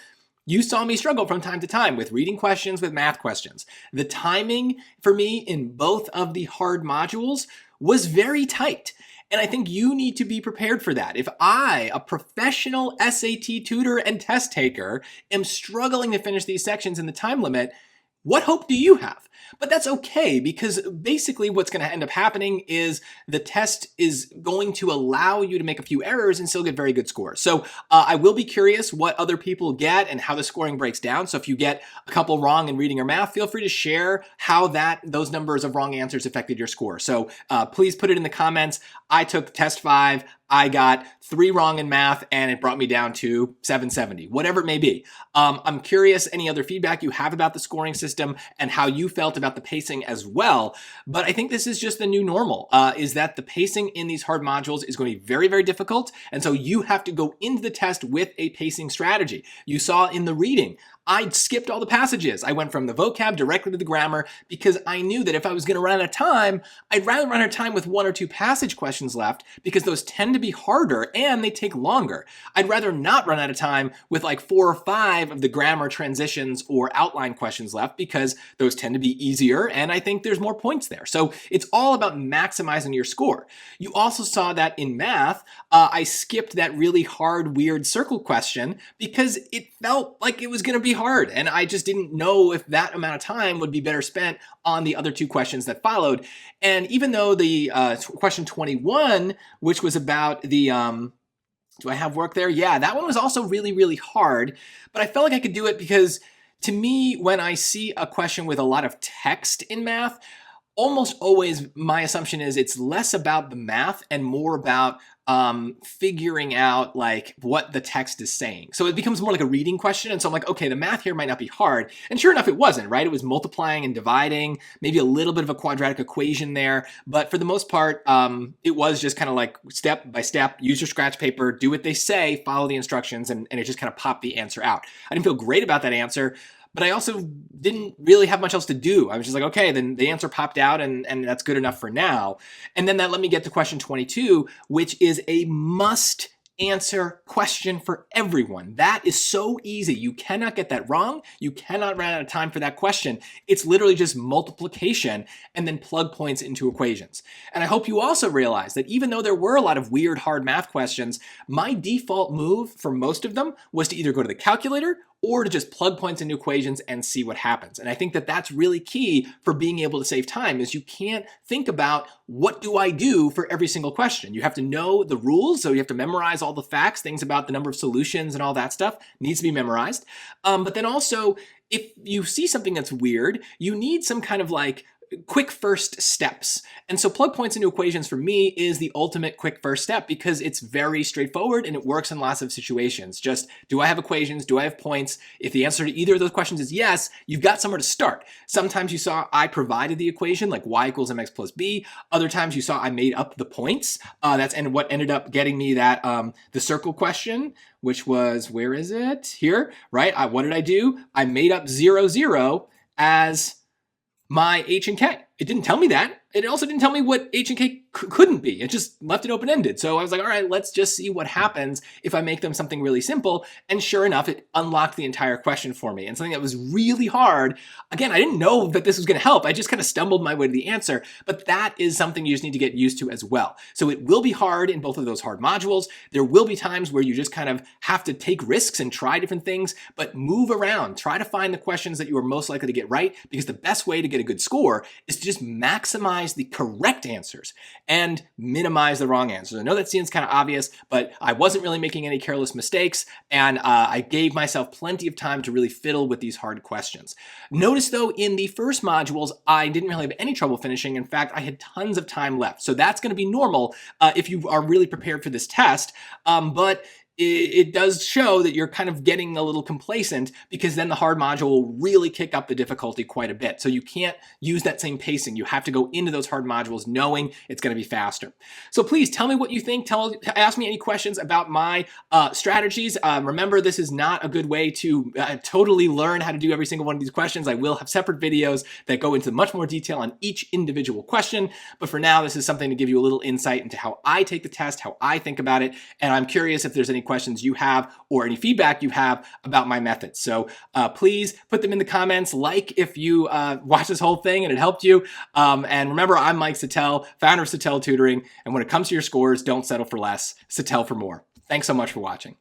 Speaker 1: you saw me struggle from time to time with reading questions, with math questions. The timing for me in both of the hard modules was very tight. And I think you need to be prepared for that. If I, a professional SAT tutor and test taker, am struggling to finish these sections in the time limit, what hope do you have? But that's okay, because basically what's going to end up happening is the test is going to allow you to make a few errors and still get very good scores. So I will be curious what other people get and how the scoring breaks down. So if you get a couple wrong in reading or math, feel free to share how those numbers of wrong answers affected your score. So please put it in the comments. I took test 5. I got 3 wrong in math and it brought me down to 770, whatever it may be. I'm curious any other feedback you have about the scoring system and how you felt about the pacing as well. But I think this is just the new normal, is that the pacing in these hard modules is going to be very, very difficult. And so you have to go into the test with a pacing strategy. You saw in the reading, I skipped all the passages. I went from the vocab directly to the grammar because I knew that if I was going to run out of time, I'd rather run out of time with 1 or 2 passage questions left, because those tend to be harder and they take longer. I'd rather not run out of time with like 4 or 5 of the grammar transitions or outline questions left, because those tend to be easier and I think there's more points there. So it's all about maximizing your score. You also saw that in math, I skipped that really hard, weird circle question because it felt like it was going to be hard, and I just didn't know if that amount of time would be better spent on the other 2 questions that followed. And even though the question 21, which was about the do I have work there? Yeah, that one was also really, really hard, but I felt like I could do it because, to me, when I see a question with a lot of text in math, almost always my assumption is it's less about the math and more about figuring out like what the text is saying. So it becomes more like a reading question. And so I'm like, okay, the math here might not be hard. And sure enough, it wasn't, right? It was multiplying and dividing, maybe a little bit of a quadratic equation there. But for the most part, it was just kind of like step by step, use your scratch paper, do what they say, follow the instructions, and it just kind of popped the answer out. I didn't feel great about that answer, but I also didn't really have much else to do. I was just like, okay, then the answer popped out and that's good enough for now. And then that let me get to question 22, which is a must answer question for everyone. That is so easy. You cannot get that wrong. You cannot run out of time for that question. It's literally just multiplication and then plug points into equations. And I hope you also realize that even though there were a lot of weird, hard math questions, my default move for most of them was to either go to the calculator or to just plug points into equations and see what happens. And I think that that's really key for being able to save time, is you can't think about what do I do for every single question. You have to know the rules, so you have to memorize all the facts, things about the number of solutions and all that stuff needs to be memorized. But then also, if you see something that's weird, you need some kind of like quick first steps. And so plug points into equations for me is the ultimate quick first step, because it's very straightforward and it works in lots of situations. Just, do I have equations? Do I have points? If the answer to either of those questions is yes, you've got somewhere to start. Sometimes you saw I provided the equation, like y equals mx plus b. Other times you saw I made up the points. That's what ended up getting me that the circle question, which was, where is it? Here, right? What did I do? I made up 0, 0 as my H and K. It didn't tell me that. It also didn't tell me what H and K couldn't be. It just left it open-ended. So I was like, all right, let's just see what happens if I make them something really simple. And sure enough, it unlocked the entire question for me. And something that was really hard. Again, I didn't know that this was going to help. I just kind of stumbled my way to the answer. But that is something you just need to get used to as well. So it will be hard in both of those hard modules. There will be times where you just kind of have to take risks and try different things, but move around. Try to find the questions that you are most likely to get right, because the best way to get a good score is to just maximize the correct answers and minimize the wrong answers. I know that seems kind of obvious, but I wasn't really making any careless mistakes, and I gave myself plenty of time to really fiddle with these hard questions. Notice though, in the first modules, I didn't really have any trouble finishing. In fact, I had tons of time left. So that's going to be normal if you are really prepared for this test. But it does show that you're kind of getting a little complacent, because then the hard module will really kick up the difficulty quite a bit. So you can't use that same pacing. You have to go into those hard modules knowing it's going to be faster. So please tell me what you think. Ask me any questions about my strategies. Remember, this is not a good way to totally learn how to do every single one of these questions. I will have separate videos that go into much more detail on each individual question. But for now, this is something to give you a little insight into how I take the test, how I think about it. And I'm curious if there's any questions you have or any feedback you have about my methods. So please put them in the comments, like if you watched this whole thing and it helped you. And remember, I'm Mike Settele, founder of Settele Tutoring. And when it comes to your scores, don't settle for less. Settele for more. Thanks so much for watching.